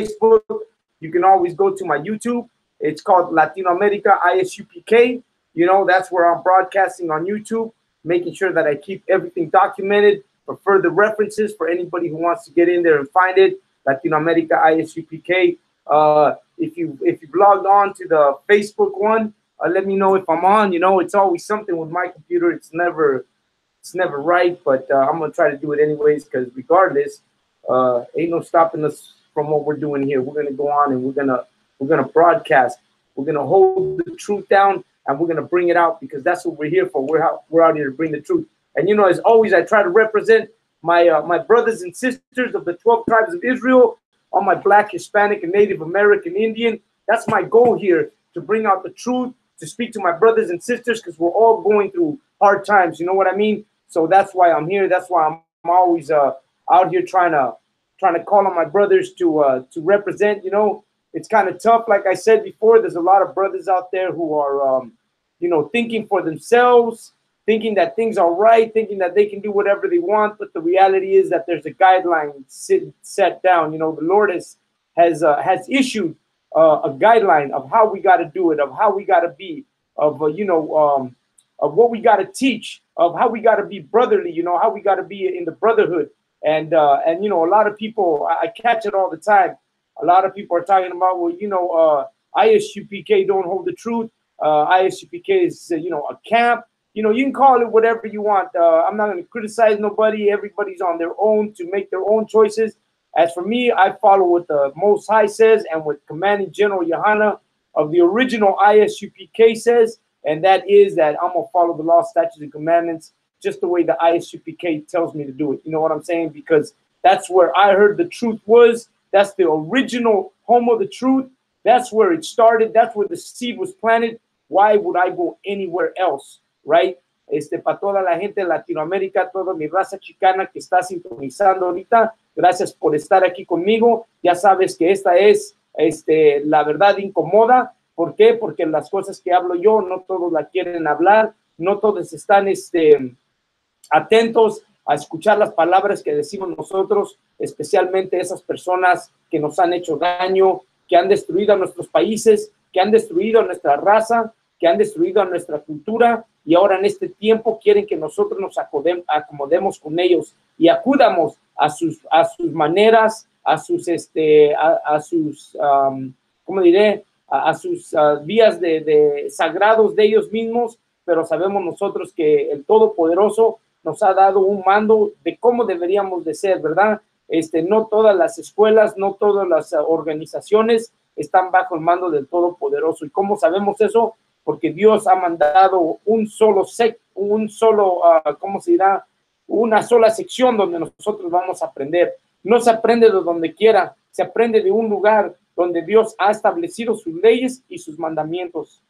Facebook. You can always go to my YouTube. It's called Latino America ISUPK. You know, that's where I'm broadcasting on YouTube, making sure that I keep everything documented for further references for anybody who wants to get in there and find it. Latino America ISUPK. If you've logged on to the Facebook one, let me know if I'm on. You know, it's always something with my computer. It's never right, but I'm gonna try to do it anyways, because regardless, ain't no stopping us from what we're doing here. We're gonna go on and we're gonna broadcast. We're gonna hold the truth down and we're gonna bring it out, because that's what we're here for. We're out here to bring the truth. And you know, as always, I try to represent my my brothers and sisters of the 12 tribes of Israel, all my Black, Hispanic, and Native American Indian. That's my goal here, to bring out the truth, to speak to my brothers and sisters, because we're all going through hard times. You know what I mean? So that's why I'm here. That's why I'm always out here trying to call on my brothers to represent. You know, it's kind of tough. Like I said before, there's a lot of brothers out there who are, you know, thinking for themselves, thinking that things are right, thinking that they can do whatever they want. But the reality is that there's a guideline set down. You know, the Lord has issued a guideline of how we got to do it, of how we got to be, of of what we got to teach, of how we got to be brotherly. You know, how we got to be in the brotherhood. And you know, a lot of people, I catch it all the time. A lot of people are talking about, well, you know, ISUPK don't hold the truth. ISUPK is, you know, a camp. You know, you can call it whatever you want. I'm not going to criticize nobody. Everybody's on their own to make their own choices. As for me, I follow what the Most High says and what Commanding General Yohana of the original ISUPK says, and that is that I'm going to follow the law, statutes, and commandments just the way the ISUPK tells me to do it. You know what I'm saying? Because that's where I heard the truth was. That's the original home of the truth. That's where it started. That's where the seed was planted. Why would I go anywhere else? Right? Para toda la gente de Latinoamérica, toda mi raza chicana que está sintonizando ahorita, gracias por estar aquí conmigo. Ya sabes que esta es la verdad incomoda. ¿Por qué? Porque las cosas que hablo yo, no todos la quieren hablar, no todos están atentos a escuchar las palabras que decimos nosotros, especialmente esas personas que nos han hecho daño, que han destruido a nuestros países, que han destruido a nuestra raza, que han destruido a nuestra cultura, y ahora en este tiempo quieren que nosotros nos acomodemos con ellos y acudamos a sus maneras, a sus ¿cómo diré? A sus vías de sagrados de ellos mismos, pero sabemos nosotros que el Todopoderoso nos ha dado un mando de cómo deberíamos de ser, ¿verdad? No todas las escuelas, no todas las organizaciones están bajo el mando del Todopoderoso. ¿Y cómo sabemos eso? Porque Dios ha mandado una sola sección donde nosotros vamos a aprender. No se aprende de donde quiera, se aprende de un lugar donde Dios ha establecido sus leyes y sus mandamientos.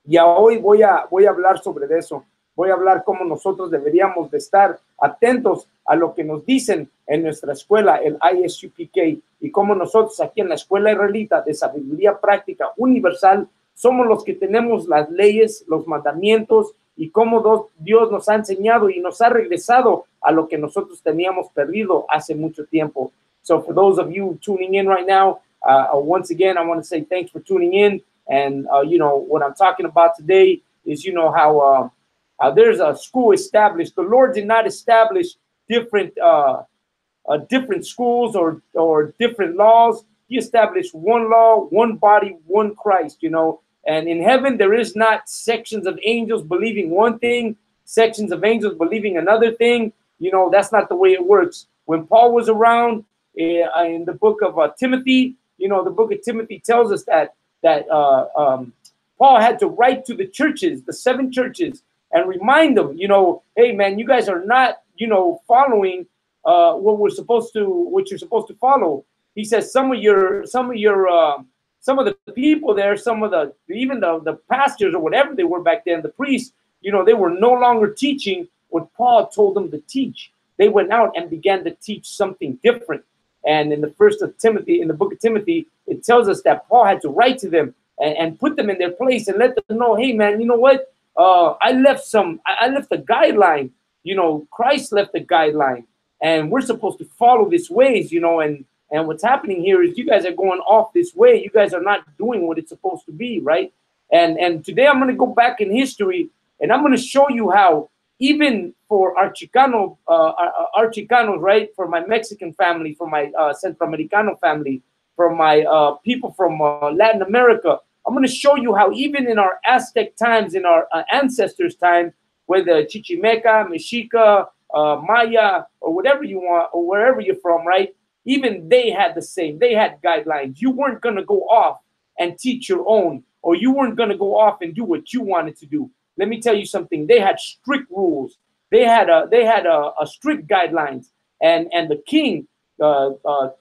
Y hoy voy a hablar sobre eso. Voy a hablar cómo nosotros deberíamos de estar atentos a lo que nos dicen en nuestra escuela, el ISUPK, y cómo nosotros aquí en la Escuela Israelita de Sabiduría Práctica Universal somos los que tenemos las leyes, los mandamientos, y cómo Dios nos ha enseñado y nos ha regresado a lo que nosotros teníamos perdido hace mucho tiempo. So for those of you tuning in right now, once again, I want to say thanks for tuning in. And, you know, what I'm talking about today is, you know, how there's a school established. The Lord did not establish different schools or different laws. He established one law, one body, one Christ, you know. And in heaven, there is not sections of angels believing one thing, sections of angels believing another thing. You know, that's not the way it works. When Paul was around in the book of Timothy, you know, the book of Timothy tells us that Paul had to write to the churches, the 7 churches, and remind them, you know, hey man, you guys are not, you know, following what you're supposed to follow. He says some of the people there, even the pastors or whatever they were back then, the priests, you know, they were no longer teaching what Paul told them to teach. They went out and began to teach something different. And in the book of Timothy, it tells us that Paul had to write to them and put them in their place and let them know, hey man, you know what? I left a guideline. You know, Christ left a guideline, and we're supposed to follow these ways, you know, and And what's happening here is you guys are going off this way. You guys are not doing what it's supposed to be, right? And today I'm going to go back in history, and I'm going to show you how even for our Chicanos, right? For my Mexican family, for my Centro Americano family, for my people from Latin America, I'm going to show you how even in our Aztec times, in our ancestors' time, whether Chichimeca, Mexica, Maya, or whatever you want, or wherever you're from, right? Even they had the same. They had guidelines. You weren't going to go off and teach your own, or you weren't going to go off and do what you wanted to do. Let me tell you something. They had strict rules. They had a strict guidelines, and the king,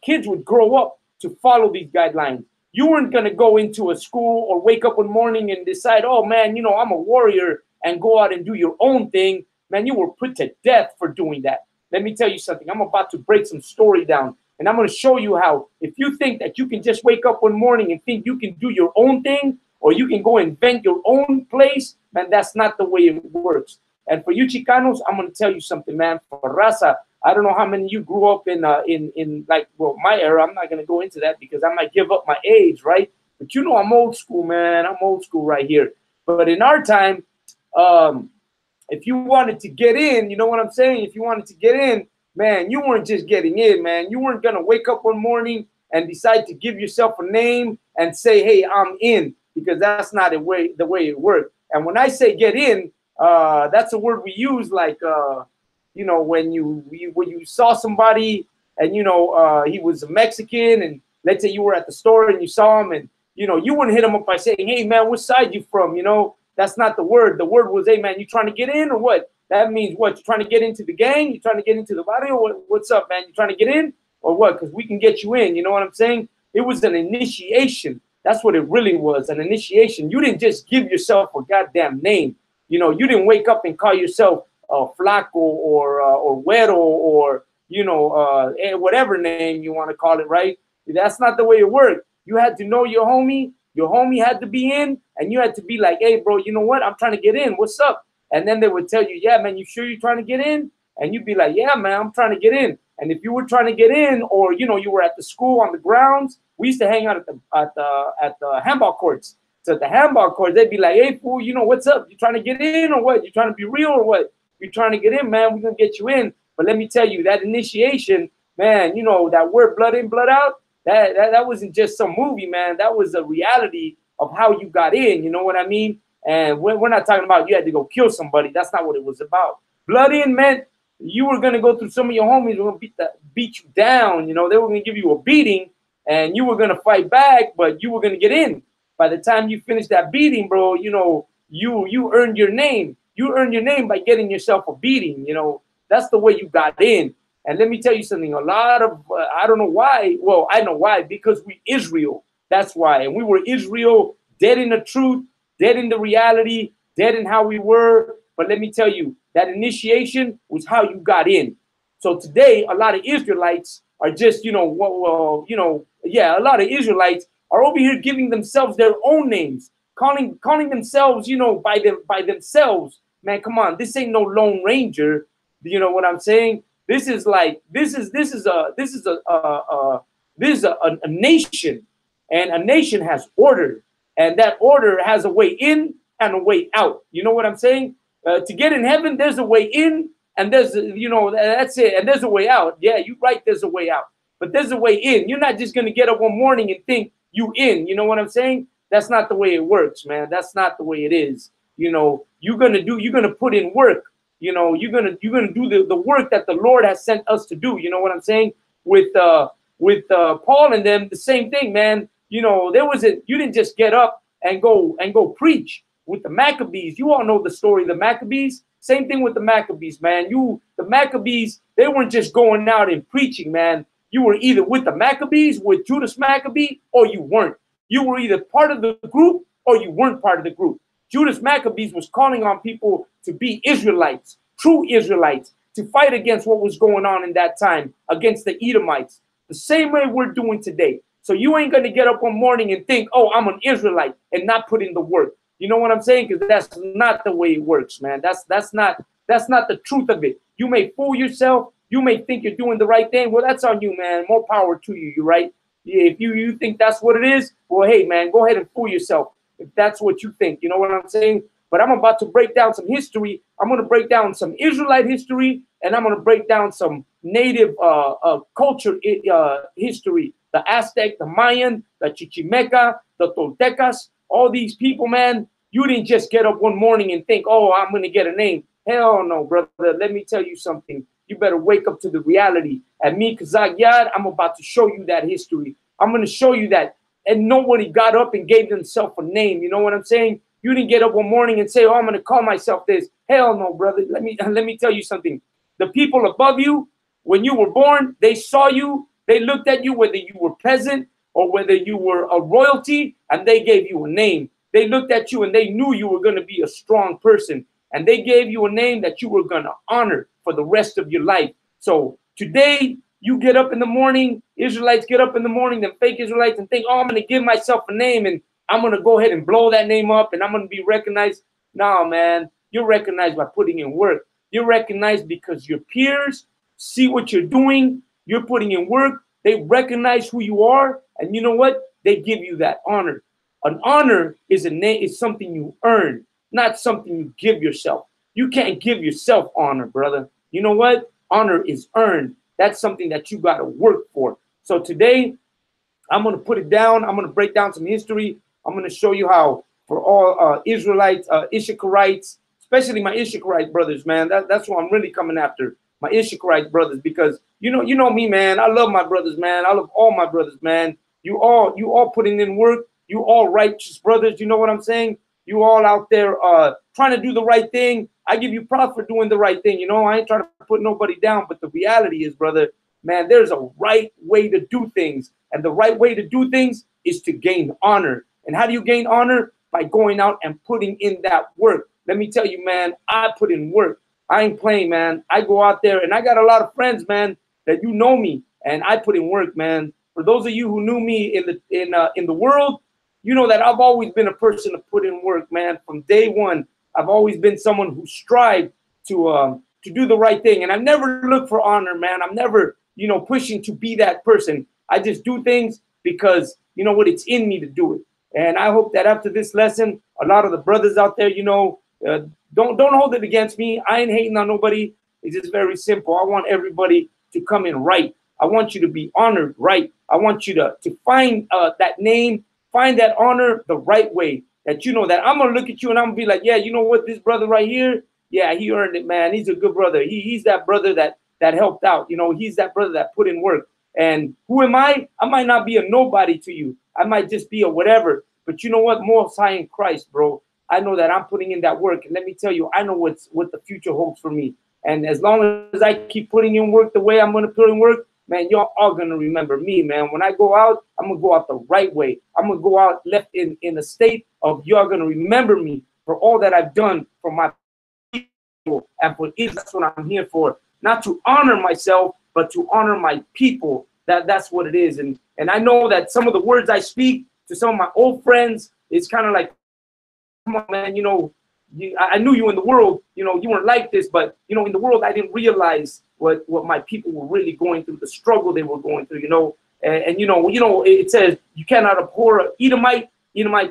kids would grow up to follow these guidelines. You weren't going to go into a school or wake up one morning and decide, oh man, you know, I'm a warrior, and go out and do your own thing. Man, you were put to death for doing that. Let me tell you something. I'm about to break some story down, and I'm going to show you how if you think that you can just wake up one morning and think you can do your own thing, or you can go invent your own place, man, that's not the way it works. And for you Chicanos, I'm going to tell you something, man. For Raza, I don't know how many of you grew up in like, well, my era. I'm not going to go into that because I might give up my age, right? But you know, I'm old school, man. I'm old school right here. But in our time, if you wanted to get in, you know what I'm saying? If you wanted to get in, man, you weren't just getting in, man. You weren't going to wake up one morning and decide to give yourself a name and say, hey, I'm in, because that's not the way it worked. And when I say get in, that's a word we use, like, you know, when you saw somebody and, you know, he was a Mexican, and let's say you were at the store and you saw him, and, you know, you wouldn't hit him up by saying, hey, man, what side you from? You know, that's not the word. The word was, hey, man, you trying to get in or what? That means what? You're trying to get into the gang? You're trying to get into the barrio? What's up, man? You trying to get in or what? Because we can get you in. You know what I'm saying? It was an initiation. That's what it really was, an initiation. You didn't just give yourself a goddamn name. You know, you didn't wake up and call yourself Flaco or Güero or, you know, whatever name you want to call it, right? That's not the way it worked. You had to know your homie. Your homie had to be in, and you had to be like, hey, bro, you know what? I'm trying to get in. What's up? And then they would tell you, yeah, man, you sure you're trying to get in? And you'd be like, yeah, man, I'm trying to get in. And if you were trying to get in, or, you know, you were at the school on the grounds, we used to hang out at the handball courts. So at the handball courts, they'd be like, hey, fool, you know, what's up? You trying to get in or what? You trying to be real or what? You trying to get in, man? We're going to get you in. But let me tell you, that initiation, man, you know, that word blood in, blood out, that wasn't just some movie, man. That was a reality of how you got in. You know what I mean? And we're not talking about you had to go kill somebody. That's not what it was about. Blood in meant you were going to go through some of your homies were going to beat you down. You know, they were going to give you a beating, and you were going to fight back, but you were going to get in. By the time you finished that beating, bro, you know, you earned your name. You earned your name by getting yourself a beating. You know, that's the way you got in. And let me tell you something. A lot of, I don't know why. Well, I know why. Because we Israel. That's why. And we were Israel, dead in the truth, dead in the reality, dead in how we were. But let me tell you, that initiation was how you got in. So today, a lot of Israelites are just, you know, well, you know, yeah, a lot of Israelites are over here giving themselves their own names, calling themselves, you know, by themselves. Man, come on, this ain't no Lone Ranger. You know what I'm saying? This is like this is a nation, and a nation has order, and that order has a way in and a way out. You know what I'm saying? To get in heaven, there's a way in, and there's, you know, that's it, and there's a way out. Yeah, you're right, there's a way out, but there's a way in. You're not just gonna get up one morning and think you in. You know what I'm saying? That's not the way it works, man. That's not the way it is. You know, you're gonna put in work. You know, you're gonna do the work that the Lord has sent us to do. You know what I'm saying? With Paul and them, the same thing, man. You know, you didn't just get up and go preach. With the Maccabees, you all know the story of the Maccabees. Same thing with the Maccabees, man. The Maccabees, they weren't just going out and preaching, man. You were either with the Maccabees, with Judas Maccabee, or you weren't. You were either part of the group or you weren't part of the group. Judas Maccabees was calling on people to be Israelites, true Israelites, to fight against what was going on in that time, against the Edomites, the same way we're doing today. So you ain't going to get up one morning and think, oh, I'm an Israelite, and not put in the work. You know what I'm saying? Because that's not the way it works, man. That's not the truth of it. You may fool yourself, You may think you're doing the right thing. Well, that's on you, man. More power to you. You're right. Yeah, if you think that's what it is, well, hey, man, go ahead and fool yourself if that's what you think. You know what I'm saying? But I'm about to break down some history. I'm going to break down some Israelite history, and I'm going to break down some native culture history. The Aztec, the Mayan, the Chichimeca, the Toltecas, all these people, man. You didn't just get up one morning and think, oh, I'm going to get a name. Hell no, brother. Let me tell you something. You better wake up to the reality. At me, Kazak Yad, I'm about to show you that history. I'm going to show you that. And nobody got up and gave themselves a name. You know what I'm saying? You didn't get up one morning and say, oh, I'm going to call myself this. Hell no, brother. Let me tell you something. The people above you, when you were born, they saw you. They looked at you, whether you were peasant or whether you were a royalty, and they gave you a name. They looked at you and they knew you were going to be a strong person. And they gave you a name that you were going to honor for the rest of your life. So today, you get up in the morning, Israelites get up in the morning, the fake Israelites, and think, oh, I'm going to give myself a name and I'm going to go ahead and blow that name up and I'm going to be recognized. No, man, you're recognized by putting in work. You're recognized because your peers see what you're doing. You're putting in work. They recognize who you are. And you know what? They give you that honor. An honor is a name, is something you earn, not something you give yourself. You can't give yourself honor, brother. You know what? Honor is earned. That's something that you got to work for. So today, I'm going to put it down. I'm going to break down some history. I'm going to show you how for all Israelites, Issacharites, especially my Issacharite brothers, man. That's what I'm really coming after, my Issacharite brothers, because you know me, man. I love my brothers, man. I love all my brothers, man. You all putting in work. You all righteous brothers. You know what I'm saying? You all out there trying to do the right thing. I give you props for doing the right thing. You know, I ain't trying to put nobody down, but the reality is, brother, man, there's a right way to do things. And the right way to do things is to gain honor. And how do you gain honor? By going out and putting in that work. Let me tell you, man, I put in work. I ain't playing, man. I go out there and I got a lot of friends, man, that you know me, and I put in work, man. For those of you who knew me in the world, you know that I've always been a person to put in work, man. From day one, I've always been someone who strived to do the right thing. And I've never looked for honor, man. I'm never, pushing to be that person. I just do things because, you know what, it's in me to do it. And I hope that after this lesson, a lot of the brothers out there, don't hold it against me. I ain't hating on nobody. It's just very simple. I want everybody to come in right. I want you to be honored right. I want you to find that name, find that honor the right way. That you know that I'm gonna look at you and I'm gonna be like, yeah, you know what, this brother right here, yeah, he earned it, man. He's a good brother. He's that brother that helped out. He's that brother that put in work. And who am I? I might not be a nobody to you. I might just be a whatever. But you know what? Most high in Christ, bro. I know that I'm putting in that work. And let me tell you, I know what the future holds for me. And as long as I keep putting in work the way I'm going to put in work, man, y'all all going to remember me, man. When I go out, I'm going to go out the right way. I'm going to go out left in a state of y'all going to remember me for all that I've done for my people. And for Israel, that's what I'm here for. Not to honor myself, but to honor my people. That's what it is. And I know that some of the words I speak to some of my old friends, it's kind of like, come on, man, I knew you in the world, you weren't like this, but, in the world, I didn't realize what my people were really going through, the struggle they were going through, and it says you cannot abhor Edomite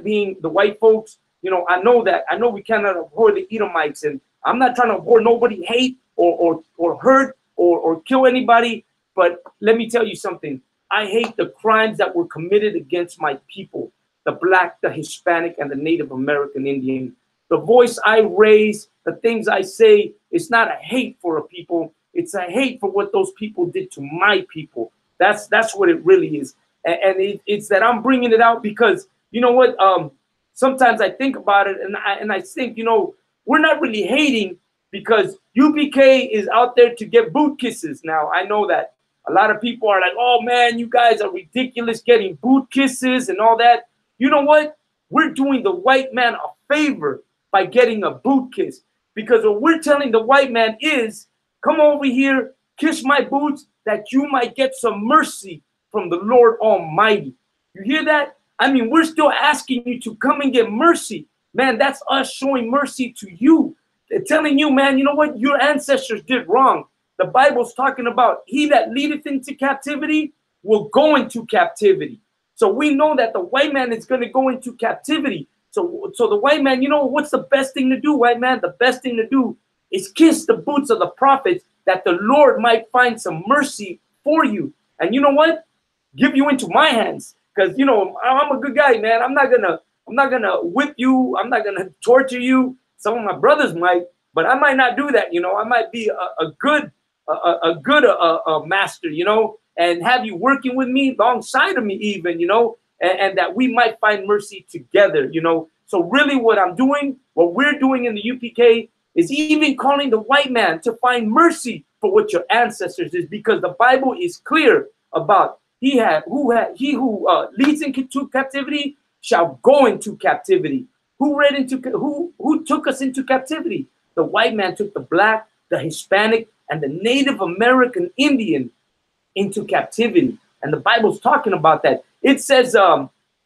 being the white folks. I know we cannot abhor the Edomites, and I'm not trying to abhor nobody, hate or hurt or kill anybody. But let me tell you something. I hate the crimes that were committed against my people, the Black, the Hispanic, and the Native American Indian. The voice I raise, the things I say, it's not a hate for a people. It's a hate for what those people did to my people. That's what it really is. And it's that I'm bringing it out because, you know what? Sometimes I think about it and I think, we're not really hating because UPK is out there to get boot kisses. Now, I know that a lot of people are like, oh, man, you guys are ridiculous getting boot kisses and all that. You know what? We're doing the white man a favor by getting a boot kiss, because what we're telling the white man is, come over here, kiss my boots, that you might get some mercy from the Lord Almighty. You hear that? I mean, we're still asking you to come and get mercy. Man, that's us showing mercy to you. They're telling you, man, you know what? Your ancestors did wrong. The Bible's talking about he that leadeth into captivity will go into captivity. So we know that the white man is going to go into captivity. So the white man, you know, what's the best thing to do, white man? The best thing to do is kiss the boots of the prophets, that the Lord might find some mercy for you. And you know what? Give you into my hands. Because, you know, I'm a good guy, man. I'm not gonna whip you. I'm not gonna torture you. Some of my brothers might, but I might not do that. You know, I might be a good master, you know, and have you working with me, alongside of me even, you know, and that we might find mercy together, you know. So really what we're doing in the UPK is even calling the white man to find mercy for what your ancestors did, because the Bible is clear about he who leads into captivity shall go into captivity. Who took us into captivity? The white man took the black, the Hispanic, and the Native American Indian into captivity. And the Bible's talking about that. It says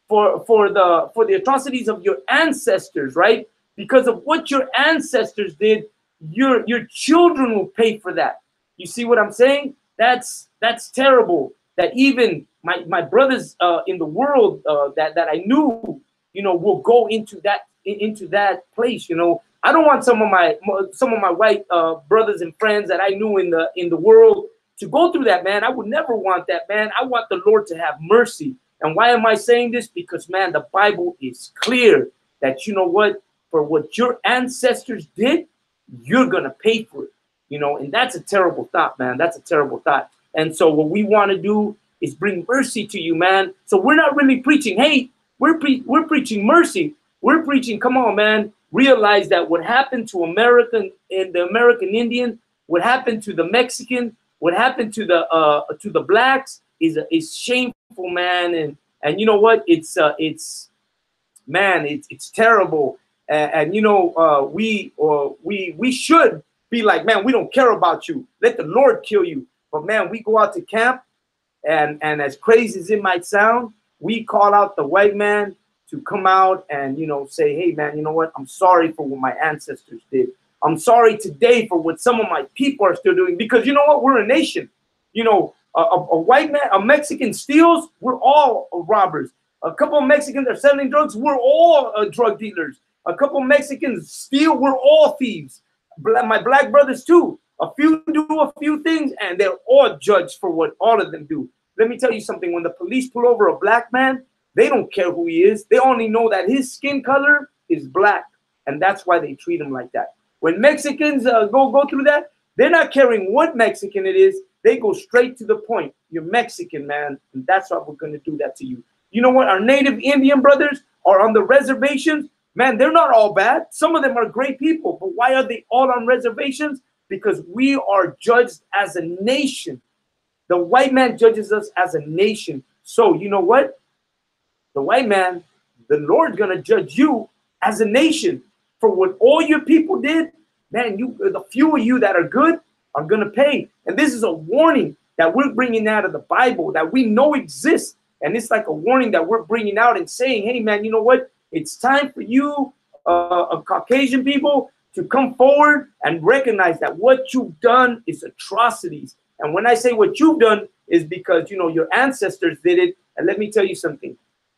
for the atrocities of your ancestors, right? Because of what your ancestors did, your children will pay for that. You see what I'm saying? That's terrible. That even my brothers in the world that I knew, you know, will go into that place. You know, I don't want some of my white brothers and friends that I knew in the world to go through that, man. I would never want that, man. I want the Lord to have mercy. And why am I saying this? Because, man, the Bible is clear that, you know what, for what your ancestors did, you're gonna pay for it. You know, and that's a terrible thought, man. That's a terrible thought. And so what we want to do is bring mercy to you, man. So we're not really preaching hate. We're preaching mercy. We're preaching, come on, man. Realize that what happened to American and the American Indian, what happened to the Mexican, what happened to the blacks is shameful, man. And you know what? It's terrible. And you know, we should be like, man, we don't care about you. Let the Lord kill you. But man, we go out to camp, and as crazy as it might sound, we call out the white man to come out and, you know, say, hey man, you know what? I'm sorry for what my ancestors did. I'm sorry today for what some of my people are still doing, because you know what? We're a nation. You know, a white man, a Mexican steals, we're all robbers. A couple of Mexicans are selling drugs, we're all drug dealers. A couple of Mexicans steal, we're all thieves. My black brothers too. A few do a few things, and they're all judged for what all of them do. Let me tell you something. When the police pull over a black man, they don't care who he is. They only know that his skin color is black, and that's why they treat him like that. When Mexicans go through that, they're not caring what Mexican it is. They go straight to the point. You're Mexican, man, and that's why we're going to do that to you. You know what? Our native Indian brothers are on the reservations. Man, they're not all bad. Some of them are great people, but why are they all on reservations? Because we are judged as a nation. The white man judges us as a nation. So you know what? The white man, the Lord's going to judge you as a nation for what all your people did. Man, the few of you that are good are going to pay. And this is a warning that we're bringing out of the Bible that we know exists. And it's like a warning that we're bringing out and saying, hey, man, you know what? It's time for you, Caucasian people, to come forward and recognize that what you've done is atrocities. And when I say what you've done is because, you know, your ancestors did it. And let me tell you something.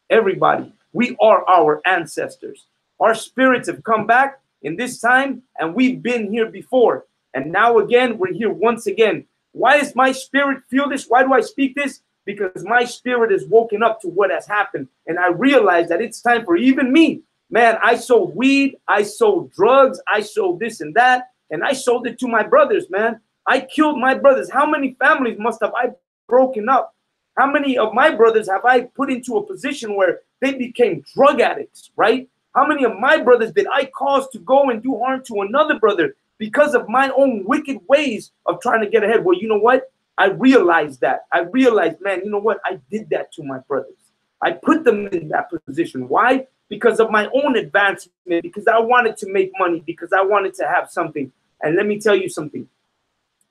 Everybody, we are our ancestors. Our spirits have come back in this time, and we've been here before. And now again, we're here once again. Why does my spirit feel this? Why do I speak this? Because my spirit is woken up to what has happened. And I realize that it's time for even me. Man, I sold weed, I sold drugs, I sold this and that, and I sold it to my brothers, man. I killed my brothers. How many families must have I broken up? How many of my brothers have I put into a position where they became drug addicts, right? How many of my brothers did I cause to go and do harm to another brother because of my own wicked ways of trying to get ahead? Well, you know what? I realized that. I realized, man, you know what? I did that to my brothers. I put them in that position. Why? Because of my own advancement, because I wanted to make money, because I wanted to have something. And let me tell you something.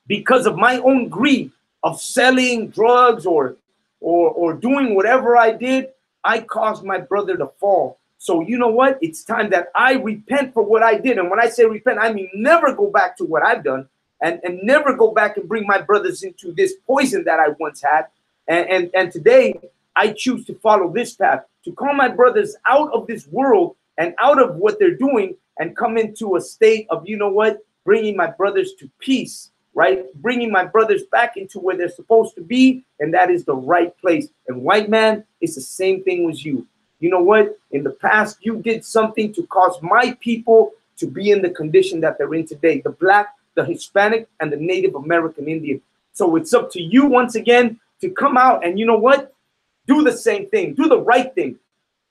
Because of my own greed of selling drugs or doing whatever I did, I caused my brother to fall. So you know what? It's time that I repent for what I did. And when I say repent, I mean never go back to what I've done. and never go back and bring my brothers into this poison that I once had. And today I choose to follow this path, to call my brothers out of this world and out of what they're doing and come into a state of, you know what, bringing my brothers to peace, right? Bringing my brothers back into where they're supposed to be, and that is the right place. And white man, it's the same thing with you. You know what? In the past, you did something to cause my people to be in the condition that they're in today. The Black, the Hispanic, and the Native American Indian. So it's up to you once again to come out and, you know what? Do the same thing. Do the right thing.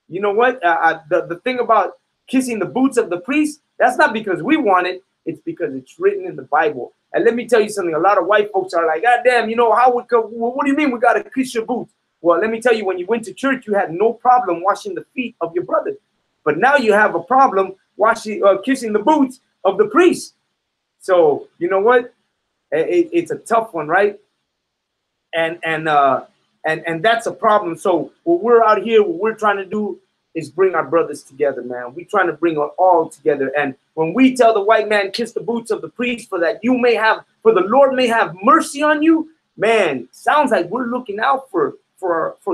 You know what? The thing about kissing the boots of the priest, that's not because we want it. It's because it's written in the Bible. And let me tell you something. A lot of white folks are like, God damn, you know, what do you mean we got to kiss your boots? Well, let me tell you, when you went to church, you had no problem washing the feet of your brother. But now you have a problem kissing the boots of the priest. So, you know what? It's a tough one, right? And that's a problem. So what we're out here, what we're trying to do is bring our brothers together, man. We're trying to bring it all together. And when we tell the white man, kiss the boots of the priest for the Lord may have mercy on you, man, sounds like we're looking out for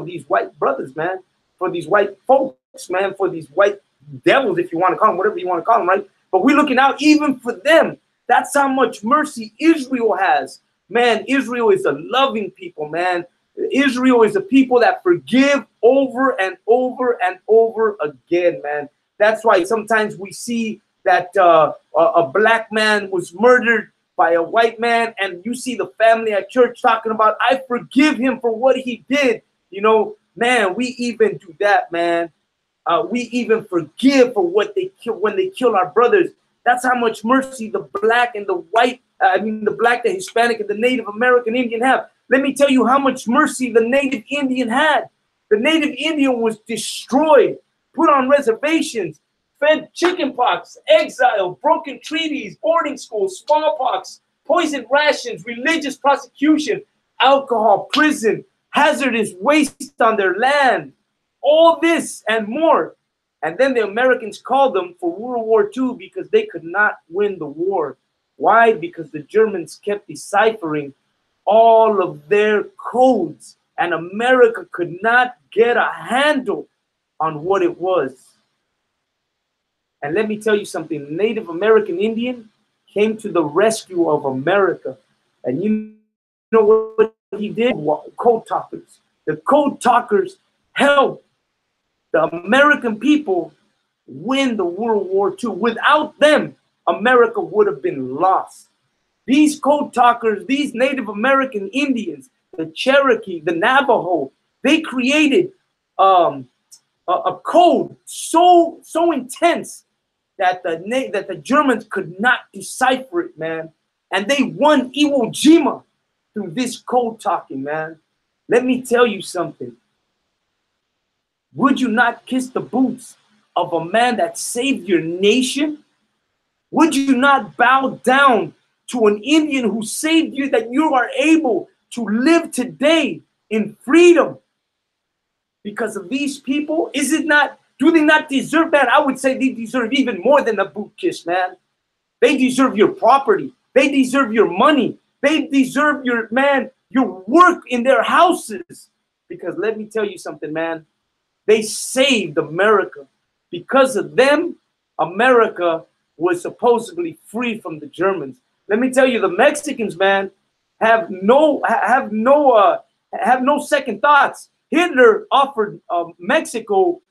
these white brothers, man, for these white folks, man, for these white devils, if you want to call them, whatever you want to call them, right? But we're looking out even for them. That's how much mercy Israel has. Man, Israel is a loving people, man. Israel is a people that forgive over and over and over again, man. That's why sometimes we see that a black man was murdered by a white man, and you see the family at church talking about, I forgive him for what he did. You know, man, we even do that, man. We even forgive for what they kill when they kill our brothers. That's how much mercy the black and the white, the black, the Hispanic, and the Native American Indian have. Let me tell you how much mercy the Native Indian had. The Native Indian was destroyed, put on reservations, fed chickenpox, exile, broken treaties, boarding schools, smallpox, poisoned rations, religious prosecution, alcohol, prison, hazardous waste on their land, all this and more. And then the Americans called them for World War II because they could not win the war. Why? Because the Germans kept deciphering all of their codes, and America could not get a handle on what it was. And let me tell you something, Native American Indian came to the rescue of America. And you know what he did? Code talkers. The code talkers helped the American people win the World War II. Without them, America would have been lost. These code talkers, these Native American Indians, the Cherokee, the Navajo, they created a code so intense that the Germans could not decipher it, man. And they won Iwo Jima through this code talking, man. Let me tell you something. Would you not kiss the boots of a man that saved your nation? Would you not bow down to an Indian who saved you, that you are able to live today in freedom because of these people? Is it not, do they not deserve that? I would say they deserve even more than a boot kiss, man. They deserve your property. They deserve your money. They deserve your work in their houses. Because let me tell you something, man. They saved America. Because of them, America was supposedly free from the Germans. Let me tell you, the Mexicans, man, have no second thoughts. Hitler offered Mexico,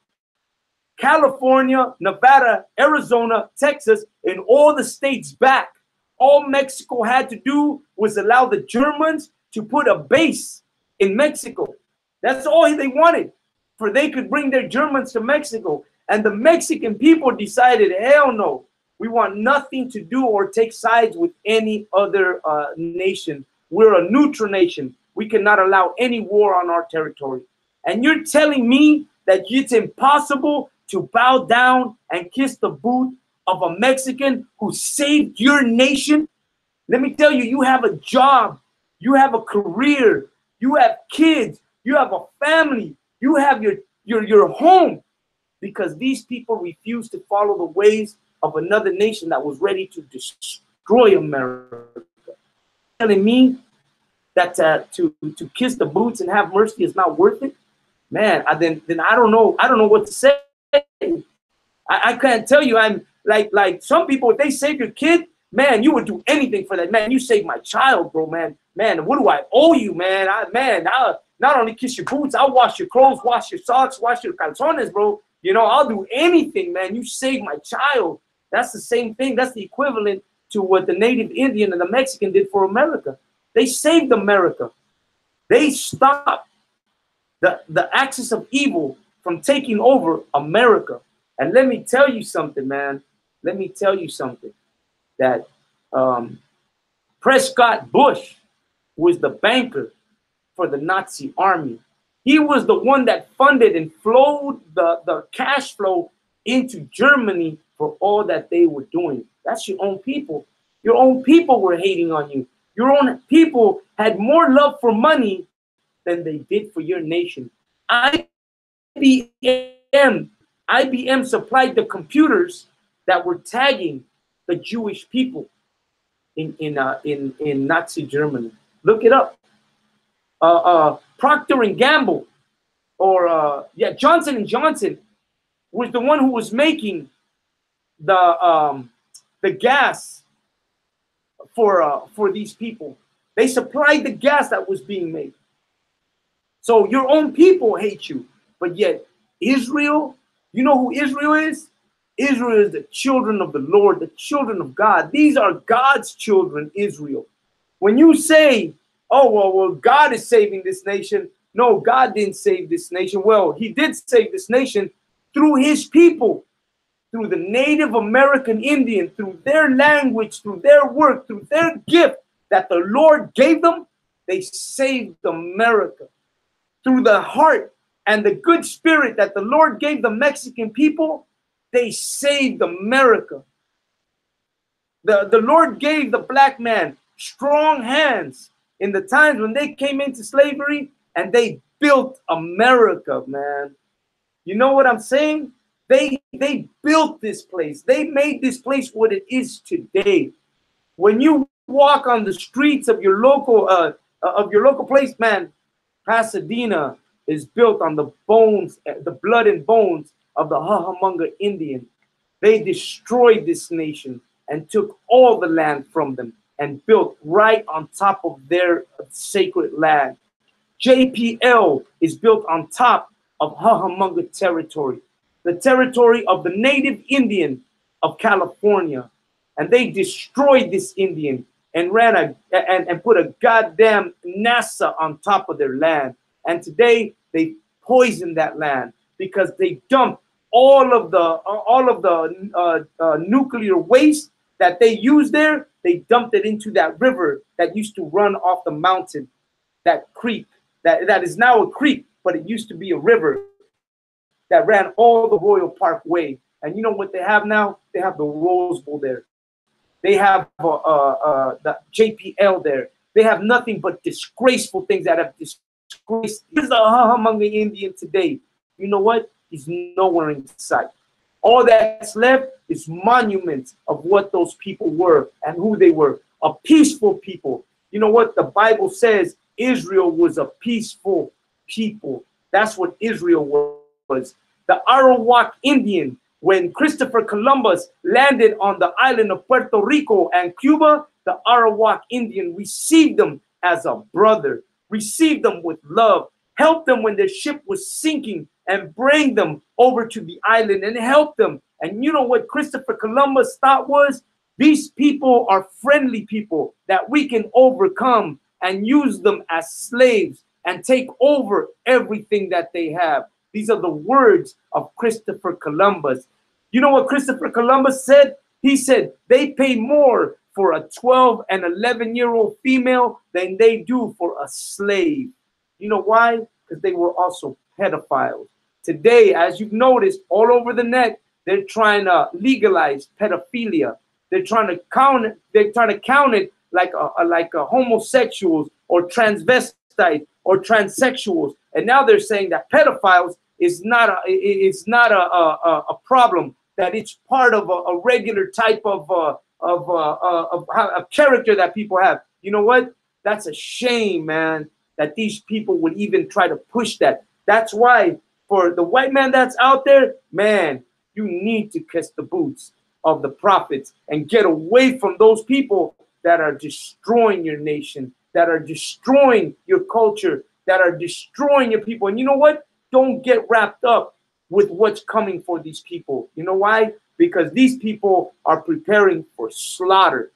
California, Nevada, Arizona, Texas, and all the states back. All Mexico had to do was allow the Germans to put a base in Mexico. That's all they wanted, for they could bring their Germans to Mexico. And the Mexican people decided, hell no, we want nothing to do or take sides with any other nation. We're a neutral nation. We cannot allow any war on our territory. And you're telling me that it's impossible to bow down and kiss the boot of a Mexican who saved your nation? Let me tell you, you have a job, you have a career, you have kids, you have a family, you have your home, because these people refuse to follow the ways of another nation that was ready to destroy America. telling me that to kiss the boots and have mercy is not worth it, man, then I don't know what to say. I can't tell you. I'm like some people, if they save your kid, man, you would do anything for that. Man, you saved my child, bro, man. Man, what do I owe you, man? I'll not only kiss your boots, I'll wash your clothes, wash your socks, wash your calzones, bro. You know, I'll do anything, man. You saved my child. That's the same thing. That's the equivalent to what the native Indian and the Mexican did for America. They saved America. They stopped the axis of evil from taking over America. And let me tell you something, man. Let me tell you something. That Prescott Bush was the banker for the Nazi army. He was the one that funded and flowed the cash flow into Germany for all that they were doing. That's your own people. Your own people were hating on you. Your own people had more love for money than they did for your nation. IBM supplied the computers that were tagging the Jewish people in Nazi Germany. Look it up. Procter and Gamble, or Johnson and Johnson, was the one who was making the gas for these people. They supplied the gas that was being made. So your own people hate you, but yet Israel, you know who Israel is? Israel is the children of the Lord, the children of God. These are God's children, Israel. When you say, oh, well, God is saving this nation. No, God didn't save this nation. Well, he did save this nation through his people, through the Native American Indian, through their language, through their work, through their gift that the Lord gave them. They saved America. Through the heart and the good spirit that the Lord gave the Mexican people, they saved America. The Lord gave the black man strong hands in the times when they came into slavery, and they built America, man. You know what I'm saying? They built this place. They made this place what it is today. When you walk on the streets of your local place, man, Pasadena is built on the bones, the blood and bones of the Hahamunga Indian. They destroyed this nation and took all the land from them and built right on top of their sacred land. JPL is built on top of Hahamunga territory, the territory of the native Indian of California. And they destroyed this Indian and and put a goddamn NASA on top of their land. And today they poison that land because they dumped all of the nuclear waste that they used there. They dumped it into that river that used to run off the mountain, that creek that is now a creek, but it used to be a river that ran all the Royal Park Way. And you know what they have now? They have the Rose Bowl there. They have the JPL there. They have nothing but disgraceful things that have disgraced. Here's the Hahamunga Indian today. You know what? He's nowhere in sight. All that's left is monuments of what those people were and who they were. A peaceful people. You know what? The Bible says Israel was a peaceful people. That's what Israel was. The Arawak Indian, when Christopher Columbus landed on the island of Puerto Rico and Cuba, the Arawak Indian received them as a brother, received them with love, helped them when their ship was sinking, and bring them over to the island and help them. And you know what Christopher Columbus thought was? These people are friendly people that we can overcome and use them as slaves and take over everything that they have. These are the words of Christopher Columbus. You know what Christopher Columbus said? He said they pay more for a 12 and 11-year-old female than they do for a slave. You know why? Because they were also pedophiles. Today, as you've noticed all over the net, they're trying to legalize pedophilia. They're trying to count it. They're trying to count it like a homosexuals or transvestites or transsexuals. And now they're saying that pedophiles is not a problem. That it's part of a regular type of a character that people have. You know what? That's a shame, man, that these people would even try to push that. That's why for the white man that's out there, man, you need to kiss the boots of the prophets and get away from those people that are destroying your nation, that are destroying your culture, that are destroying your people. And you know what? Don't get wrapped up with what's coming for these people. You know why? Because these people are preparing for slaughter.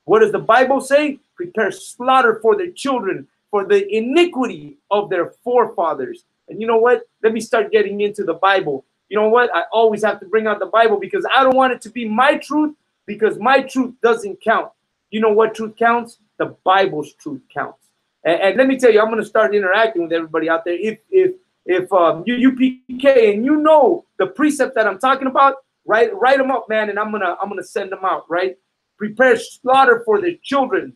What does the Bible say? Prepare slaughter for their children, for the iniquity of their forefathers. And you know what? Let me start getting into the Bible. You know what? I always have to bring out the Bible because I don't want it to be my truth, because my truth doesn't count. You know what truth counts? The Bible's truth counts. And let me tell you, I'm going to start interacting with everybody out there. If you UPK and you know the precept that I'm talking about, write them up, man, and I'm gonna send them out. Right? Prepare slaughter for their children,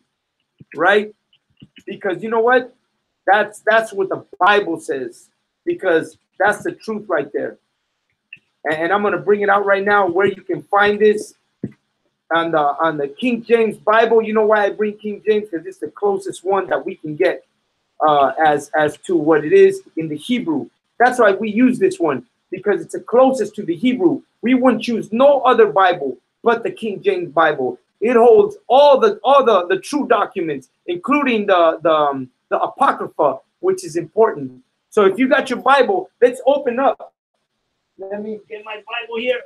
right? Because you know what? That's what the Bible says. Because that's the truth right there. And I'm gonna bring it out right now where you can find this on the King James Bible. You know why I bring King James? Because it's the closest one that we can get as to what it is in the Hebrew. That's why we use this one, because it's the closest to the Hebrew. We wouldn't choose no other Bible but the King James Bible. It holds all the true documents, including the Apocrypha, which is important. So if you got your Bible, let's open up. Let me get my Bible here.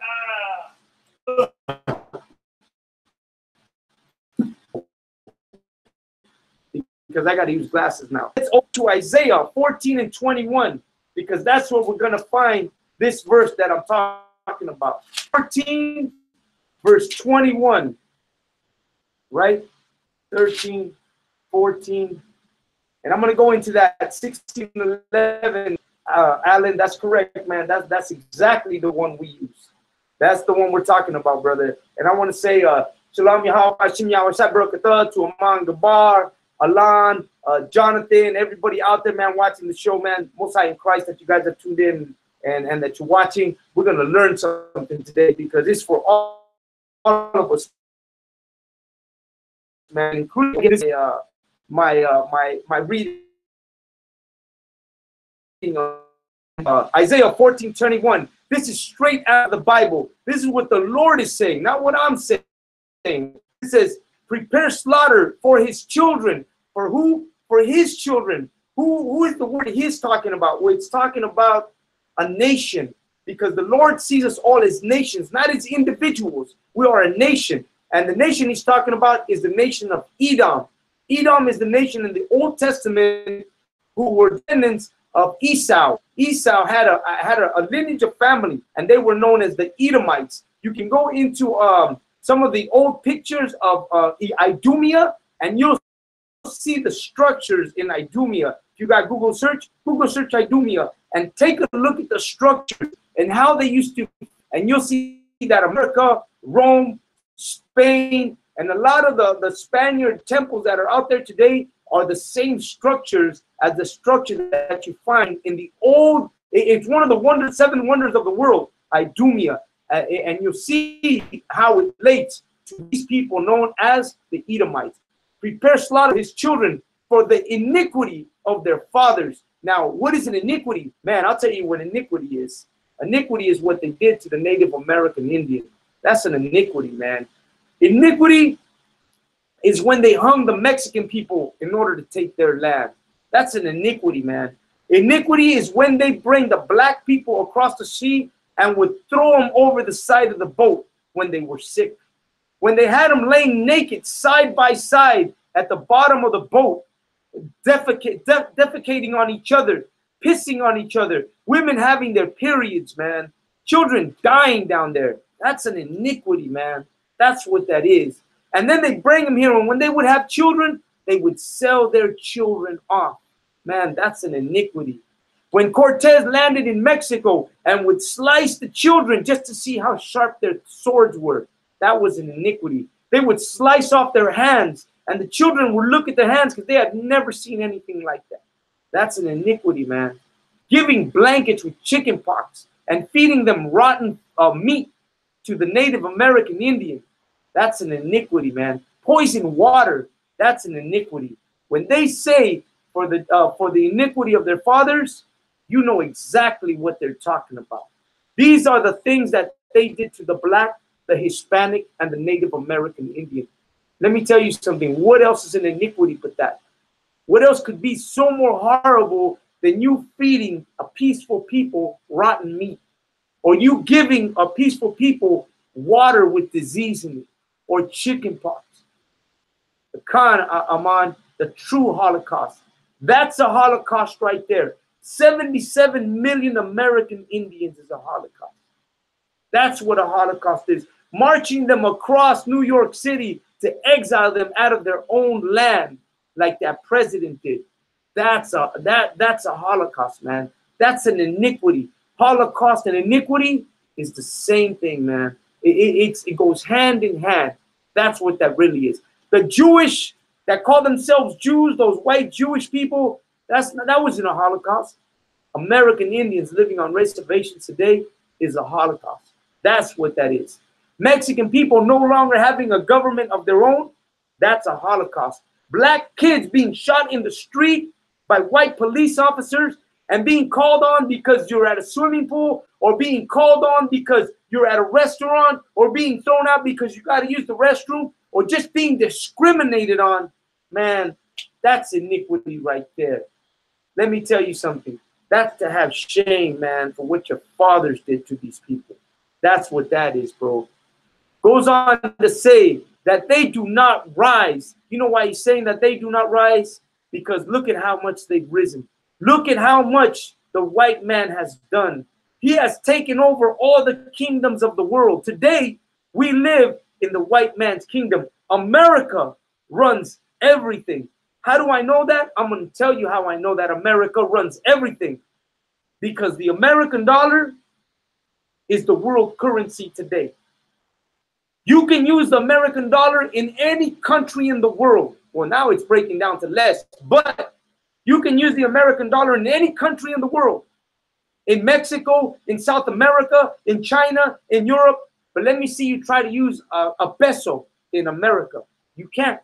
Because I got to use glasses now. Let's open to Isaiah 14 and 21, because that's where we're going to find this verse that I'm talking about. 14, verse 21, right? 13, 14. And I'm going to go into that 16, 11. Alan, that's correct, man. That's exactly the one we use. That's the one we're talking about, brother. And I want to say, Shalom Yahweh, Hashim Yahweh, Shabrakatah, to Aman Gabar, Alan, Jonathan, everybody out there, man, watching the show, man. Most High in Christ, that you guys have tuned in and that you're watching. We're going to learn something today, because it's for all of us, man, including my reading of Isaiah 14:21. This is straight out of the Bible. This is what the Lord is saying, not what I'm saying. It says, prepare slaughter for his children. For who? For his children. Who is the word he's talking about? Well, it's talking about a nation, because the Lord sees us all as nations, not as individuals. We are a nation. And the nation he's talking about is the nation of Edom. Edom is the nation in the Old Testament who were descendants of Esau. Esau had a lineage of family, and they were known as the Edomites. You can go into some of the old pictures of Idumea, and you'll see the structures in Idumea. If you got Google search Idumea, and take a look at the structure and how they used to, and you'll see that America, Rome, Spain, and a lot of the Spaniard temples that are out there today are the same structures as the structure that you find in the old. It's one of the seven wonders of the world, Idumea. And you'll see how it relates to these people known as the Edomites. Prepare slaughter his children for the iniquity of their fathers. Now, what is an iniquity? Man, I'll tell you what iniquity is. Iniquity is what they did to the Native American Indian. That's an iniquity, man. Iniquity is when they hung the Mexican people in order to take their land. That's an iniquity, man. Iniquity is when they bring the black people across the sea and would throw them over the side of the boat when they were sick. When they had them laying naked side by side at the bottom of the boat, defecating on each other, pissing on each other, women having their periods, man, children dying down there. That's an iniquity, man. That's what that is. And then they bring them here, and when they would have children, they would sell their children off. Man, that's an iniquity. When Cortez landed in Mexico and would slice the children just to see how sharp their swords were, that was an iniquity. They would slice off their hands, and the children would look at their hands because they had never seen anything like that. That's an iniquity, man. Giving blankets with chicken pox and feeding them rotten meat to the Native American Indian. That's an iniquity, man. Poison water. That's an iniquity. When they say for the iniquity of their fathers, you know exactly what they're talking about. These are the things that they did to the Black, the Hispanic, and the Native American Indian. Let me tell you something. What else is an iniquity but that? What else could be so more horrible than you feeding a peaceful people rotten meat? Or you giving a peaceful people water with disease in it? Or chicken pox? The Khan, Aman, the true Holocaust. That's a Holocaust right there. 77 million American Indians is a Holocaust. That's what a Holocaust is. Marching them across New York City to exile them out of their own land, like that president did. That's a Holocaust, man. That's an iniquity. Holocaust and iniquity is the same thing, man. It goes hand in hand. That's what that really is. The Jewish that call themselves Jews, those white Jewish people, that wasn't a Holocaust. American Indians living on reservations today is a Holocaust. That's what that is. Mexican people no longer having a government of their own, that's a Holocaust. Black kids being shot in the street by white police officers and being called on because you're at a swimming pool, or being called on because you're at a restaurant, or being thrown out because you got to use the restroom, or just being discriminated on, man, that's iniquity right there. Let me tell you something. That's to have shame, man, for what your fathers did to these people. That's what that is, bro. Goes on to say that they do not rise. You know why he's saying that they do not rise? Because look at how much they've risen. Look at how much the white man has done. He has taken over all the kingdoms of the world. Today, we live in the white man's kingdom. America runs everything. How do I know that? I'm going to tell you how I know that America runs everything. Because the American dollar is the world currency today. You can use the American dollar in any country in the world. Well, now it's breaking down to less, but you can use the American dollar in any country in the world. In Mexico, in South America, in China, in Europe. But let me see you try to use a peso in America. You can't.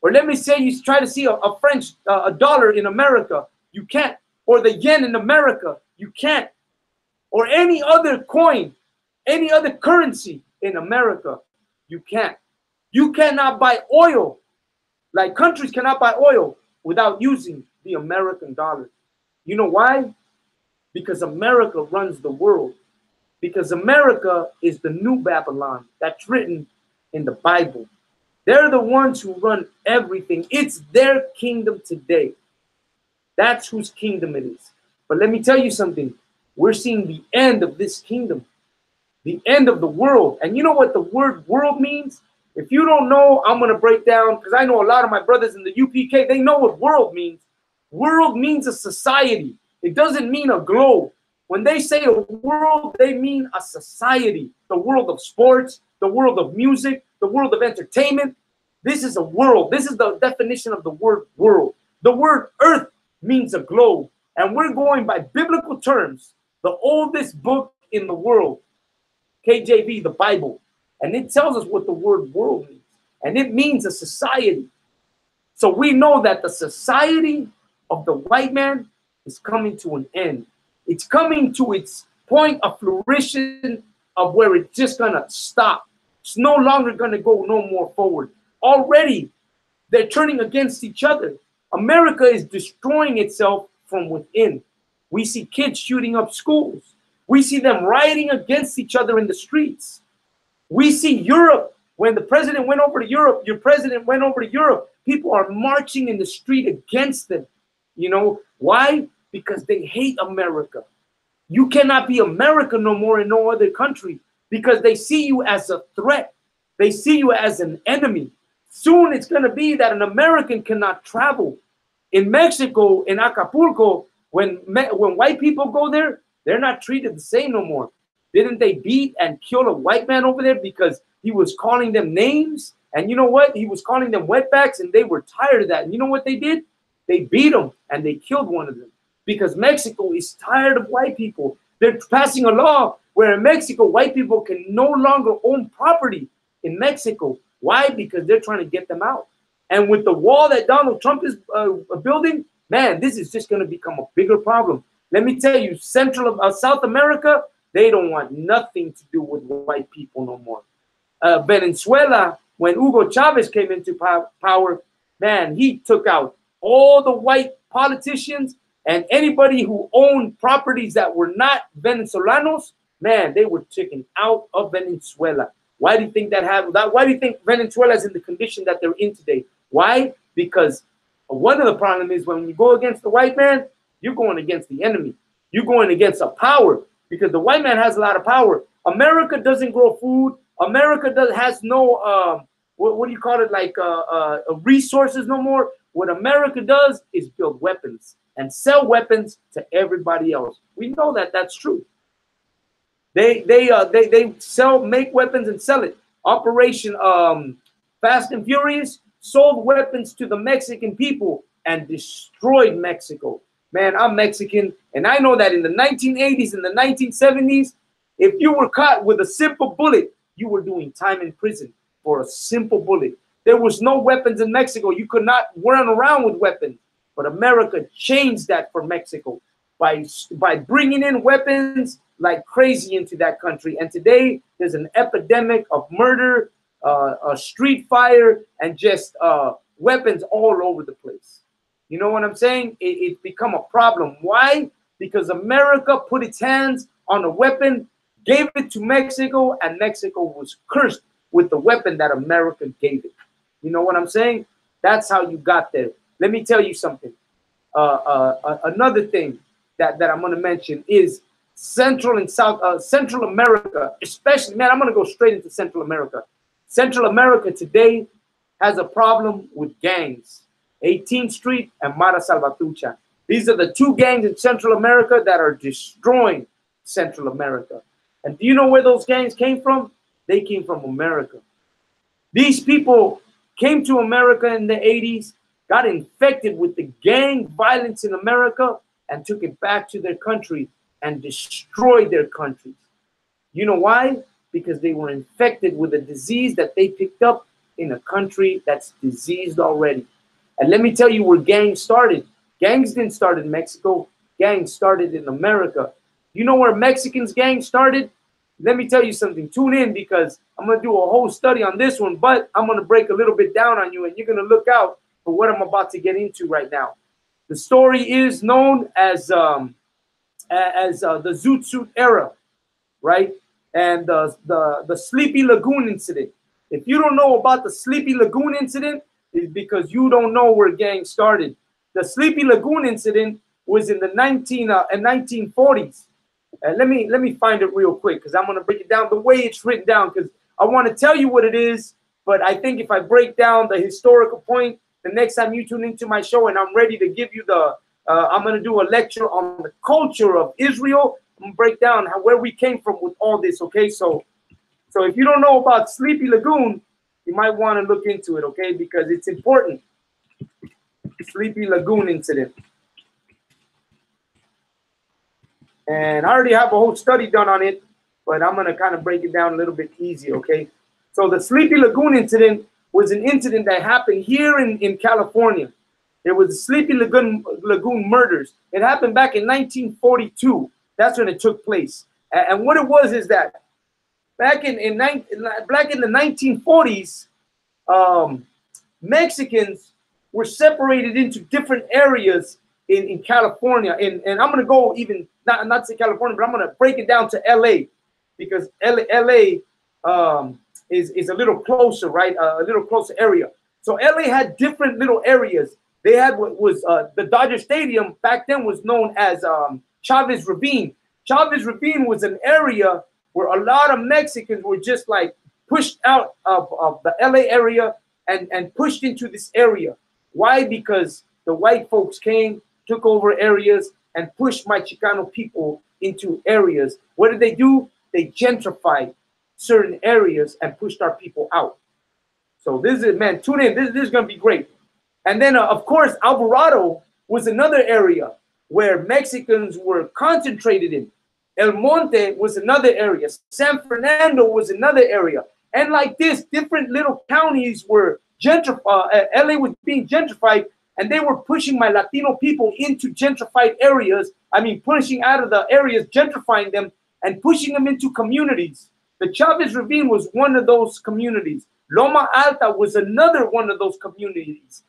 Or let me say you try to see a French a dollar in America. You can't. Or the yen in America. You can't. Or any other coin, any other currency in America. You can't. You cannot buy oil. Like countries cannot buy oil without using the American dollar. You know why? Because America runs the world. Because America is the new Babylon that's written in the Bible. They're the ones who run everything. It's their kingdom today. That's whose kingdom it is. But let me tell you something. We're seeing the end of this kingdom. The end of the world. And you know what the word world means? If you don't know, I'm going to break down, because I know a lot of my brothers in the UPK, they know what world means. World means a society. It doesn't mean a globe. When they say a world, they mean a society. The world of sports, the world of music, the world of entertainment. This is a world. This is the definition of the word world. The word earth means a globe. And we're going by biblical terms. The oldest book in the world, KJV, the Bible. And it tells us what the word world means. And it means a society. So we know that the society of the white man is coming to an end. It's coming to its point of fruition of where it's just going to stop. It's no longer going to go no more forward. Already, they're turning against each other. America is destroying itself from within. We see kids shooting up schools. We see them rioting against each other in the streets. We see Europe. When the president went over to Europe, your president went over to Europe, people are marching in the street against them. You know, why? Because they hate America. You cannot be America no more in no other country because they see you as a threat. They see you as an enemy. Soon it's going to be that an American cannot travel. In Mexico, in Acapulco, when white people go there, they're not treated the same no more. Didn't they beat and kill a white man over there because he was calling them names? And you know what? He was calling them wetbacks, and they were tired of that. And you know what they did? They beat him, and they killed one of them. Because Mexico is tired of white people. They're passing a law where in Mexico, white people can no longer own property in Mexico. Why? Because they're trying to get them out. And with the wall that Donald Trump is building, man, this is just going to become a bigger problem. Let me tell you, South America, they don't want nothing to do with white people no more. Venezuela, when Hugo Chavez came into power, man, he took out all the white politicians and anybody who owned properties that were not Venezolanos. Man, they were taken out of Venezuela. Why do you think that happened? Why do you think Venezuela is in the condition that they're in today? Why? Because one of the problems is when you go against the white man, you're going against the enemy. You're going against a power because the white man has a lot of power. America doesn't grow food. America has no, what do you call it, like resources no more. What America does is build weapons and sell weapons to everybody else. We know that that's true. They make weapons and sell it. Operation Fast and Furious sold weapons to the Mexican people and destroyed Mexico. Man, I'm Mexican, and I know that in the 1980s and the 1970s, if you were caught with a simple bullet, you were doing time in prison for a simple bullet. There was no weapons in Mexico. You could not run around with weapons. But America changed that for Mexico by bringing in weapons like crazy into that country. And today there's an epidemic of murder, a street fire, and just weapons all over the place. You know what I'm saying? It's become a problem. Why? Because America put its hands on a weapon, gave it to Mexico, and Mexico was cursed with the weapon that America gave it. You know what I'm saying? That's how you got there. Let me tell you something. Another thing that I'm going to mention is Central and Central America, especially, man, I'm going to go straight into Central America. Central America today has a problem with gangs, 18th Street and Mara Salvatrucha. These are the two gangs in Central America that are destroying Central America. And do you know where those gangs came from? They came from America. These people came to America in the 80s, got infected with the gang violence in America, and took it back to their country and destroyed their countries. You know why? Because they were infected with a disease that they picked up in a country that's diseased already. And let me tell you where gangs started. Gangs didn't start in Mexico. Gangs started in America. You know where Mexicans gangs started? Let me tell you something. Tune in because I'm going to do a whole study on this one, but I'm going to break a little bit down on you, and you're going to look out for what I'm about to get into right now. The story is known as the Zoot Suit era, right? And the Sleepy Lagoon incident. If you don't know about the Sleepy Lagoon incident, it's because you don't know where gangs started. The Sleepy Lagoon incident was in the 1940s. Let me find it real quick because I'm going to break it down the way it's written down because I want to tell you what it is. But I think if I break down the historical point, the next time you tune into my show and I'm ready to give you I'm going to do a lecture on the culture of Israel. I'm going to break down where we came from with all this, okay? So if you don't know about Sleepy Lagoon, you might want to look into it, okay? Because it's important. Sleepy Lagoon incident. And I already have a whole study done on it, but I'm going to kind of break it down a little bit easy, okay? So the Sleepy Lagoon incident was an incident that happened here in California. There was the Sleepy Lagoon Lagoon murders. It happened back in 1942. That's when it took place. And what it was is that back in the 1940s, Mexicans were separated into different areas in California. And I'm going to go even, not to California, but I'm going to break it down to LA because LA is a little closer, right? A little closer area. So LA had different little areas. They had what was the Dodger Stadium back then was known as Chavez Ravine. Chavez Ravine was an area where a lot of Mexicans were just like pushed out of the LA area and pushed into this area. Why? Because the white folks came, took over areas, and pushed my Chicano people into areas. What did they do? They gentrified certain areas and pushed our people out. So this is, man, tune in. This is going to be great. And then, of course, Alvarado was another area where Mexicans were concentrated in. El Monte was another area. San Fernando was another area. And like this, different little counties were LA was being gentrified, and they were pushing my Latino people into gentrified areas. I mean, pushing out of the areas, gentrifying them, and pushing them into communities. The Chavez Ravine was one of those communities. Loma Alta was another one of those communities.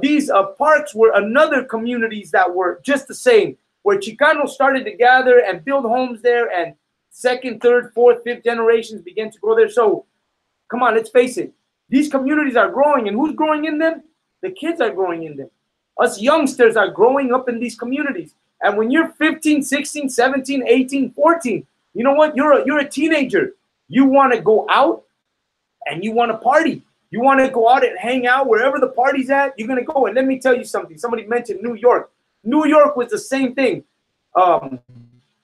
These parks were another communities that were just the same, where Chicanos started to gather and build homes there, and second, third, fourth, fifth generations began to go there. So, come on, let's face it. These communities are growing, and who's growing in them? The kids are growing in them. Us youngsters are growing up in these communities. And when you're 15, 16, 17, 18, 14, you know what? You're a teenager. You want to go out and you want to party. You want to go out and hang out wherever the party's at. You're going to go. And let me tell you something. Somebody mentioned New York. New York was the same thing.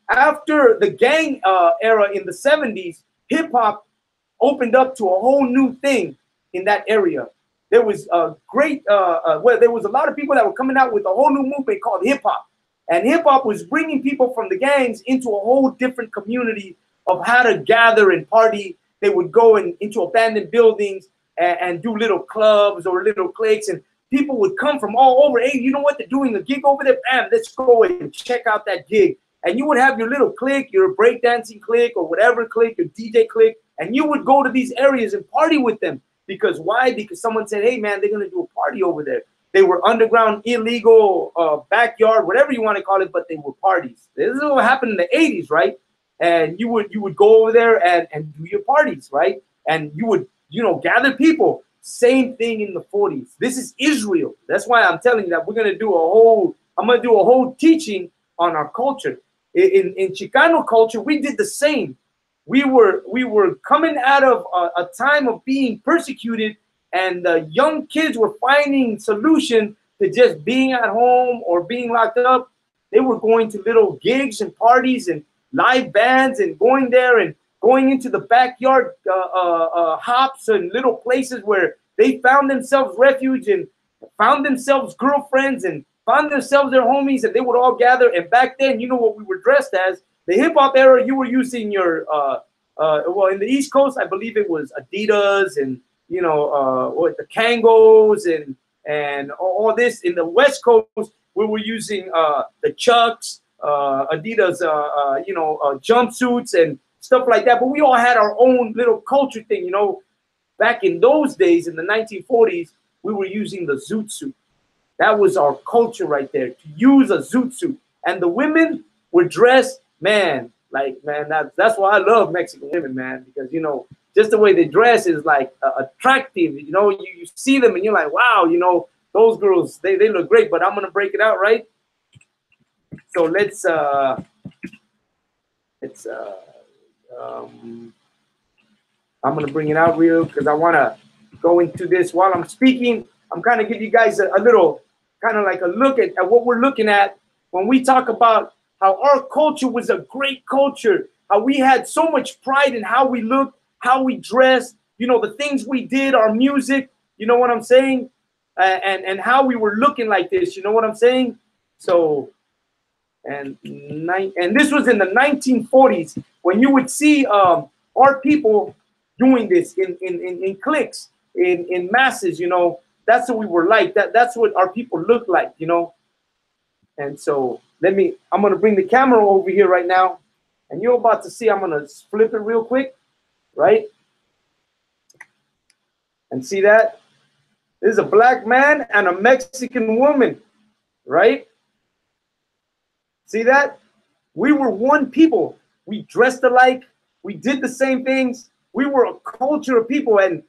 After the gang era in the 70s, hip-hop opened up to a whole new thing in that area. There was a great, there was a lot of people that were coming out with a whole new movement called hip-hop. And hip-hop was bringing people from the gangs into a whole different community of how to gather and party. They would go into abandoned buildings and do little clubs or little cliques, and people would come from all over. Hey, you know what? They're doing a gig over there. Bam, let's go and check out that gig. And you would have your little clique, your breakdancing clique or whatever clique, your DJ clique, and you would go to these areas and party with them. Because why? Because someone said, hey, man, they're going to do a party over there. They were underground, illegal, backyard, whatever you want to call it, but they were parties. This is what happened in the 80s, right? And you would go over there and do your parties, right? And you would, gather people. Same thing in the 40s. This is Israel. That's why I'm telling you that I'm going to do a whole teaching on our culture. In Chicano culture, we did the same. We were coming out of a time of being persecuted, and the young kids were finding solution to just being at home or being locked up. They were going to little gigs and parties and live bands and going there and going into the backyard hops and little places where they found themselves refuge and found themselves girlfriends and found themselves their homies, and they would all gather. And back then, you know what we were dressed as? The hip hop era, you were using your well, in the East Coast, I believe it was Adidas and the Kangos and all this. In the West Coast, we were using the Chucks, Adidas, jumpsuits and stuff like that. But we all had our own little culture thing, Back in those days, in the 1940s, we were using the zoot suit. That was our culture right there, to use a zoot suit. And the women were dressed, that's why I love Mexican women, man, because, just the way they dress is like attractive. You see them and you're like, wow, those girls, they look great. But I'm going to break it out, right? So let's I'm going to bring it out real because I want to go into this while I'm speaking. I'm kind of give you guys a little kind of like a look at what we're looking at when we talk about how our culture was a great culture, how we had so much pride in how we looked, how we dressed, the things we did, our music, you know what I'm saying? And how we were looking like this, you know what I'm saying? So, and this was in the 1940s when you would see our people doing this in cliques, in masses, that's what we were like. That's what our people look like, And so I'm going to bring the camera over here right now. And you're about to see, I'm going to flip it real quick, right? And see that? This is a black man and a Mexican woman, right? See that? We were one people. We dressed alike. We did the same things. We were a culture of people. And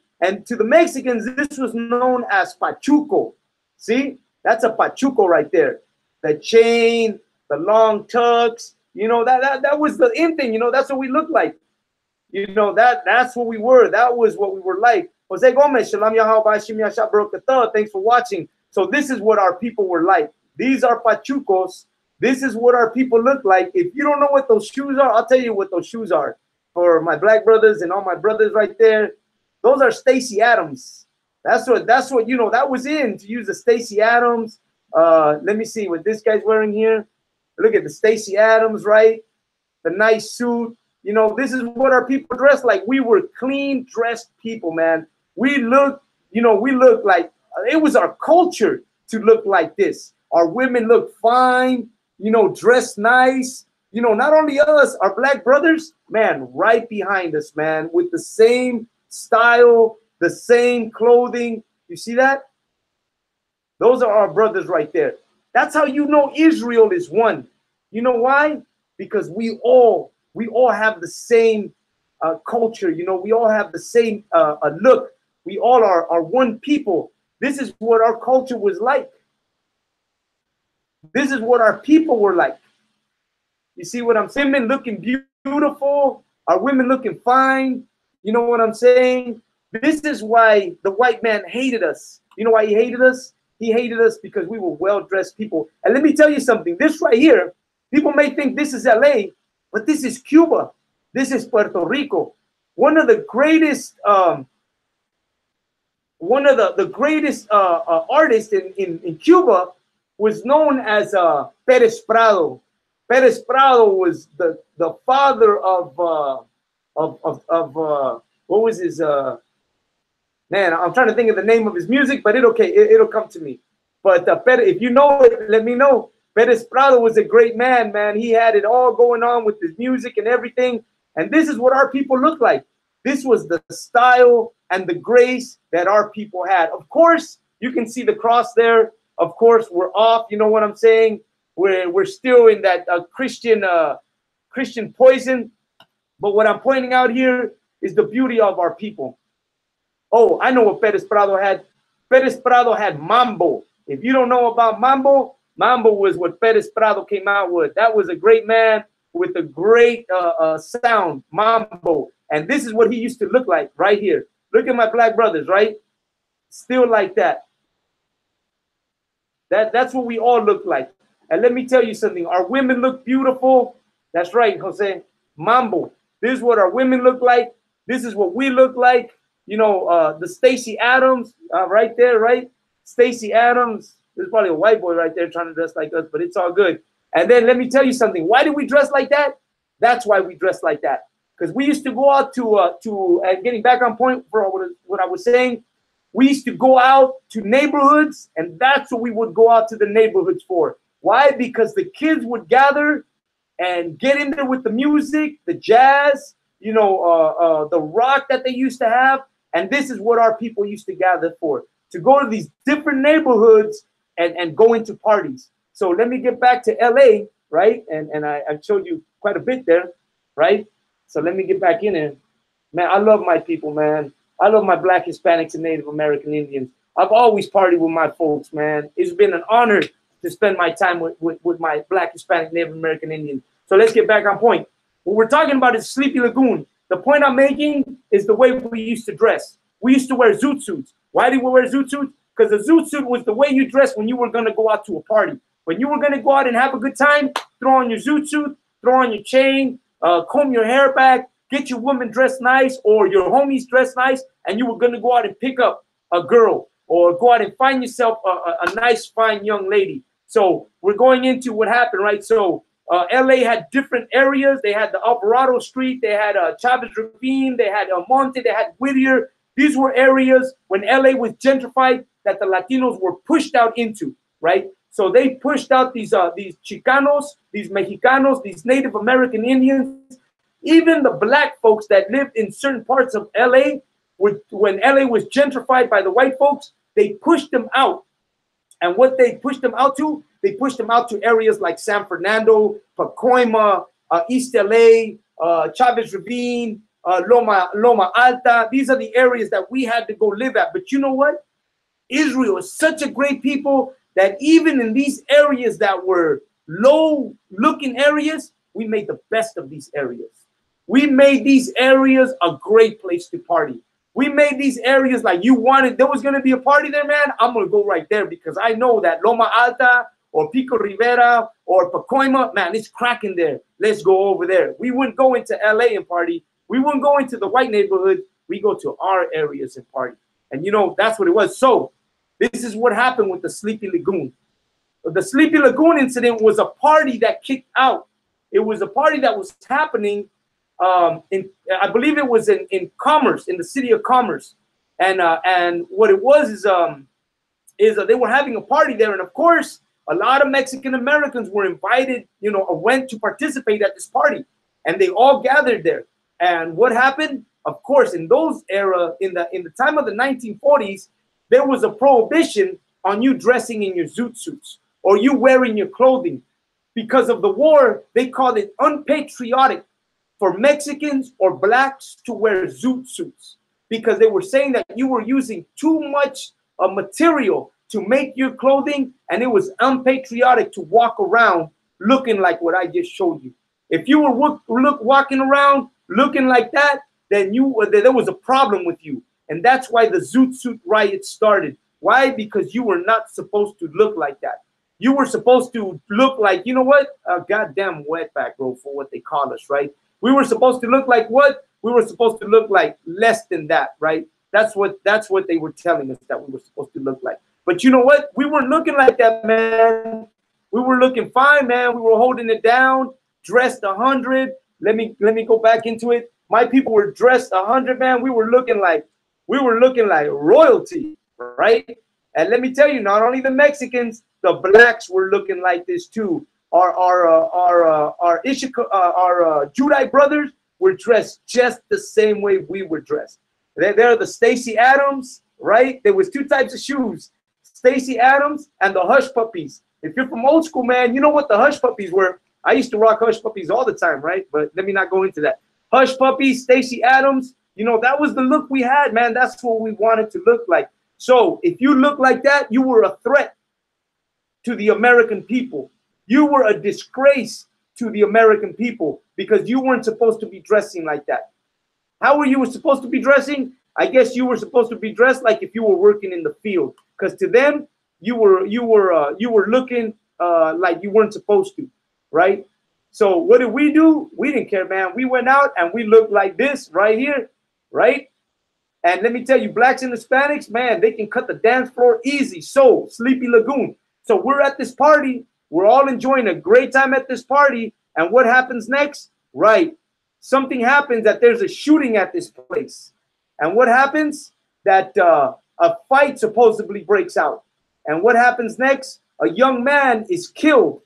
to the Mexicans, this was known as pachuco. See? That's a pachuco right there. The chain, the long tux, that was the in thing, that's what we looked like. That's what we were. That was what we were like. Jose Gomez, Shalom Yahweh, Shim Yasha Barakatah. Thanks for watching. So this is what our people were like. These are pachucos. This is what our people look like. If you don't know what those shoes are, I'll tell you what those shoes are. For my black brothers and all my brothers right there, those are Stacy Adams. That's what that was in, to use the Stacy Adams. Let me see what this guy's wearing here. Look at the Stacy Adams, right? The nice suit. This is what our people dressed like. We were clean dressed people, man. We looked you know, we look like, it was our culture to look like this. Our women look fine, you know, dress nice. You know, not only us, our black brothers, man, right behind us, man, with the same style, the same clothing. You see that? Those are our brothers right there. That's how you know Israel is one. You know why? Because we all have the same culture. You know, we all have the same look. We all are one people. This is what our culture was like. This is what our people were like. You see what I'm saying? Women looking beautiful, our women looking fine. You know what I'm saying? This is why the white man hated us. You know why he hated us? He hated us because we were well-dressed people. And let me tell you something. This right here, people may think this is LA, but this is Cuba. This is Puerto Rico. One of the greatest artists in Cuba was known as Pérez Prado. Pérez Prado was the father of what was his man? I'm trying to think of the name of his music, but it'll come to me. But if you know it, let me know. Pérez Prado was a great man, man. He had it all going on with his music and everything. And this is what our people look like. This was the style and the grace that our people had. Of course, you can see the cross there. Of course, we're off. You know what I'm saying? We're still in that Christian poison. But what I'm pointing out here is the beauty of our people. Oh, I know what Pérez Prado had. Pérez Prado had mambo. If you don't know about mambo, mambo was what Pérez Prado came out with. That was a great man with a great sound, mambo. And this is what he used to look like right here. Look at my black brothers, right? Still like that. That's what we all look like. And let me tell you something. Our women look beautiful. That's right, Jose. Mambo. This is what our women look like. This is what we look like. You know, the Stacey Adams right there, right? Stacey Adams. There's probably a white boy right there trying to dress like us, but it's all good. And then let me tell you something. Why do we dress like that? That's why we dress like that. Because we used to go out to getting back on point for what I was saying, we used to go out to neighborhoods, and that's what we would go out to the neighborhoods for. Why? Because the kids would gather and get in there with the music, the jazz, you know, the rock that they used to have. And this is what our people used to gather for, to go to these different neighborhoods and go into parties. So let me get back to LA, right? And I showed you quite a bit there, right? So let me get back in there. Man, I love my people, man. I love my Black, Hispanics, and Native American Indians. I've always partied with my folks, man. It's been an honor to spend my time with my Black, Hispanic, Native American Indians. So let's get back on point. What we're talking about is Sleepy Lagoon. The point I'm making is the way we used to dress. We used to wear zoot suits. Why did we wear zoot suits? Because the zoot suit was the way you dressed when you were going to go out to a party. When you were going to go out and have a good time, throw on your zoot suit, throw on your chain, comb your hair back, get your woman dressed nice or your homies dressed nice, and you were going to go out and pick up a girl or go out and find yourself a nice, fine young lady. So we're going into what happened, right? So LA had different areas. They had the Alvarado Street. They had Chavez Ravine. They had El Monte. They had Whittier. These were areas when LA was gentrified that the Latinos were pushed out into, right? So they pushed out these Chicanos, these Mexicanos, these Native American Indians, even the black folks that lived in certain parts of LA. When LA was gentrified by the white folks, they pushed them out. And what they pushed them out to, they pushed them out to areas like San Fernando, Pacoima, East LA, Chavez Ravine, Loma Alta. These are the areas that we had to go live at. But you know what? Israel is such a great people that even in these areas that were low-looking areas, we made the best of these areas. We made these areas a great place to party. We made these areas like you wanted. There was going to be a party there, man. I'm going to go right there because I know that Loma Alta or Pico Rivera or Pacoima, man, it's cracking there. Let's go over there. We wouldn't go into LA and party. We wouldn't go into the white neighborhood. We go to our areas and party. And, you know, that's what it was. So this is what happened with the Sleepy Lagoon. The Sleepy Lagoon incident was a party that kicked out. It was a party that was happening I believe it was in Commerce, in the city of Commerce. And what it was is they were having a party there, and of course, a lot of Mexican Americans were invited, you know, went to participate at this party, and they all gathered there. And what happened? Of course, in those era, in the time of the 1940s, there was a prohibition on you dressing in your zoot suits or you wearing your clothing. Because of the war, they called it unpatriotic for Mexicans or blacks to wear zoot suits, because they were saying that you were using too much material to make your clothing, and it was unpatriotic to walk around looking like what I just showed you. If you were walking around looking like that, then there was a problem with you. And that's why the zoot suit riot started. Why? Because you were not supposed to look like that. You were supposed to look like, you know what? A goddamn wetback, bro, for what they call us, right? We were supposed to look like what? We were supposed to look like less than that, right? That's what they were telling us that we were supposed to look like. But you know what? We weren't looking like that, man. We were looking fine, man. We were holding it down, dressed 100. Let me go back into it. My people were dressed 100, man. We were looking like royalty, right? And let me tell you, not only the Mexicans, the blacks were looking like this too. Our Judite brothers were dressed just the same way we were dressed. They're the Stacy Adams, right? There was two types of shoes, Stacy Adams and the Hush Puppies. If you're from old school, man, you know what the Hush Puppies were. I used to rock Hush Puppies all the time, right? But let me not go into that. Hush Puppies, Stacy Adams, you know, that was the look we had, man. That's what we wanted to look like. So if you look like that, you were a threat to the American people. You were a disgrace to the American people because you weren't supposed to be dressing like that. How were you supposed to be dressing? I guess you were supposed to be dressed like if you were working in the field, because to them you were looking like you weren't supposed to, right? So what did we do? We didn't care, man. We went out and we looked like this right here, right? And let me tell you, blacks and Hispanics, man, they can cut the dance floor easy. So Sleepy Lagoon. So we're at this party. We're all enjoying a great time at this party. And what happens next? Right. Something happens that there's a shooting at this place. And what happens? That a fight supposedly breaks out. And what happens next? A young man is killed.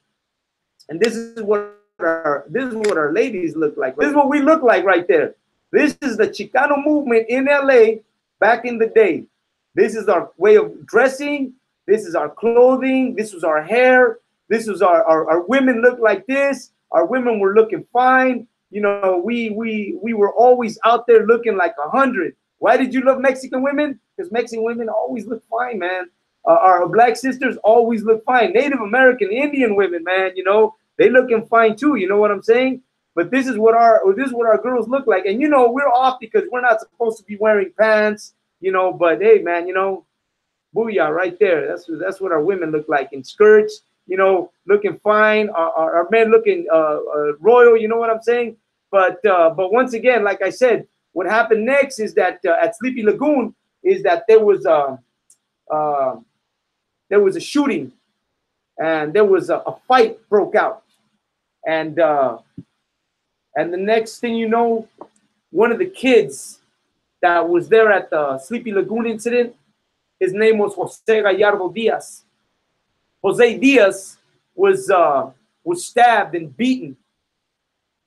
And this is what our ladies look like. This is what we look like right there. This is the Chicano movement in LA back in the day. This is our way of dressing. This is our clothing. This was our hair. This was our women look like this. Our women were looking fine. You know, we were always out there looking like 100. Why did you love Mexican women? Because Mexican women always look fine, man. Our black sisters always look fine. Native American Indian women, man, you know, they looking fine too. You know what I'm saying? But this is what our girls look like. And, you know, we're off because we're not supposed to be wearing pants, you know, but hey, man, you know, booyah right there. That's what our women look like in skirts, you know, looking fine. Our men looking royal, you know what I'm saying? But once again, like I said, what happened next is that at Sleepy Lagoon is that there was a shooting and there was a fight broke out. And the next thing you know, one of the kids that was there at the Sleepy Lagoon incident, his name was Jose Gallardo Diaz. Jose Diaz was stabbed and beaten,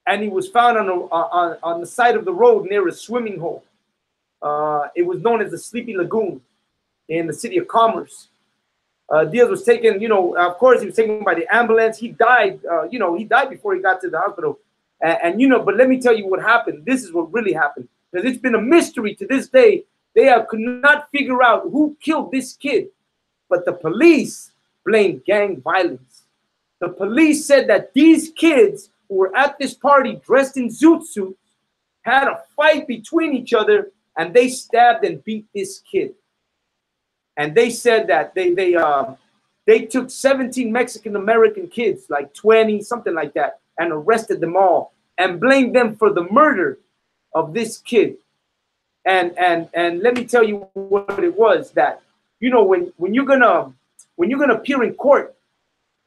and he was found on the side of the road near a swimming hole. It was known as the Sleepy Lagoon in the city of Commerce. Diaz was taken, you know, of course, he was taken by the ambulance. He died, you know, he died before he got to the hospital. And you know, but let me tell you what happened. This is what really happened, because it's been a mystery to this day. They could not figure out who killed this kid, but the police blamed gang violence. The police said that these kids who were at this party dressed in zoot suits had a fight between each other, and they stabbed and beat this kid. And they said that they took 17 Mexican American kids, like 20, something like that, and arrested them all and blamed them for the murder of this kid. And let me tell you what it was, that, you know, when you're gonna appear in court,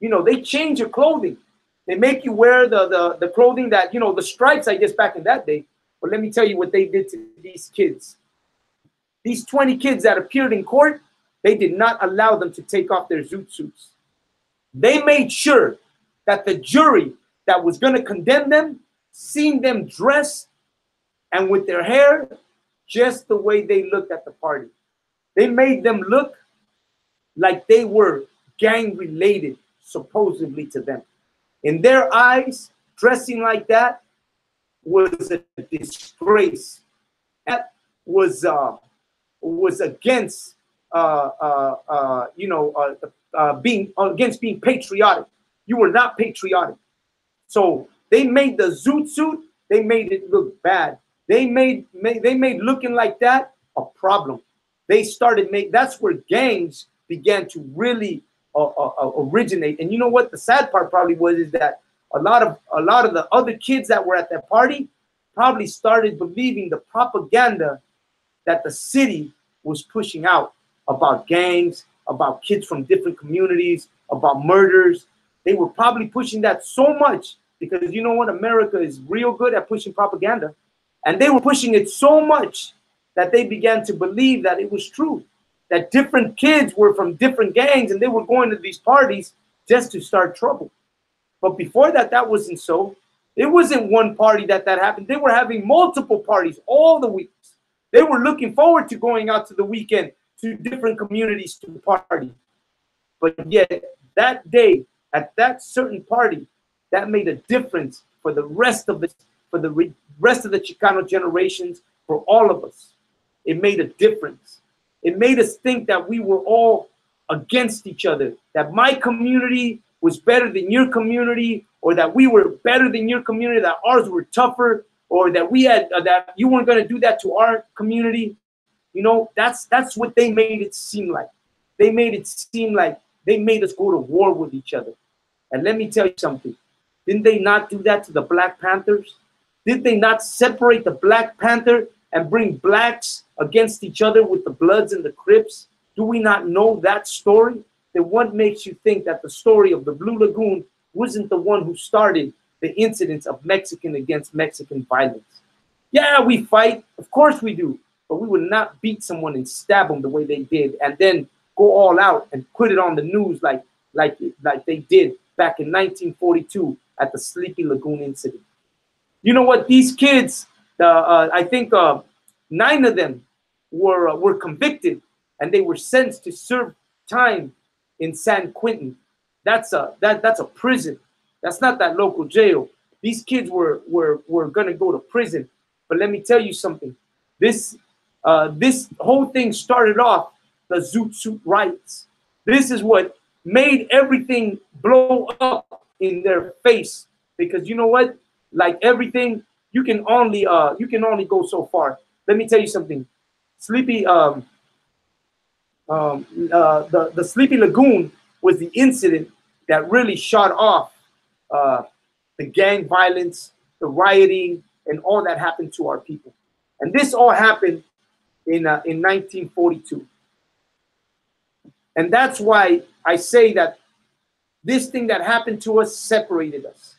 you know, they change your clothing. They make you wear the clothing that, you know, the stripes, I guess, back in that day. But let me tell you what they did to these kids. These 20 kids that appeared in court, they did not allow them to take off their zoot suits. They made sure that the jury that was going to condemn them seen them dressed and with their hair just the way they looked at the party. They made them look like they were gang related, supposedly, to them. In their eyes, dressing like that was a disgrace. That was against being against being patriotic. You were not patriotic. So they made the zoot suit, they made it look bad. They made looking like that a problem. They started that's where gangs began to really originate. And you know what the sad part probably was is that a lot of the other kids that were at that party probably started believing the propaganda that the city was pushing out about gangs, about kids from different communities, about murders. They were probably pushing that so much because you know what? America is real good at pushing propaganda. And they were pushing it so much that they began to believe that it was true, that different kids were from different gangs and they were going to these parties just to start trouble. But before that, that wasn't so. It wasn't one party that happened. They were having multiple parties all the weeks. They were looking forward to going out to the weekend to different communities to party. But yet that day at that certain party, that made a difference for the rest of the Chicano generations, for all of us. It made a difference. It made us think that we were all against each other, that my community was better than your community, or that we were better than your community, that ours were tougher, or that we had that you weren't going to do that to our community. You know, that's what they made it seem like. They made it seem like they made us go to war with each other. And let me tell you something. Didn't they not do that to the Black Panthers? Did they not separate the Black Panther and bring blacks against each other with the Bloods and the Crips? Do we not know that story? Then what makes you think that the story of the Blue Lagoon wasn't the one who started the incidents of Mexican against Mexican violence? Yeah, we fight. Of course we do. But we would not beat someone and stab them the way they did and then go all out and put it on the news like they did back in 1942 at the Sleepy Lagoon incident. You know what? These kids, I think 9 of them were convicted and they were sentenced to serve time in San Quentin. That's a prison. That's not that local jail. These kids were gonna go to prison. But let me tell you something. This whole thing started off the Zoot Suit riots. This is what made everything blow up in their face. Because you know what? Like everything, you can only go so far. Let me tell you something. Sleepy, the Sleepy Lagoon was the incident that really shot off the gang violence, the rioting, and all that happened to our people. And this all happened in 1942. And that's why I say that this thing that happened to us separated us.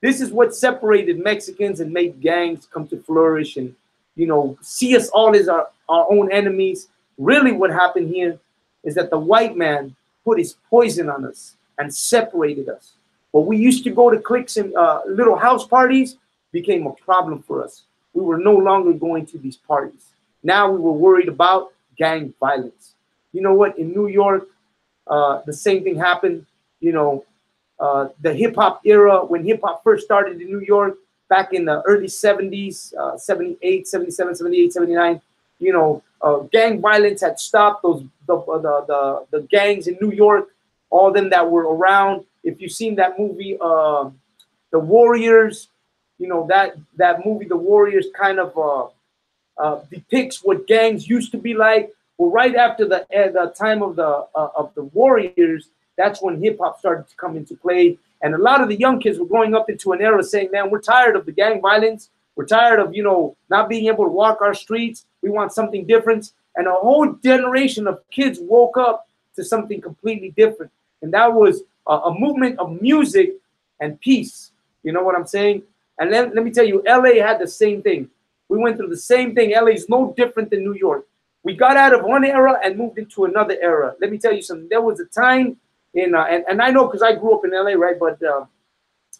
This is what separated Mexicans and made gangs come to flourish and, you know, see us all as our own enemies. Really what happened here is that the white man put his poison on us and separated us. What we used to go to cliques and little house parties became a problem for us. We were no longer going to these parties. Now we were worried about gang violence. You know what? In New York, the same thing happened. You know, the hip hop era, when hip hop first started in New York back in the early 70s, 78, 77, 78, 79, you know, gang violence had stopped. The gangs in New York, all of them that were around. If you've seen that movie, The Warriors, you know, that movie, The Warriors, kind of depicts what gangs used to be like. Well, right after the time of the Warriors, that's when hip hop started to come into play. And a lot of the young kids were growing up into an era saying, man, we're tired of the gang violence. We're tired of, you know, not being able to walk our streets. We want something different. And a whole generation of kids woke up to something completely different. And that was a movement of music and peace. You know what I'm saying? And let me tell you, LA had the same thing. We went through the same thing. LA is no different than New York. we got out of one era and moved into another era. Let me tell you something. There was a time in, and I know because I grew up in LA, right? But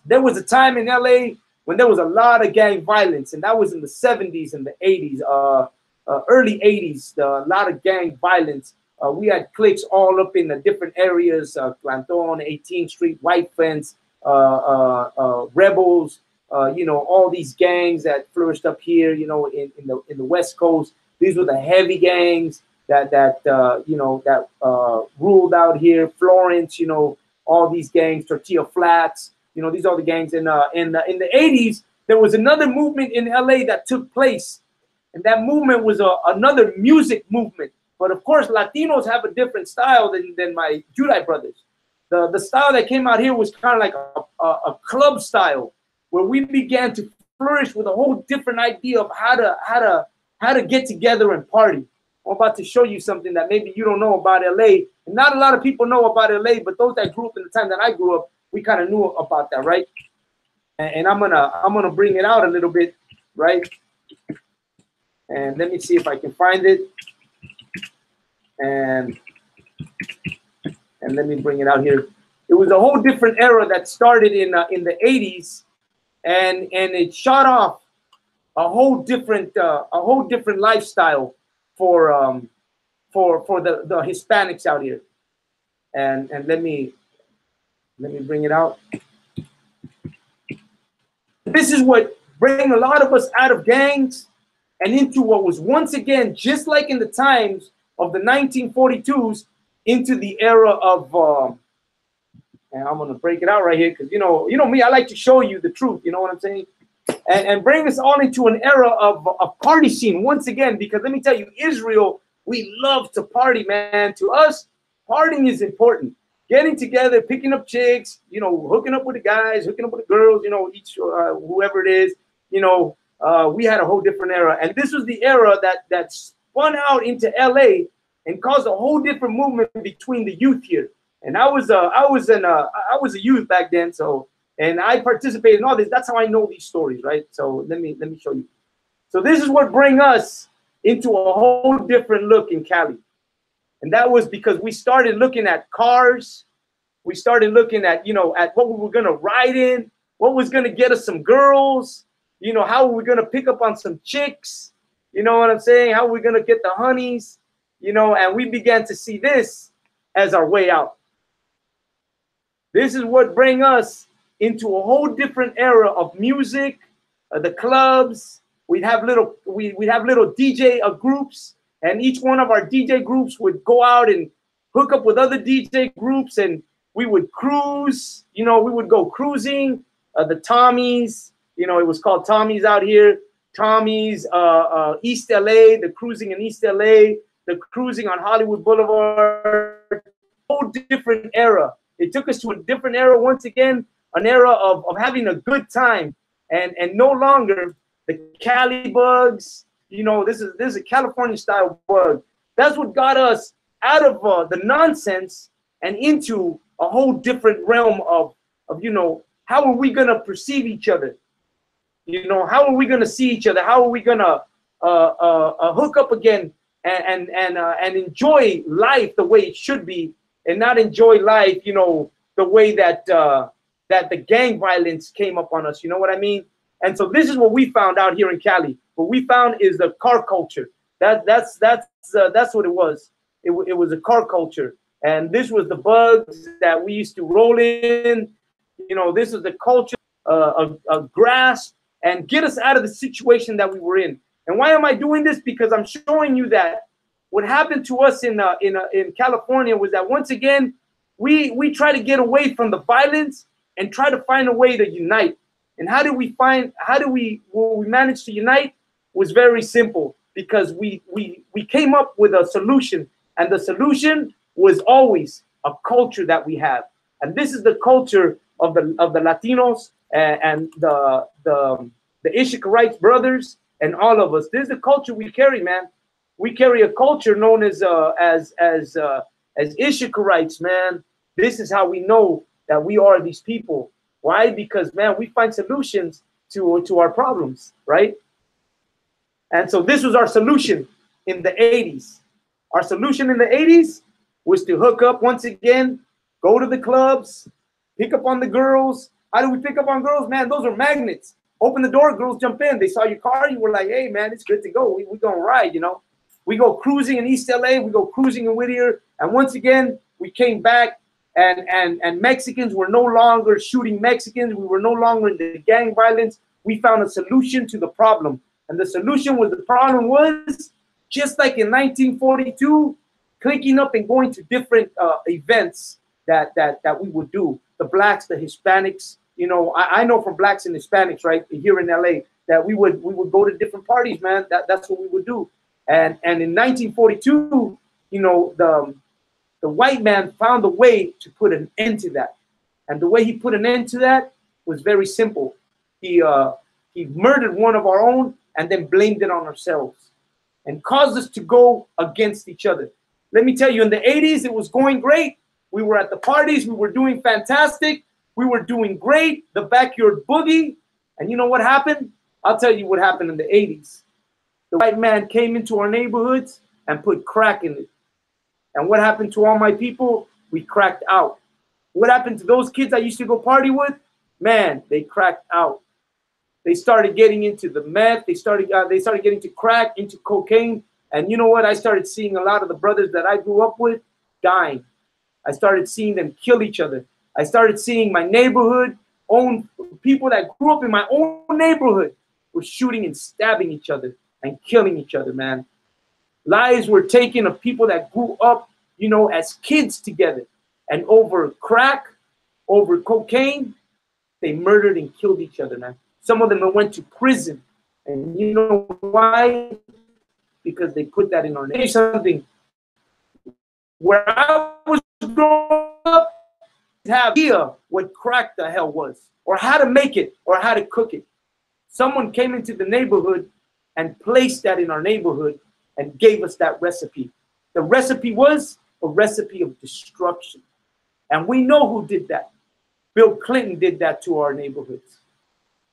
there was a time in LA when there was a lot of gang violence, and that was in the 70s and the 80s, early 80s, a lot of gang violence. We had cliques all up in the different areas, Planton, 18th Street, White Fence, Rebels, you know, all these gangs that flourished up here, you know, in the West Coast. These were the heavy gangs that you know, that ruled out here. Florence, you know, all these gangs, Tortilla Flats, you know, these are the gangs. In the 80s, there was another movement in LA that took place, and that movement was another music movement. But of course, Latinos have a different style than my Judite brothers. The style that came out here was kind of like a club style, where we began to flourish with a whole different idea of how to get together and party. I'm about to show you something that maybe you don't know about LA, and not a lot of people know about LA, but those that grew up in the time that I grew up, we kind of knew about that, right? And I'm gonna bring it out a little bit, right? And let me see if I can find it. And let me bring it out here. It was a whole different era that started in the 80s, and it shot off a whole different lifestyle for the Hispanics out here. And let me bring it out. This is what bring a lot of us out of gangs and into what was once again, just like in the times of the 1942s, into the era of and I'm gonna break it out right here because you know me, I like to show you the truth, you know what I'm saying? And bring us all into an era of a party scene once again, because let me tell you, Israel, we love to party, man. To us, partying is important. Getting together, picking up chicks, you know, hooking up with the guys, hooking up with the girls, you know, each whoever it is, you know, we had a whole different era, and this was the era that spun out into LA and caused a whole different movement between the youth here. And I was a youth back then, so. And I participated in all this. That's how I know these stories, right? So let me show you. So this is what bring us into a whole different look in Cali. And that was because we started looking at cars. We started looking at, you know, at what we were going to ride in, what was going to get us some girls, you know, how we were going to pick up on some chicks, you know what I'm saying? How we're going to get the honeys, you know, and we began to see this as our way out. This is what bring us into a whole different era of music, the clubs. We'd have little DJ groups, and each one of our DJ groups would go out and hook up with other DJ groups, and we would cruise. You know, we would go cruising. The Tommies, you know, it was called Tommies out here. Tommies, East LA, the cruising in East LA, the cruising on Hollywood Boulevard. Whole different era. It took us to a different era once again. An era of having a good time, and no longer the Cali bugs. You know, this is a California style bug. That's what got us out of the nonsense and into a whole different realm of you know, how are we gonna perceive each other? You know, how are we gonna see each other? How are we gonna hook up again and enjoy life the way it should be, and not enjoy life, you know, the way that that the gang violence came up on us, you know what I mean? And so this is what we found out here in Cali. What we found is the car culture. That's what it was. It was a car culture, and this was the bugs that we used to roll in. You know, this is the culture, a grasp, and get us out of the situation that we were in. And why am I doing this? Because I'm showing you that what happened to us in California was that once again we try to get away from the violence and try to find a way to unite. And how do we manage to unite? Was very simple, because we came up with a solution, and the solution was always a culture that we have. And this is the culture of the Latinos and the ISUPK brothers and all of us. This is the culture we carry, man. We carry a culture known as ISUPK, man. This is how we know that we are these people. Why? Because, man, we find solutions to our problems, right? And so this was our solution in the 80s. Our solution in the 80s was to hook up once again, go to the clubs, pick up on the girls. How do we pick up on girls? Man, those are magnets. Open the door, girls jump in. They saw your car, you were like, hey, man, it's good to go. We gonna ride, you know. We go cruising in East LA, we go cruising in Whittier, and once again, we came back, and Mexicans were no longer shooting Mexicans. We were no longer in the gang violence. We found a solution to the problem. And the solution was, the problem was, just like in 1942, clicking up and going to different events that we would do. The blacks, the Hispanics, you know, I know from blacks and Hispanics, right, here in LA, that we would go to different parties, man. That's what we would do. And in 1942, you know, the white man found a way to put an end to that. And the way he put an end to that was very simple. He murdered one of our own and then blamed it on ourselves and caused us to go against each other. Let me tell you, in the 80s, it was going great. We were at the parties. We were doing fantastic. We were doing great. The backyard boogie. And you know what happened? I'll tell you what happened in the 80s. The white man came into our neighborhoods and put crack in it. And what happened to all my people? We cracked out. What happened to those kids I used to go party with? Man, they cracked out. They started getting into the meth. They started getting to crack, into cocaine. And you know what? I started seeing a lot of the brothers that I grew up with dying. I started seeing them kill each other. I started seeing my neighborhood, own people that grew up in my own neighborhood were shooting and stabbing each other and killing each other, man. Lives were taken of people that grew up, you know, as kids together. And over crack, over cocaine, they murdered and killed each other, man. Some of them went to prison. And you know why? Because they put that in our name. Something. Where I was growing up, I have no idea what crack the hell was, or how to make it, or how to cook it. Someone came into the neighborhood and placed that in our neighborhood and gave us that recipe. The recipe was a recipe of destruction. And we know who did that. Bill Clinton did that to our neighborhoods.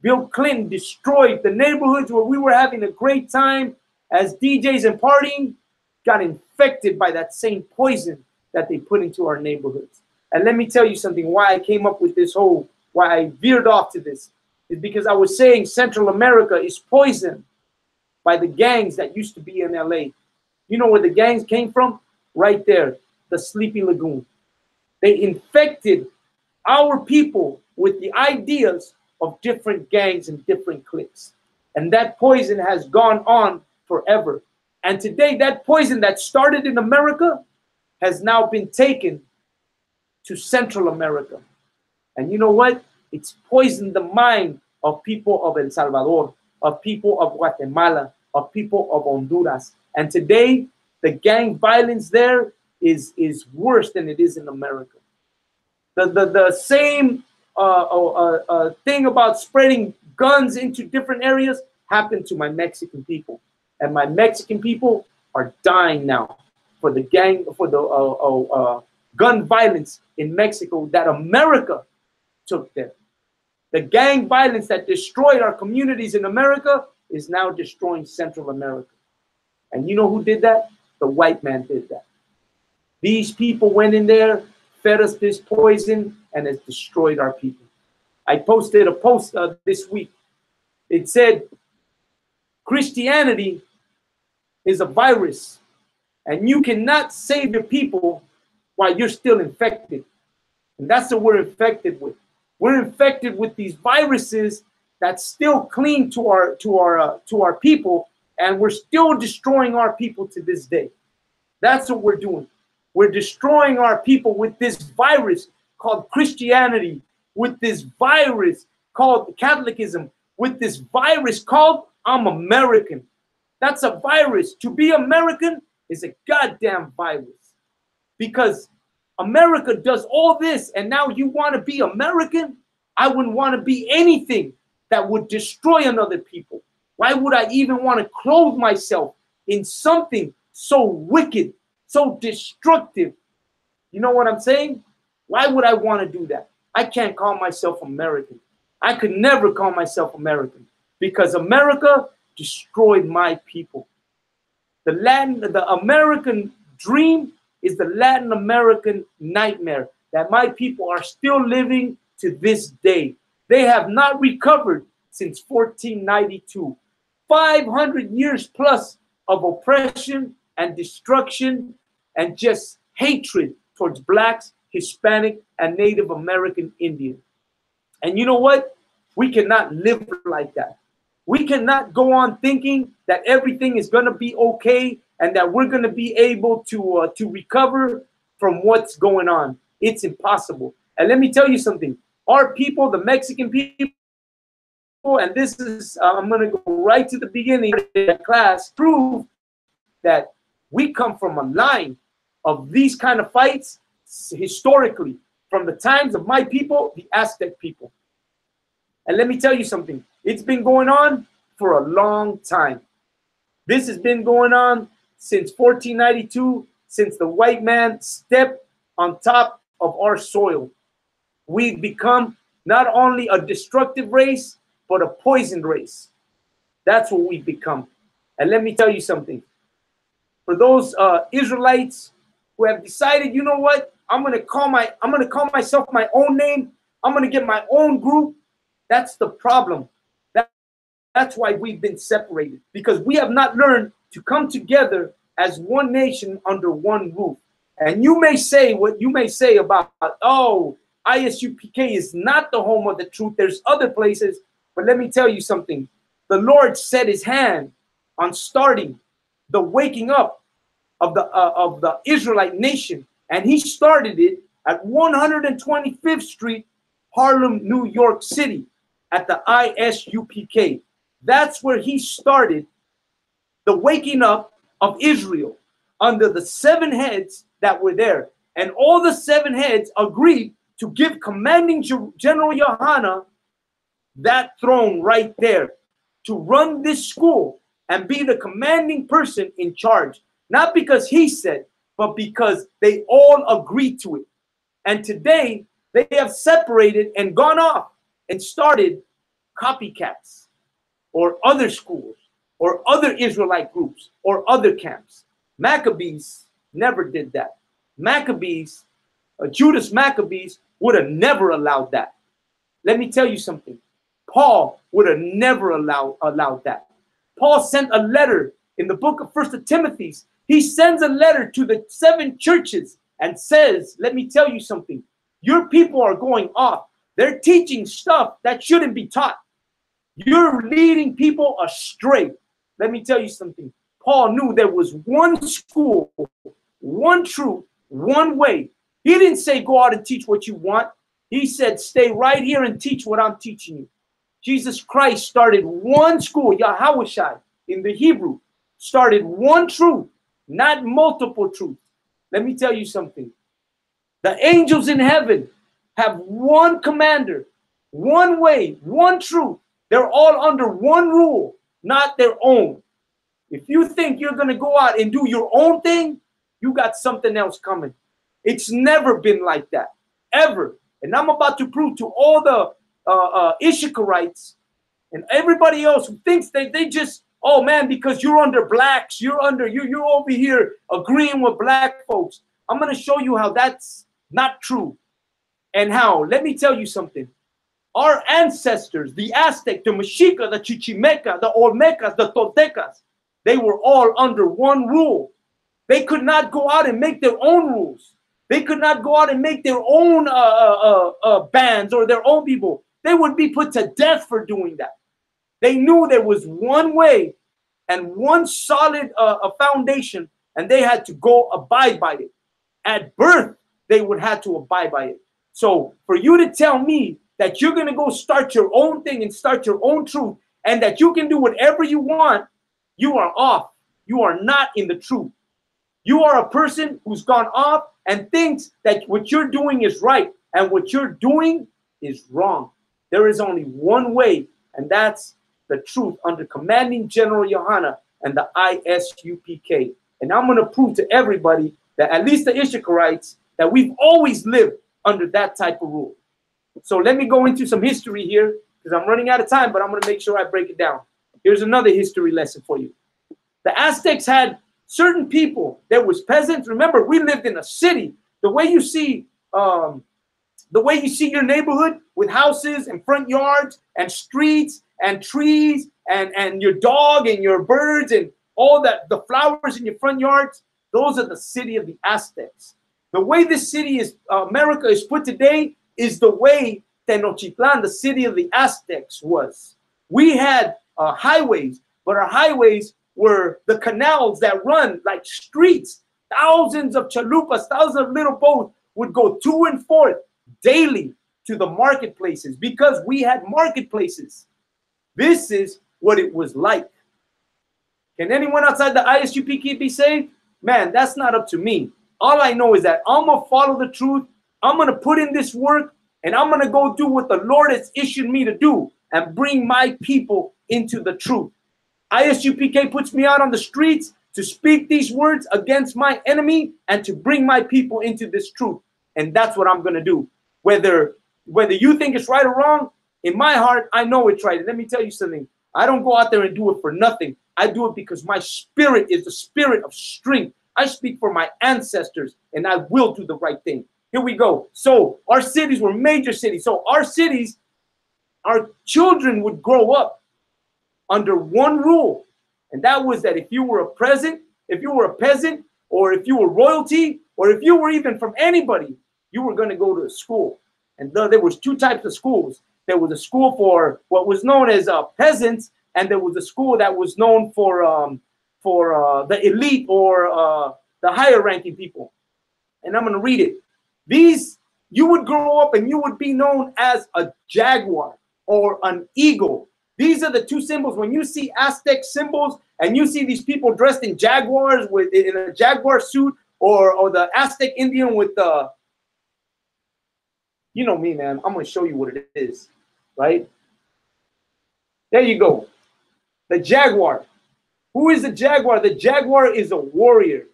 Bill Clinton destroyed the neighborhoods where we were having a great time as DJs and partying, got infected by that same poison that they put into our neighborhoods. And let me tell you something, why I came up with this whole, why I veered off to this, is because I was saying Central America is poisoned by the gangs that used to be in LA. You know where the gangs came from? Right there, the Sleepy Lagoon. They infected our people with the ideas of different gangs and different cliques. And that poison has gone on forever. And today, that poison that started in America has now been taken to Central America. And you know what? It's poisoned the mind of people of El Salvador, of people of Guatemala, of people of Honduras. And today, the gang violence there is worse than it is in America. The same thing about spreading guns into different areas happened to my Mexican people. And my Mexican people are dying now for the gun violence in Mexico that America took there. The gang violence that destroyed our communities in America is now destroying Central America. And you know who did that? The white man did that. These people went in there, fed us this poison, and has destroyed our people. I posted a post this week. It said, Christianity is a virus, and you cannot save your people while you're still infected. And that's what we're infected with. We're infected with these viruses that still cling to our people, and we're still destroying our people to this day. That's what we're doing. We're destroying our people with this virus called Christianity, with this virus called Catholicism, with this virus called I'm American. That's a virus. To be American is a goddamn virus. Because America does all this, and now you want to be American? I wouldn't want to be anything that would destroy another people. Why would I even want to clothe myself in something so wicked, so destructive? You know what I'm saying? Why would I want to do that? I can't call myself American. I could never call myself American because America destroyed my people. The American dream is the Latin American nightmare that my people are still living to this day. They have not recovered since 1492. 500 years plus of oppression and destruction and just hatred towards blacks, Hispanic, and Native American Indian. And you know what? We cannot live like that. We cannot go on thinking that everything is going to be okay and that we're going to be able to recover from what's going on. It's impossible. And let me tell you something. Our people, the Mexican people, and this is, I'm going to go right to the beginning of the class, prove that we come from a line of these kind of fights historically, from the times of my people, the Aztec people. And let me tell you something. It's been going on for a long time. This has been going on since 1492, since the white man stepped on top of our soil. We've become not only a destructive race, but a poisoned race. That's what we've become. And let me tell you something. For those Israelites who have decided, you know what, I'm gonna call myself my own name. I'm gonna get my own group. That's the problem. That's why we've been separated, because we have not learned to come together as one nation under one roof. And you may say what you may say about, oh, ISUPK is not the home of the truth. There's other places. But let me tell you something. The Lord set his hand on starting the waking up of the Israelite nation. And he started it at 125th Street, Harlem, New York City, at the ISUPK. That's where he started the waking up of Israel under the 7 heads that were there. And all the 7 heads agreed to give commanding General Yohana that throne right there to run this school and be the commanding person in charge. Not because he said, but because they all agreed to it. And today they have separated and gone off and started copycats or other schools or other Israelite groups or other camps. Maccabees never did that. Maccabees, Judas Maccabees would have never allowed that. Let me tell you something. Paul would have never allowed that. Paul sent a letter in the book of 1 Timothy. He sends a letter to the 7 churches and says, let me tell you something. Your people are going off. They're teaching stuff that shouldn't be taught. You're leading people astray. Let me tell you something. Paul knew there was one school, one truth, one way. He didn't say go out and teach what you want. He said stay right here and teach what I'm teaching you. Jesus Christ started one school, Yahushua in the Hebrew, started one truth, not multiple truths. Let me tell you something. The angels in heaven have one commander, one way, one truth. They're all under one rule, not their own. If you think you're going to go out and do your own thing, you got something else coming. It's never been like that, ever. And I'm about to prove to all the Issacharites and everybody else who thinks they just, oh man, because you're under blacks, you're over here agreeing with black folks. I'm going to show you how that's not true. And how, let me tell you something. Our ancestors, the Aztec, the Mexica, the Chichimeca, the Olmecas, the Toltecas, they were all under one rule. They could not go out and make their own rules. They could not go out and make their own bands or their own people. They would be put to death for doing that. They knew there was one way and one solid foundation, and they had to go abide by it. At birth, they would have to abide by it. So for you to tell me that you're going to go start your own thing and start your own truth and that you can do whatever you want, you are off. You are not in the truth. You are a person who's gone off and thinks that what you're doing is right and what you're doing is wrong. There is only one way, and that's the truth under commanding General Yohana and the ISUPK. And I'm going to prove to everybody that at least the Issacharites, that we've always lived under that type of rule. So let me go into some history here because I'm running out of time, but I'm going to make sure I break it down. Here's another history lesson for you. The Aztecs had certain people. There was peasants. Remember, we lived in a city. The way you see your neighborhood with houses and front yards and streets and trees and your dog and your birds and all that, the flowers in your front yards, those are the city of the Aztecs. The way this city is, America is put today, is the way Tenochtitlan, the city of the Aztecs, was. We had highways, but our highways were the canals that run like streets. Thousands of chalupas, thousands of little boats would go to and forth daily to the marketplaces because we had marketplaces. This is what it was like. Can anyone outside the ISUPK be saved? Man, that's not up to me. All I know is that I'm going to follow the truth. I'm going to put in this work, and I'm going to go do what the Lord has issued me to do and bring my people into the truth. ISUPK puts me out on the streets to speak these words against my enemy and to bring my people into this truth. And that's what I'm going to do. Whether you think it's right or wrong, in my heart, I know it's right. And let me tell you something. I don't go out there and do it for nothing. I do it because my spirit is the spirit of strength. I speak for my ancestors, and I will do the right thing. Here we go. So our cities were major cities. So our cities, our children would grow up under one rule, and that was that if you were a peasant, or if you were royalty, or if you were even from anybody, you were going to go to a school. And there was two types of schools. There was a school for what was known as peasants, and there was a school that was known for the elite or the higher ranking people. And I'm going to read it. You would grow up and you would be known as a jaguar or an eagle. These are the two symbols. When you see Aztec symbols and you see these people dressed in jaguars in a jaguar suit, or the Aztec Indian with the, you know me, man. I'm going to show you what it is, right? There you go. The jaguar. Who is the jaguar? The jaguar is a warrior.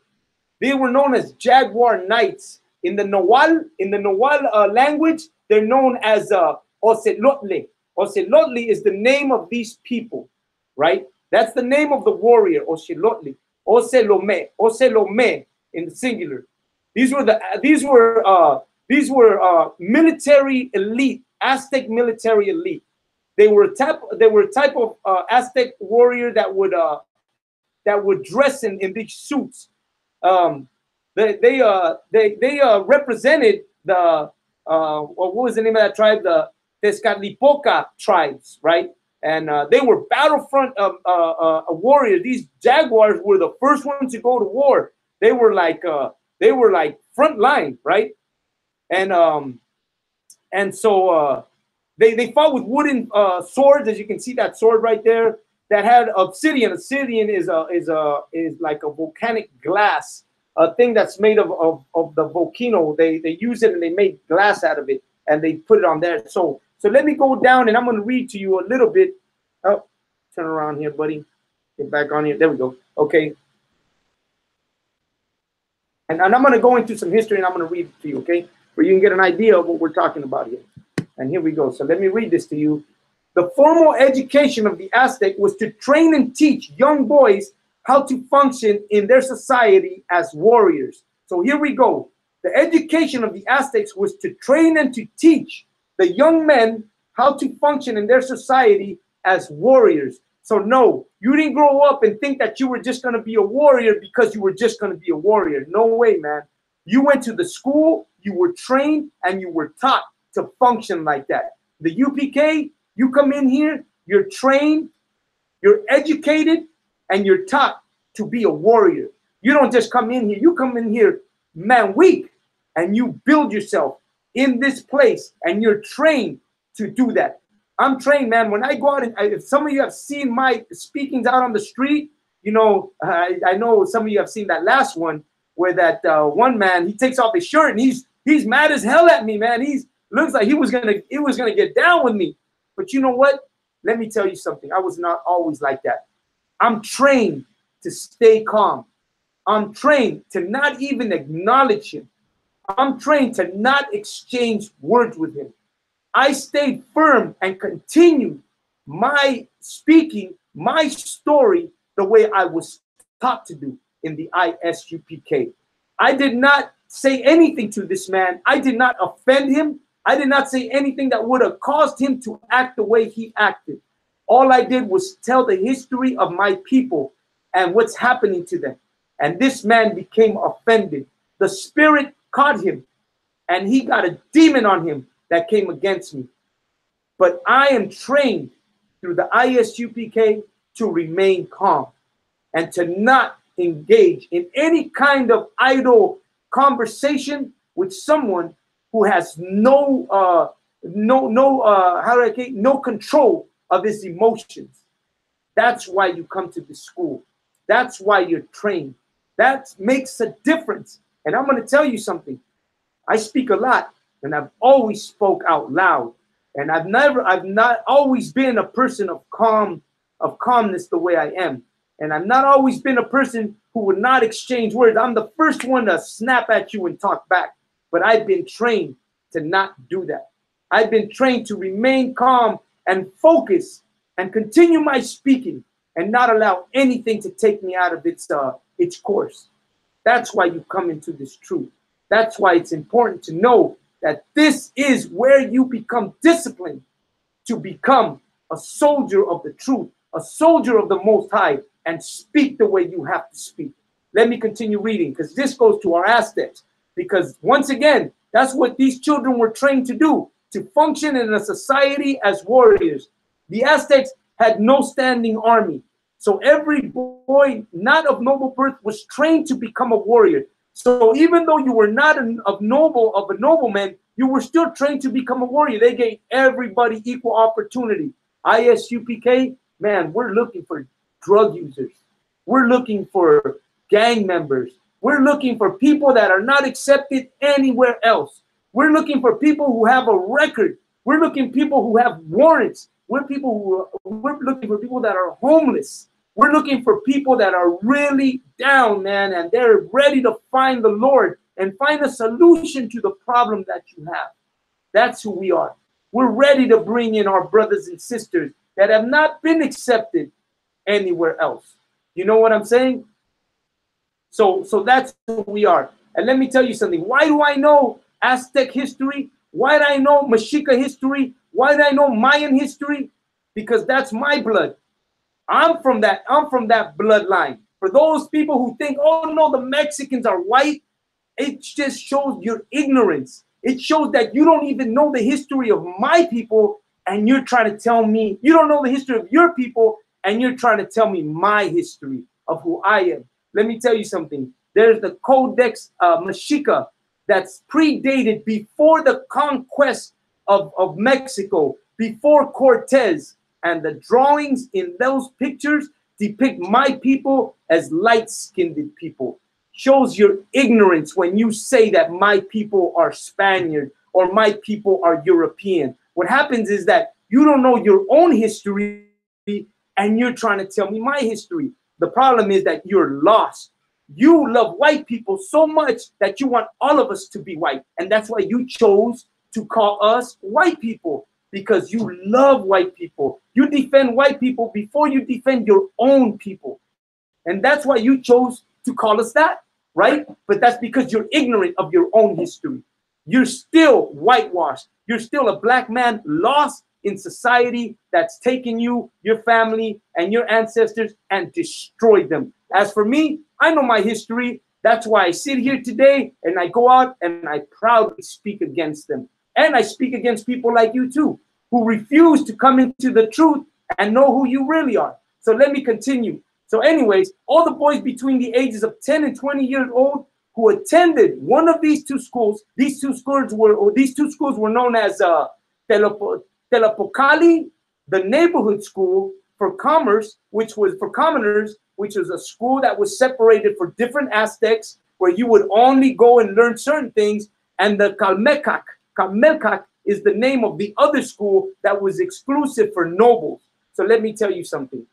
They were known as jaguar knights. In the Nahuatl language, they're known as Ocelotle. Ocelotle is the name of these people, right? That's the name of the warrior, Ocelotle. Ocelome in the singular. These were military elite, Aztec military elite. They were a type of Aztec warrior that would dress in these suits. They represented the what was the name of that tribe? The Tezcatlipoca tribes, right? And they were battlefront warriors. These jaguars were the first ones to go to war. They were like front line, right? And so they fought with wooden swords, as you can see that sword right there that had obsidian. Obsidian is like a volcanic glass, a thing that's made of the volcano. They use it and they make glass out of it and they put it on there. So let me go down and I'm going to read to you a little bit. Oh, turn around here, buddy. Get back on here. There we go. Okay. And I'm going to go into some history and I'm going to read it to you, okay? Where you can get an idea of what we're talking about here. And here we go. So let me read this to you. The formal education of the Aztec was to train and teach young boys how to function in their society as warriors. So here we go. The education of the Aztecs was to train and to teach the young men how to function in their society as warriors. So no, you didn't grow up and think that you were just going to be a warrior because you were just going to be a warrior. No way, man. You went to the school, you were trained, and you were taught to function like that. The UPK, you come in here, you're trained, you're educated, and you're taught to be a warrior. You don't just come in here. You come in here, man, weak, and you build yourself in this place, and you're trained to do that. I'm trained, man. When I go out, and if some of you have seen my speakings out on the street, you know, I know some of you have seen that last one where that one man, he takes off his shirt and he's mad as hell at me, man. He looks like he was gonna get down with me. But you know what? Let me tell you something. I was not always like that. I'm trained to stay calm. I'm trained to not even acknowledge him. I'm trained to not exchange words with him. I stayed firm and continued my speaking, my story, the way I was taught to do. in the ISUPK. I did not say anything to this man. I did not offend him. I did not say anything that would have caused him to act the way he acted. All I did was tell the history of my people and what's happening to them. And this man became offended. The spirit caught him, and he got a demon on him that came against me. But I am trained through the ISUPK to remain calm and to not engage in any kind of idle conversation with someone who has no control of his emotions. That's why you come to this school. That's why you're trained. That makes a difference. And I'm going to tell you something. I speak a lot, and I've always spoke out loud. And I've not always been a person of calmness the way I am. And I've not always been a person who would not exchange words. I'm the first one to snap at you and talk back. But I've been trained to not do that. I've been trained to remain calm and focus and continue my speaking and not allow anything to take me out of its course. That's why you come into this truth. That's why it's important to know that this is where you become disciplined to become a soldier of the truth, a soldier of the Most High, and speak the way you have to speak. Let me continue reading, because this goes to our Aztecs. Because once again, that's what these children were trained to do, to function in a society as warriors. The Aztecs had no standing army. So every boy not of noble birth was trained to become a warrior. So even though you were not of a nobleman, you were still trained to become a warrior. They gave everybody equal opportunity. ISUPK, man, we're looking for drug users. We're looking for gang members. We're looking for people that are not accepted anywhere else. We're looking for people who have a record. We're looking for people who have warrants. We're looking for people that are homeless. We're looking for people that are really down, man, and they're ready to find the Lord and find a solution to the problem that you have. That's who we are. We're ready to bring in our brothers and sisters that have not been accepted anywhere else. You know what I'm saying? So that's who we are. And let me tell you something. Why do I know Aztec history? Why do I know Mexica history? Why do I know Mayan history? Because that's my blood. I'm from that bloodline. For those people who think, oh no, the Mexicans are white, it just shows your ignorance. It shows that you don't even know the history of my people, and you're trying to tell me, you don't know the history of your people, and you're trying to tell me my history of who I am. Let me tell you something. There's the Codex Mexica that's predated before the conquest of Mexico, before Cortez. And the drawings in those pictures depict my people as light-skinned people. Shows your ignorance when you say that my people are Spaniard or my people are European. What happens is that you don't know your own history and you're trying to tell me my history. The problem is that you're lost. You love white people so much that you want all of us to be white. And that's why you chose to call us white people. Because you love white people. You defend white people before you defend your own people. And that's why you chose to call us that, right? But that's because you're ignorant of your own history. You're still whitewashed. You're still a black man lost in society that's taken you, your family, and your ancestors and destroyed them. As for me, I know my history. That's why I sit here today and I go out and I proudly speak against them. And I speak against people like you too, who refuse to come into the truth and know who you really are. So let me continue. So anyways, all the boys between the ages of 10 and 20 years old who attended one of these two schools, these two schools were known as Telopocali, the neighborhood school for commerce, which was for commoners, which was a school that was separated for different Aztecs, where you would only go and learn certain things, and the Calmecac. Calmecac is the name of the other school that was exclusive for nobles. So let me tell you something.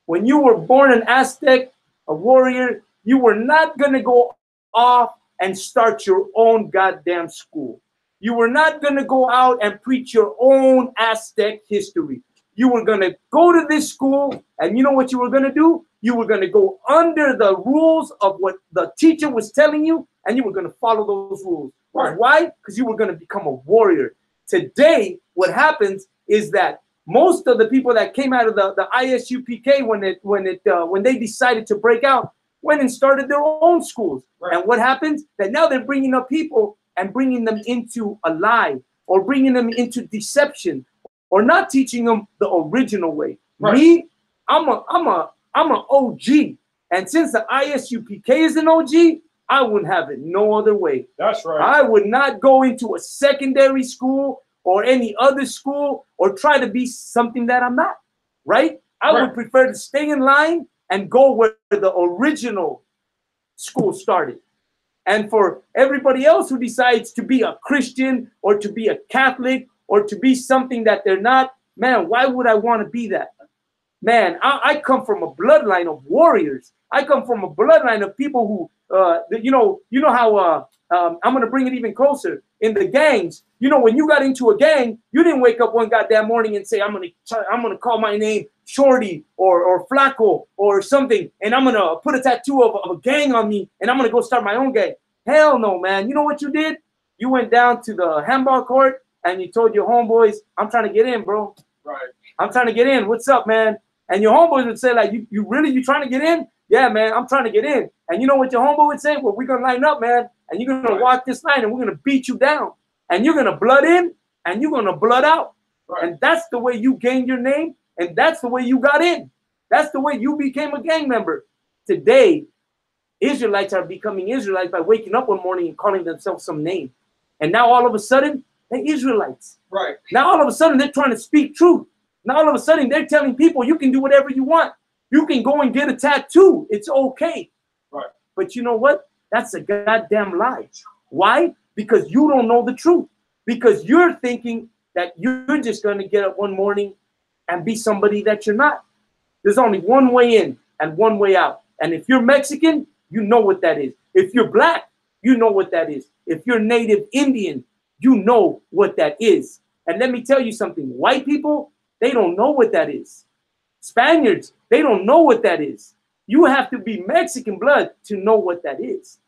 When you were born an Aztec, a warrior, you were not going to go off and start your own goddamn school. You were not going to go out and preach your own Aztec history. You were going to go to this school, and you know what you were going to do? You were going to go under the rules of what the teacher was telling you, and you were going to follow those rules. Right. Why? Because you were going to become a warrior. Today, what happens is that most of the people that came out of the ISUPK when they decided to break out went and started their own schools. Right. And what happens? That now they're bringing up people and bringing them into a lie, or bringing them into deception, or not teaching them the original way. Right. Me, I'm an OG, and since the ISUPK is an OG, I wouldn't have it no other way. That's right. I would not go into a secondary school or any other school or try to be something that I'm not, right? I would prefer to stay in line and go where the original school started. And for everybody else who decides to be a Christian or to be a Catholic or to be something that they're not, man, why would I want to be that? Man, I come from a bloodline of warriors. I come from a bloodline of people who, you know how I'm going to bring it even closer. In the gangs, you know, when you got into a gang, you didn't wake up one goddamn morning and say, I'm gonna call my name Shorty or Flaco or something, and I'm gonna put a tattoo of a gang on me, and I'm gonna go start my own gang. Hell no, man. You know what you did? You went down to the handball court and you told your homeboys, I'm trying to get in, bro. Right. I'm trying to get in. What's up, man? And your homeboys would say, like, you trying to get in? Yeah, man, I'm trying to get in. And you know what your homeboy would say? Well, we're going to line up, man. And you're going to walk this line and we're going to beat you down. And you're going to blood in and you're going to blood out. Right. And that's the way you gained your name. And that's the way you got in. That's the way you became a gang member. Today, Israelites are becoming Israelites by waking up one morning and calling themselves some name. And now all of a sudden, they're Israelites. Right. Now all of a sudden, they're trying to speak truth. Now all of a sudden, they're telling people you can do whatever you want. You can go and get a tattoo. It's okay. Right. But you know what? That's a goddamn lie. Why? Because you don't know the truth. Because you're thinking that you're just going to get up one morning and be somebody that you're not. There's only one way in and one way out. And if you're Mexican, you know what that is. If you're black, you know what that is. If you're Native Indian, you know what that is. And let me tell you something. White people, they don't know what that is. Spaniards, they don't know what that is. You have to be Mexican blood to know what that is.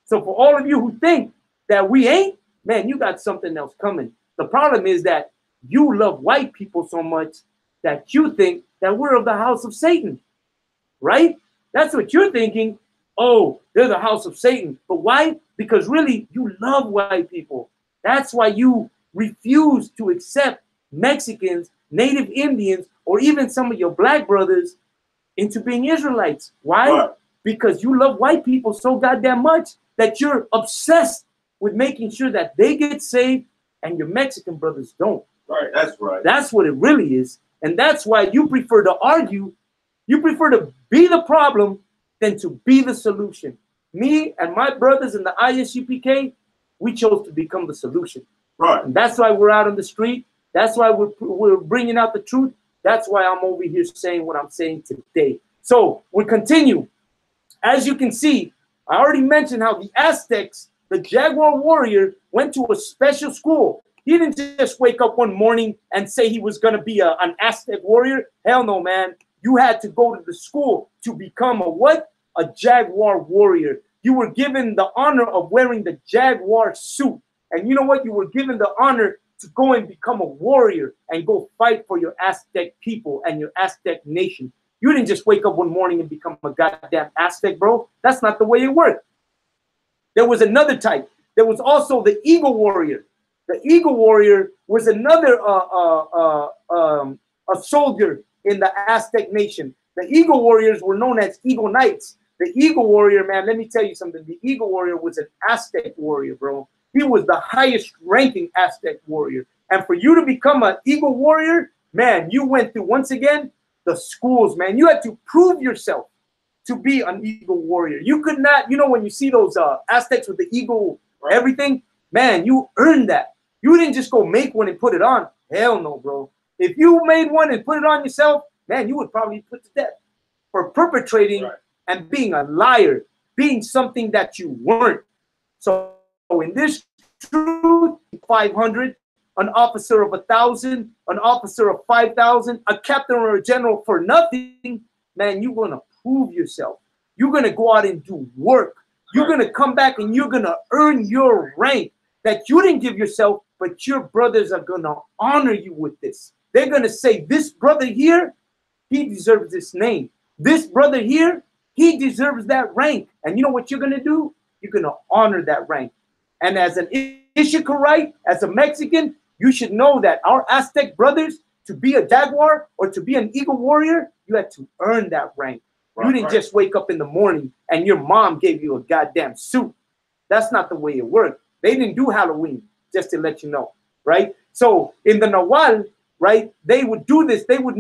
So for all of you who think that we ain't, man, you got something else coming. The problem is that you love white people so much that you think that we're of the house of Satan, right? That's what you're thinking. Oh, they're the house of Satan. But why? Because really, you love white people. That's why you refuse to accept Mexicans, Native Indians, or even some of your black brothers into being Israelites. Why? What? Because you love white people so goddamn much that you're obsessed with making sure that they get saved and your Mexican brothers don't. Right, that's right. That's what it really is. And that's why you prefer to argue. You prefer to be the problem than to be the solution. Me and my brothers in the ISUPK, we chose to become the solution. Right. And that's why we're out on the street. That's why we're bringing out the truth. That's why I'm over here saying what I'm saying today. So we continue. As you can see, I already mentioned how the Aztecs, the Jaguar warrior, went to a special school. He didn't just wake up one morning and say he was going to be an Aztec warrior. Hell no, man. You had to go to the school to become a what? A Jaguar warrior. You were given the honor of wearing the Jaguar suit. And you know what? You were given the honor to go and become a warrior and go fight for your Aztec people and your Aztec nation. You didn't just wake up one morning and become a goddamn Aztec, bro. That's not the way it worked. There was another type. There was also the Eagle Warrior. The Eagle Warrior was another a soldier in the Aztec nation. The Eagle Warriors were known as Eagle Knights. The Eagle Warrior, man, let me tell you something. The Eagle Warrior was an Aztec warrior, bro. He was the highest ranking Aztec warrior. And for you to become an Eagle Warrior, man, you went through, once again, the schools, man. You had to prove yourself to be an Eagle Warrior. You could not, you know, when you see those Aztecs with the eagle or everything, man, you earned that. You didn't just go make one and put it on. Hell no, bro. If you made one and put it on yourself, man, you would probably be put to death for perpetrating and being a liar, being something that you weren't. So in this truth, 500, an officer of 1,000, an officer of 5,000, a captain or a general for nothing, man, you're going to prove yourself. You're going to go out and do work. You're going to come back and you're going to earn your rank that you didn't give yourself, but your brothers are going to honor you with this. They're going to say, this brother here, he deserves this name. This brother here, he deserves that rank. And you know what you're going to do? You're going to honor that rank. And as an Ishikarite, as a Mexican, you should know that our Aztec brothers, to be a jaguar or to be an eagle warrior, you had to earn that rank. Right, you didn't just wake up in the morning and your mom gave you a goddamn suit. That's not the way it worked. They didn't do Halloween, just to let you know, right? So in the Nahual, right, they would do this. They would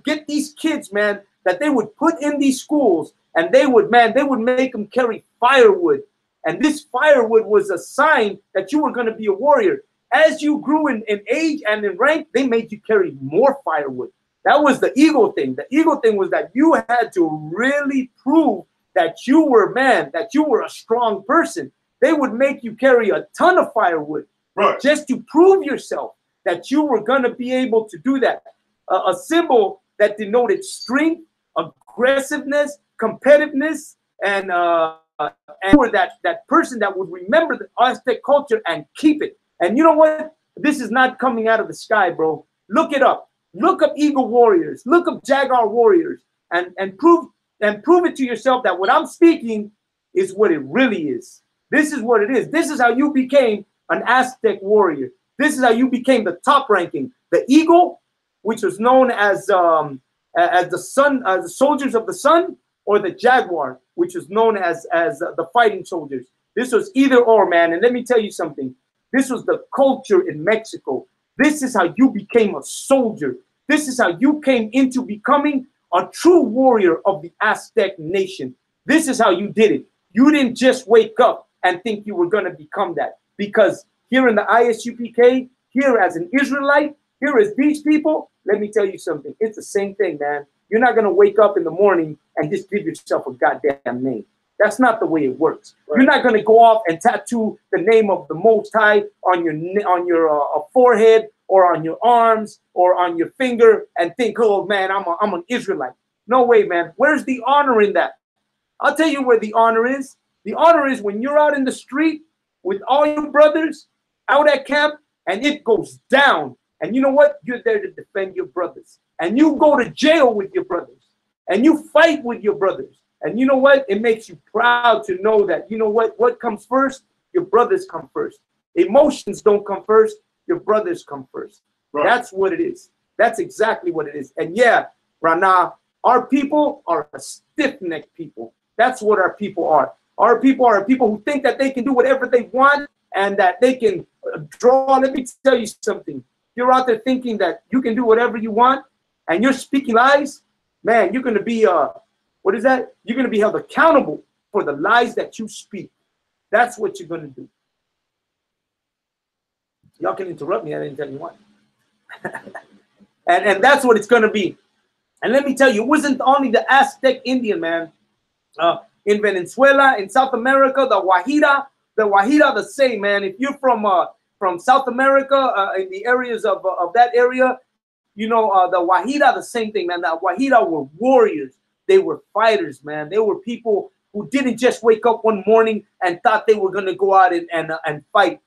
get these kids, man, that they would put in these schools, and they would make them carry firewood. And this firewood was a sign that you were going to be a warrior. As you grew in age and in rank, they made you carry more firewood. That was the ego thing. The ego thing was that you had to really prove that you were man, that you were a strong person. They would make you carry a ton of firewood, right, just to prove yourself that you were going to be able to do that. A symbol that denoted strength, aggressiveness, competitiveness, and were that person that would remember the Aztec culture and keep it. And you know what? This is not coming out of the sky, bro. Look it up. Look up eagle warriors. Look up jaguar warriors, and prove it to yourself that what I'm speaking is what it really is. This is what it is. This is how you became an Aztec warrior. This is how you became the top ranking. The eagle, which was known as the sun, the soldiers of the sun, or the jaguar, which was known as the fighting soldiers. This was either or, man. And let me tell you something. This was the culture in Mexico. This is how you became a soldier. This is how you came into becoming a true warrior of the Aztec nation. This is how you did it. You didn't just wake up and think you were going to become that. Because here in the ISUPK, here as an Israelite, here as these people, let me tell you something. It's the same thing, man. You're not going to wake up in the morning and just give yourself a goddamn name. That's not the way it works. Right. You're not going to go off and tattoo the name of the Most High on your forehead or on your arms or on your finger and think, oh man, I'm an Israelite. No way, man. Where's the honor in that? I'll tell you where the honor is. The honor is when you're out in the street with all your brothers out at camp and it goes down. And you know what? You're there to defend your brothers. And you go to jail with your brothers. And you fight with your brothers. And you know what? It makes you proud to know that, you know what comes first? Your brothers come first. Emotions don't come first. Your brothers come first. Right. That's what it is. That's exactly what it is. And yeah, Rana, our people are a stiff-necked people. That's what our people are. Our people are people who think that they can do whatever they want and that they can draw. Let me tell you something. You're out there thinking that you can do whatever you want and you're speaking lies, man, you're going to be, what is that? You're going to be held accountable for the lies that you speak. That's what you're going to do. Y'all can interrupt me. I didn't tell you what. and that's what it's going to be. And let me tell you, it wasn't only the Aztec Indian, man. In Venezuela, in South America, the Guajira the same, man. If you're from South America, in the areas of that area, you know, the Guajira, the same thing, man. The Guajira were warriors. They were fighters, man. They were people who didn't just wake up one morning and thought they were going to go out and fight.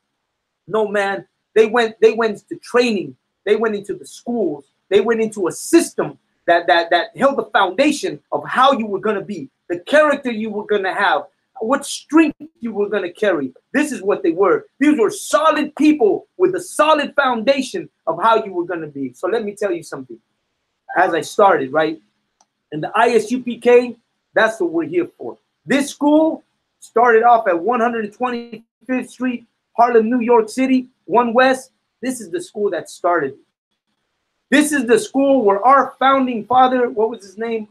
No, man. They went into training. They went into the schools. They went into a system that held the foundation of how you were going to be, the character you were going to have, what strength you were going to carry. This is what they were. These were solid people with a solid foundation of how you were going to be. So let me tell you something. As I started, right, in the ISUPK, that's what we're here for. This school started off at 125th Street, Harlem, New York City, 1 West. This is the school that started. This is the school where our founding father, what was his name?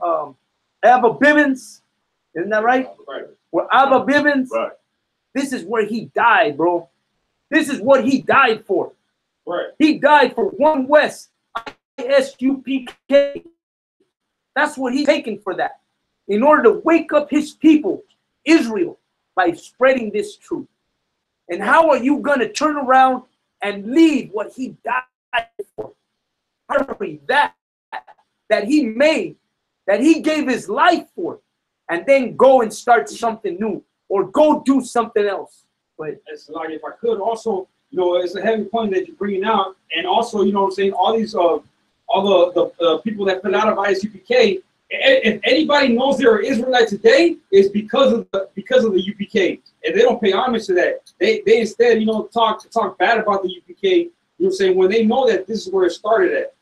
Abba Bivens. Isn't that right? Right. Where Abba Bivens, right. This is where he died, bro. This is what he died for. Right. He died for 1 West, ISUPK. That's what he's taken for that. In order to wake up his people, Israel, by spreading this truth. And how are you going to turn around and leave what he died for? Hurry that. that he made, that he gave his life for, and then go and start something new or go do something else. But it's like, if I could also, you know, it's a heavy point that you're bringing out, and also, you know what I'm saying, all these all the people that fell out of ISUPK, if anybody knows they're Israelite today, it's because of the UPK, and they don't pay homage to that. They instead, you know, talk bad about the UPK. You know what I'm saying, when they know that this is where it started at.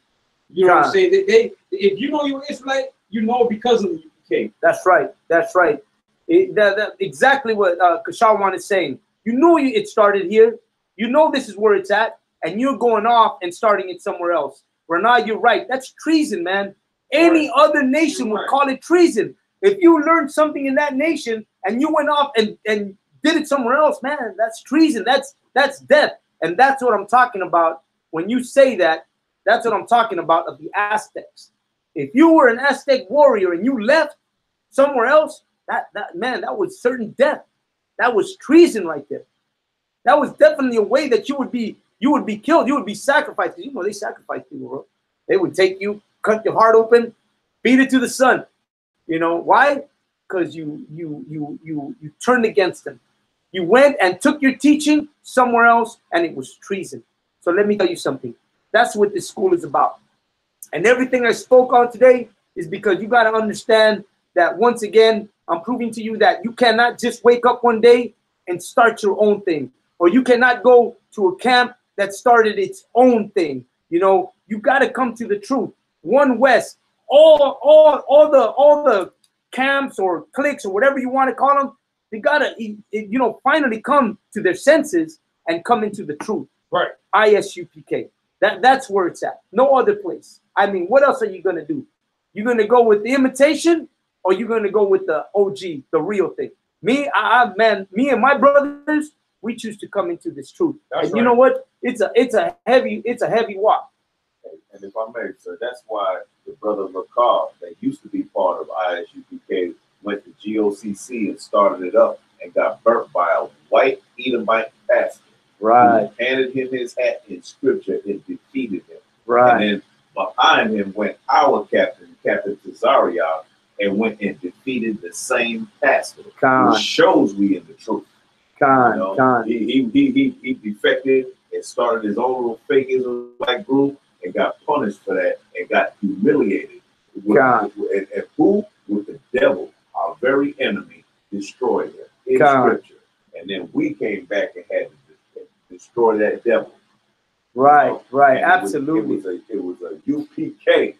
You know what I'm saying? They if you know you're Israelite, you know because of the UPK. That's right. That's right. Exactly what Kashawan is saying. You know it started here. You know this is where it's at, and you're going off and starting it somewhere else. Renard, you're right. That's treason, man. Any other nation would call it treason. If you learned something in that nation and you went off and did it somewhere else, man, that's treason. That's death. And that's what I'm talking about when you say that. That's what I'm talking about of the Aztecs. If you were an Aztec warrior and you left somewhere else, that was certain death. That was treason right there. That was definitely a way that you would be killed. You would be sacrificed. You know, they sacrifice people, bro. They would take you, cut your heart open, beat it to the sun. You know why? Because you turned against them. You went and took your teaching somewhere else, and it was treason. So let me tell you something. That's what this school is about. And everything I spoke on today is because you got to understand that, once again, I'm proving to you that you cannot just wake up one day and start your own thing. Or you cannot go to a camp that started its own thing. You know, you got to come to the truth. One West, all the camps or cliques or whatever you want to call them, they got to, you know, finally come to their senses and come into the truth. Right. ISUPK. That's where it's at. No other place. I mean, what else are you going to do? You're going to go with the imitation, or you're going to go with the OG, the real thing? Me and my brothers, we choose to come into this truth. That's and you know what? It's a heavy walk. And if I may, sir, that's why the brother McCall, that used to be part of ISUPK, went to GOCC and started it up and got burnt by a white Edomite pastor. Right. Who handed him his hat in scripture and defeated him. Right. And then behind him went our captain, Captain Tazariak, and went and defeated the same pastor. Which shows we in the truth. He defected and started his own little fake Israelite group and got punished for that and got humiliated. And who? With the devil, our very enemy, destroyed him in scripture. And then we came back and had to destroy that devil. Right, right, absolutely. It was a UPK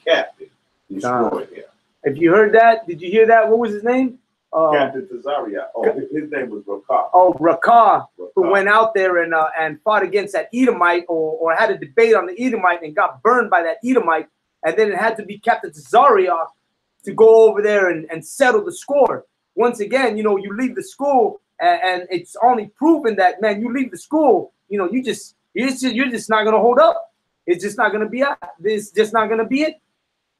captain destroyed him. If you heard that, did you hear that? What was his name? Captain Tazaria. Oh, his name was Rakah. Oh, Rakah, who went out there and fought against that Edomite, or had a debate on the Edomite and got burned by that Edomite, and then it had to be Captain Tazaria to go over there and settle the score. Once again, you know, you leave the school, and it's only proven that, man, you leave the school, you know, you're just not gonna hold up. It's just not gonna be it's just not gonna be it.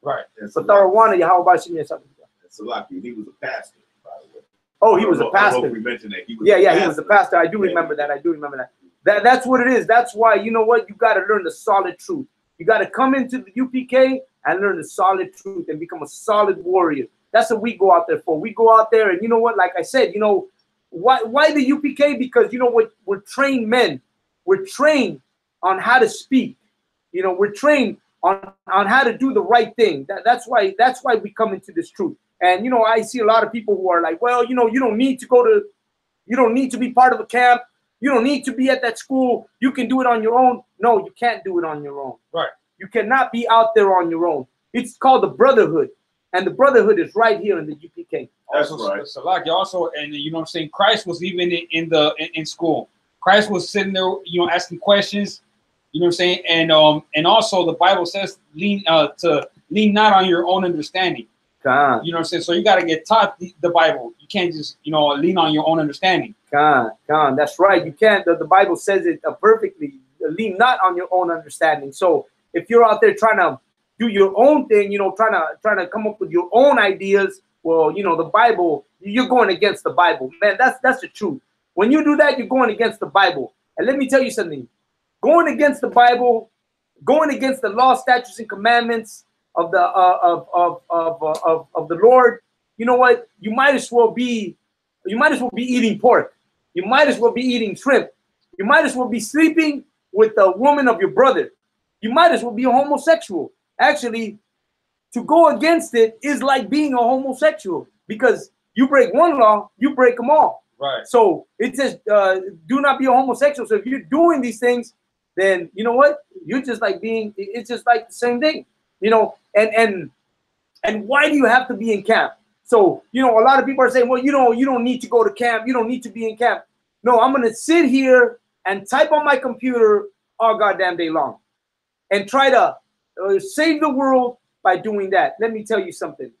Right. So Tharawana, how about you? Something? Salaki, he was a pastor, by the way. Oh, he was a pastor. I don't know if we mentioned that. He was he was a pastor. I do remember that. I do remember that. That's what it is. That's why, you know what, you got to learn the solid truth. You got to come into the UPK and learn the solid truth and become a solid warrior. That's what we go out there for. We go out there, and you know what, like I said, you know, why the UPK? Because, you know what, we're trained men. We're trained on how to speak. You know, we're trained on how to do the right thing. That's why we come into this truth. And, you know, I see a lot of people who are like, well, you know, you don't need to be part of a camp. You don't need to be at that school. You can do it on your own. No, you can't do it on your own. Right. You cannot be out there on your own. It's called the brotherhood. And the brotherhood is right here in the UPK. That's also, right. Salaki also, and you know what I'm saying, Christ was even in school. Christ was sitting there, you know, asking questions. You know what I'm saying? And also the Bible says lean not on your own understanding. You know what I'm saying? So you got to get taught the Bible. You can't just, you know, lean on your own understanding. That's right. You can't. The Bible says it perfectly. Lean not on your own understanding. So if you're out there trying to do your own thing, you know, trying to come up with your own ideas, well, you know, the Bible, you're going against the Bible, man. That's the truth. When you do that, you're going against the Bible. And let me tell you something. Going against the Bible going against the law, statutes, and commandments of the Lord, you know what? You might as well be eating pork. You might as well be eating shrimp. You might as well be sleeping with the woman of your brother. You might as well be a homosexual. Actually, to go against it is like being a homosexual, because you break one law, you break them all. Right. So it says, do not be a homosexual. So if you're doing these things, then you know what? You're just like being. It's just like the same thing, you know. And why do you have to be in camp? So you know, a lot of people are saying, well, you don't need to go to camp. You don't need to be in camp. No, I'm gonna sit here and type on my computer all goddamn day long, and try to save the world by doing that. Let me tell you something.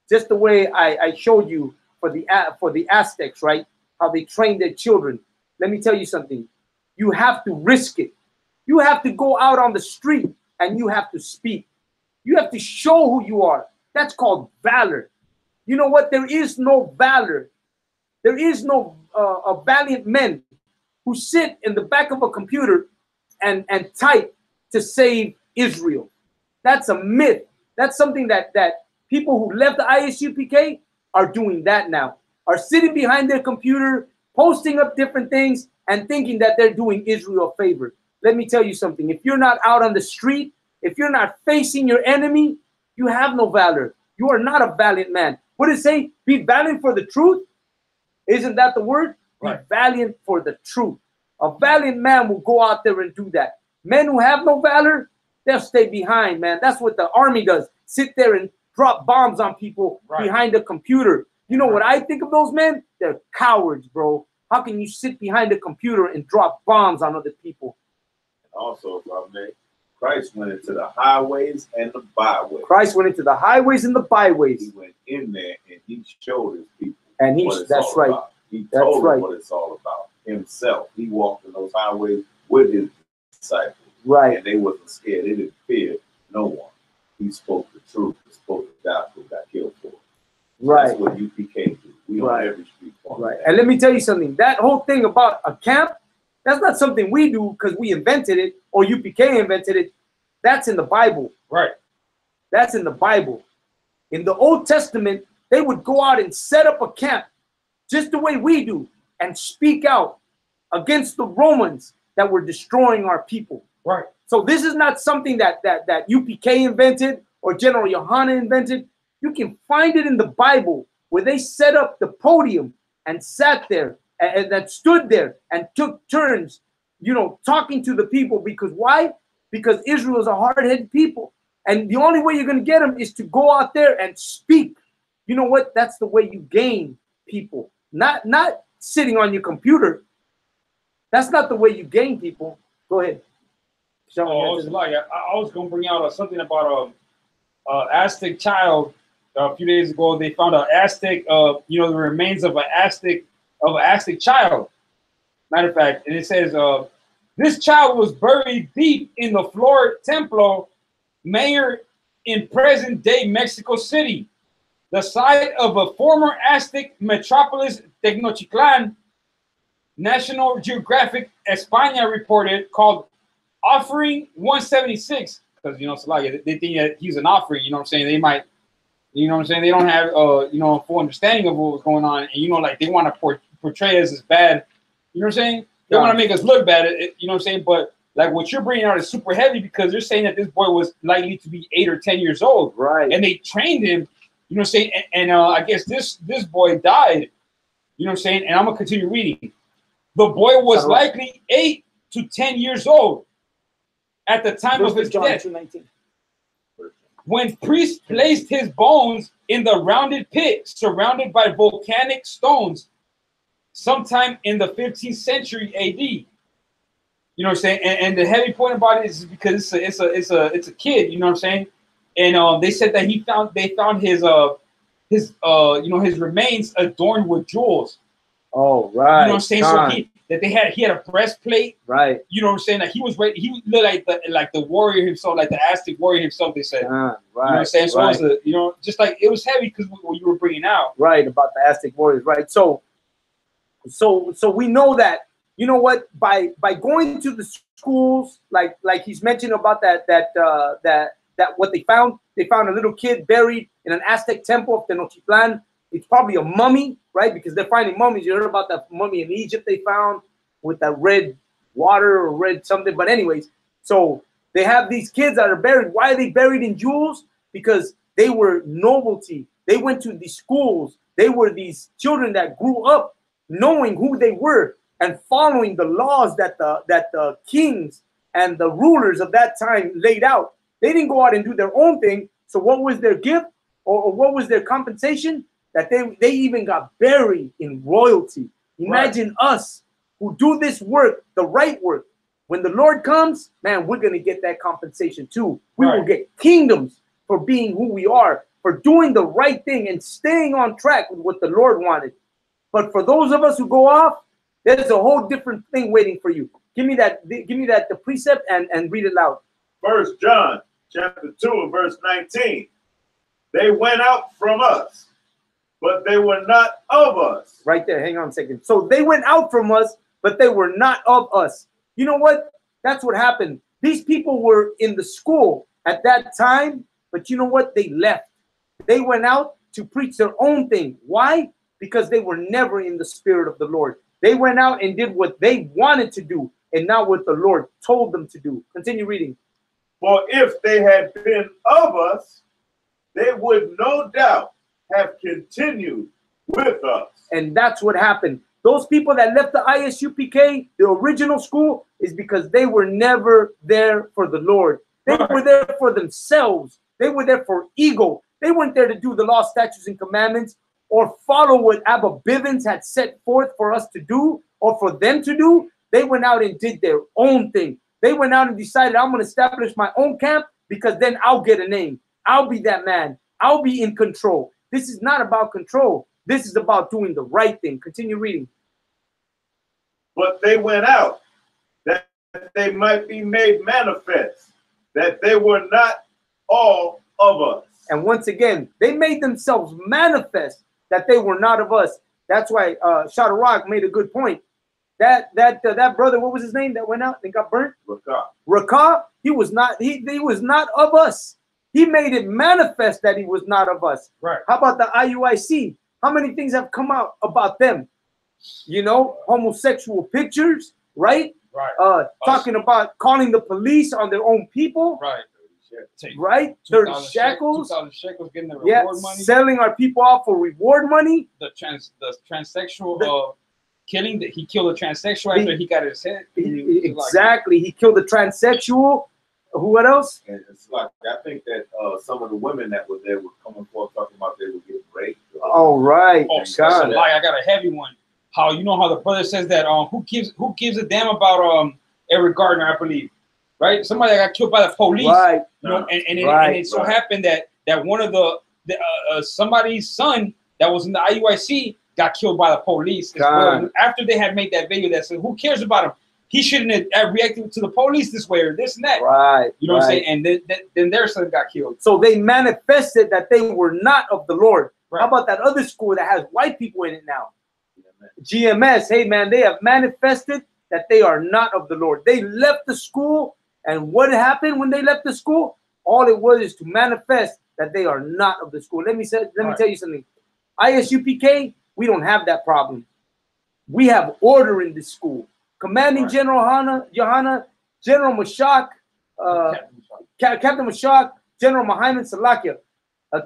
Just the way I showed you for the Aztecs, right? How they train their children. Let me tell you something. You have to risk it. You have to go out on the street and you have to speak. You have to show who you are. That's called valor. You know what? There is no valor. There is no valiant men who sit in the back of a computer and type to save Israel. That's a myth. That's something that people who left the ISUPK are doing that now. Are sitting behind their computer, posting up different things and thinking that they're doing Israel a favor. Let me tell you something. If you're not out on the street, if you're not facing your enemy, you have no valor. You are not a valiant man. What does it say? Be valiant for the truth. Isn't that the word? Right. Be valiant for the truth. A valiant man will go out there and do that. Men who have no valor, they'll stay behind, man. That's what the army does. Sit there and drop bombs on people behind a computer. You know what I think of those men? They're cowards, bro. How can you sit behind a computer and drop bombs on other people? Also, Christ went into the highways and the byways. Christ went into the highways and the byways. He went in there and he showed his people. And that's right. About. He told them what it's all about. Himself. He walked in those highways with his disciples. Right. And they wasn't scared. They didn't fear no one. He spoke the truth. He spoke the gospel. Got killed for it. Right. That's what UPK do. We on every street corner. Right. And let me tell you something. That whole thing about a camp, that's not something we do because we invented it or UPK invented it. That's in the Bible. Right. That's in the Bible. In the Old Testament, they would go out and set up a camp just the way we do and speak out against the Romans that were destroying our people. Right. So this is not something that UPK invented or General Yohana invented. You can find it in the Bible where they set up the podium and sat there and that stood there and took turns, you know, talking to the people. Because why? Because Israel is a hard-headed people. And the only way you're going to get them is to go out there and speak. You know what? That's the way you gain people. Not sitting on your computer. That's not the way you gain people. Go ahead. I was going to bring out something about Aztec child. A few days ago, they found an Aztec, the remains of an Aztec child. Matter of fact, and it says, this child was buried deep in the Flor Templo Mayor in present-day Mexico City, the site of a former Aztec metropolis, Tenochtitlan. National Geographic España reported, called Offering 176, because they think that he's an offering. You know what I'm saying? They might, you know what I'm saying? They don't have a full understanding of what was going on, and they want to portray us as bad. You know what I'm saying? They want to make us look bad. You know what I'm saying? But like what you're bringing out is super heavy because they're saying that this boy was likely to be 8 or 10 years old, right? And they trained him. You know what I'm saying? And I guess this boy died. You know what I'm saying? And I'm gonna continue reading. The boy was likely 8 to 10 years old at the time of his death. When priests placed his bones in the rounded pit surrounded by volcanic stones sometime in the 15th century AD. You know what I'm saying? And the heavy point about it is because it's a kid, you know what I'm saying? And they said that they found his remains adorned with jewels. Oh, right. You know what I'm saying? So he had a breastplate. Right. You know what I'm saying? That he was ready. He looked like the warrior himself, like the Aztec warrior himself. They said. Right. You know what I'm saying? So it was just like it was heavy because what you were bringing out. Right, about the Aztec warriors. Right. So we know that you know what? By going to the schools, like he's mentioned about that what they found a little kid buried in an Aztec temple of Tenochtitlan. It's probably a mummy, right? Because they're finding mummies. You heard about that mummy in Egypt they found with that red water or red something. But anyways, so they have these kids that are buried. Why are they buried in jewels? Because they were nobility. They went to these schools. They were these children that grew up knowing who they were and following the laws that the kings and the rulers of that time laid out. They didn't go out and do their own thing. So what was their gift or what was their compensation? That they even got buried in royalty. Imagine us who do this work, the right work. When the Lord comes, man, we're going to get that compensation too. We will get kingdoms for being who we are, for doing the right thing and staying on track with what the Lord wanted. But for those of us who go off, there's a whole different thing waiting for you. Give me the precept and read it loud. 1 John chapter 2 and verse 19. They went out from us, but they were not of us. Right there. Hang on a second. So they went out from us, but they were not of us. You know what? That's what happened. These people were in the school at that time, but you know what? They left. They went out to preach their own thing. Why? Because they were never in the spirit of the Lord. They went out and did what they wanted to do and not what the Lord told them to do. Continue reading. For if they had been of us, they would no doubt have continued with us. And that's what happened. Those people that left the ISUPK, the original school, is because they were never there for the Lord. They were there for themselves. They were there for ego. They weren't there to do the law, statutes, and commandments or follow what Abba Bivens had set forth for us to do or for them to do. They went out and did their own thing. They went out and decided, I'm going to establish my own camp because then I'll get a name. I'll be that man. I'll be in control. This is not about control. This is about doing the right thing. Continue reading. But they went out that they might be made manifest, that they were not all of us. And once again, they made themselves manifest that they were not of us. That's why Shadrach made a good point. That brother, what was his name that went out and got burnt? Rakah. He was not of us. He made it manifest that he was not of us. Right. How about the IUIC? How many things have come out about them? You know, homosexual pictures, right? Right. Talking about calling the police on their own people. Right. Right? 30 shekels. 2,000 shekels getting the reward money. Selling our people off for reward money. The transsexual killing. He killed a transsexual after he got his head. Exactly. He killed a transsexual. What else? And it's like, I think that some of the women that were there were coming forth talking about they were getting raped. All right. Oh, that's a lie. I got a heavy one. How the brother says that who gives a damn about Eric Gardner, I believe, right? Somebody that got killed by the police, right? You know, and it so happened that one of the somebody's son that was in the IUIC got killed by the police. After they had made that video that said, "Who cares about him? He shouldn't have reacted to the police this way or this and that." Right. You know what I'm saying? And then their son got killed. So they manifested that they were not of the Lord. Right. How about that other school that has white people in it now? GMS. Hey, man, they have manifested that they are not of the Lord. They left the school, and what happened when they left the school? All it was is to manifest that they are not of the school. Let me tell you something. ISUPK, we don't have that problem. We have order in this school. Commanding General Johanna, General Mashak, Captain Mashak, General Muhammad Salakia.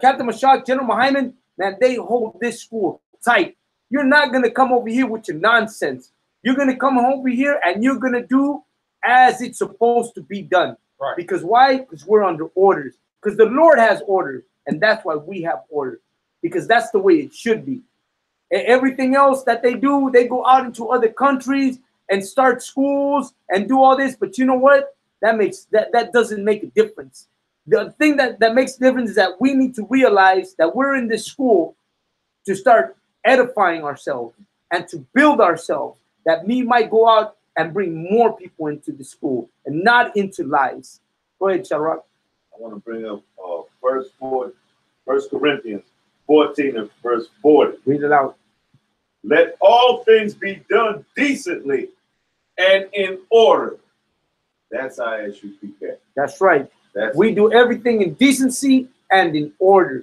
Captain Mashak, General Muhammad, man, they hold this school tight. You're not going to come over here with your nonsense. You're going to come over here and you're going to do as it's supposed to be done. Right. Because why? Because we're under orders. Because the Lord has orders. And that's why we have orders. Because that's the way it should be. And everything else that they do, they go out into other countries and start schools and do all this. But you know what? That doesn't make a difference. The thing that makes a difference is that we need to realize that we're in this school to start edifying ourselves and to build ourselves, that we might go out and bring more people into the school and not into lies. Go ahead, Shadrach. I want to bring up 1 Corinthians 14 and verse 40. Read it out. Let all things be done decently and in order. That's ISUPK. That's right. That's we do everything in decency and in order.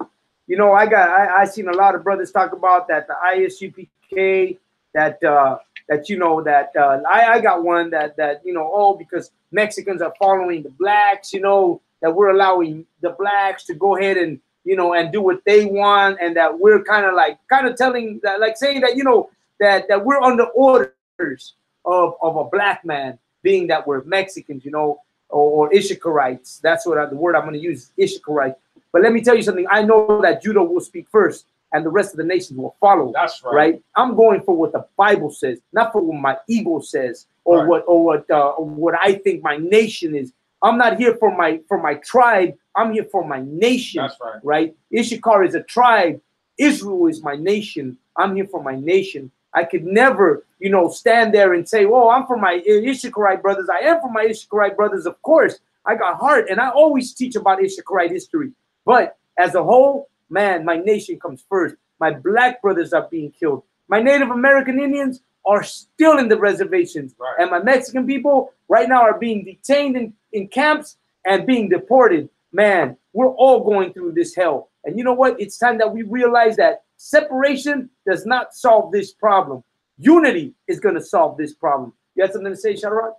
You know, I seen a lot of brothers talk about that the ISUPK, that you know, that I got one that you know, oh, because Mexicans are following the blacks, you know, that we're allowing the blacks to go ahead and, you know, and do what they want, and that we're kind of telling that, like saying that, you know, that we're under orders of a black man, being that we're Mexicans, you know, or Ishikarites. That's what the word I'm going to use, Ishikarite. But let me tell you something. I know that Judah will speak first, and the rest of the nations will follow. That's right. Right? I'm going for what the Bible says, not for what my ego says, or right. what I think my nation is. I'm not here for my tribe. I'm here for my nation. That's right. Right? Issachar is a tribe. Israel is my nation. I'm here for my nation. I could never, you know, stand there and say, "Oh, I'm for my Issakarite brothers." I am for my Issakarite brothers, of course. I got heart, and I always teach about Issakarite history. But as a whole, man, my nation comes first. My black brothers are being killed. My Native American Indians are still in the reservations, right. and my Mexican people right now are being detained in camps and being deported. Man, we're all going through this hell. And you know what? It's time that we realize that separation does not solve this problem. Unity is going to solve this problem. You have something to say, Shadrach?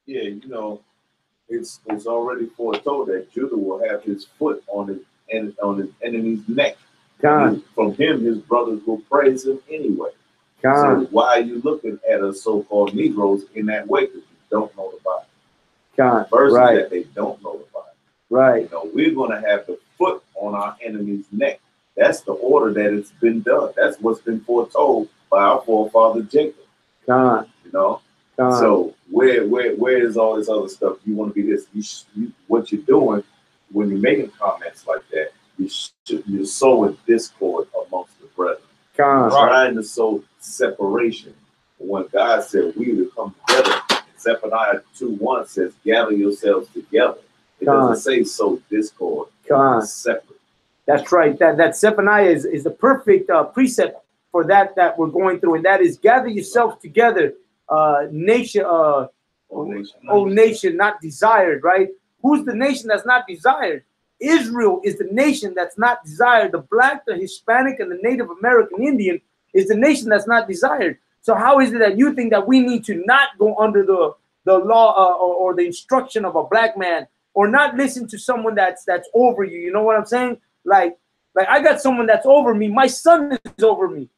Yeah, you know, it's already foretold that Judah will have his foot on his enemy's neck. God. From him, his brothers will praise him anyway. God. So why are you looking at us so-called Negroes in that way? Because you don't know the Bible. God. Versus Right. that they don't know the Bible. Right. You know, we're going to have the foot on our enemy's neck. That's the order that it's been done. That's what's been foretold by our forefather Jacob. God. You know. God. So where is all this other stuff? You want to be this? What you're doing when you're making comments like that, you're sowing discord amongst the brethren. God. You're trying to sow separation. When God said we will come together, Zephaniah 2:1 says, "Gather yourselves together." It doesn't say sow discord. It's separate. That's right. That Zephaniah is the perfect precept for that we're going through, and that is gather yourselves together, nation, oh nation not desired, right? Who's the nation that's not desired? Israel is the nation that's not desired. The black, the Hispanic, and the Native American Indian is the nation that's not desired. So how is it that you think that we need to not go under the law or the instruction of a black man, or not listen to someone that's over you? You know what I'm saying? Like I got someone that's over me. My son is over me,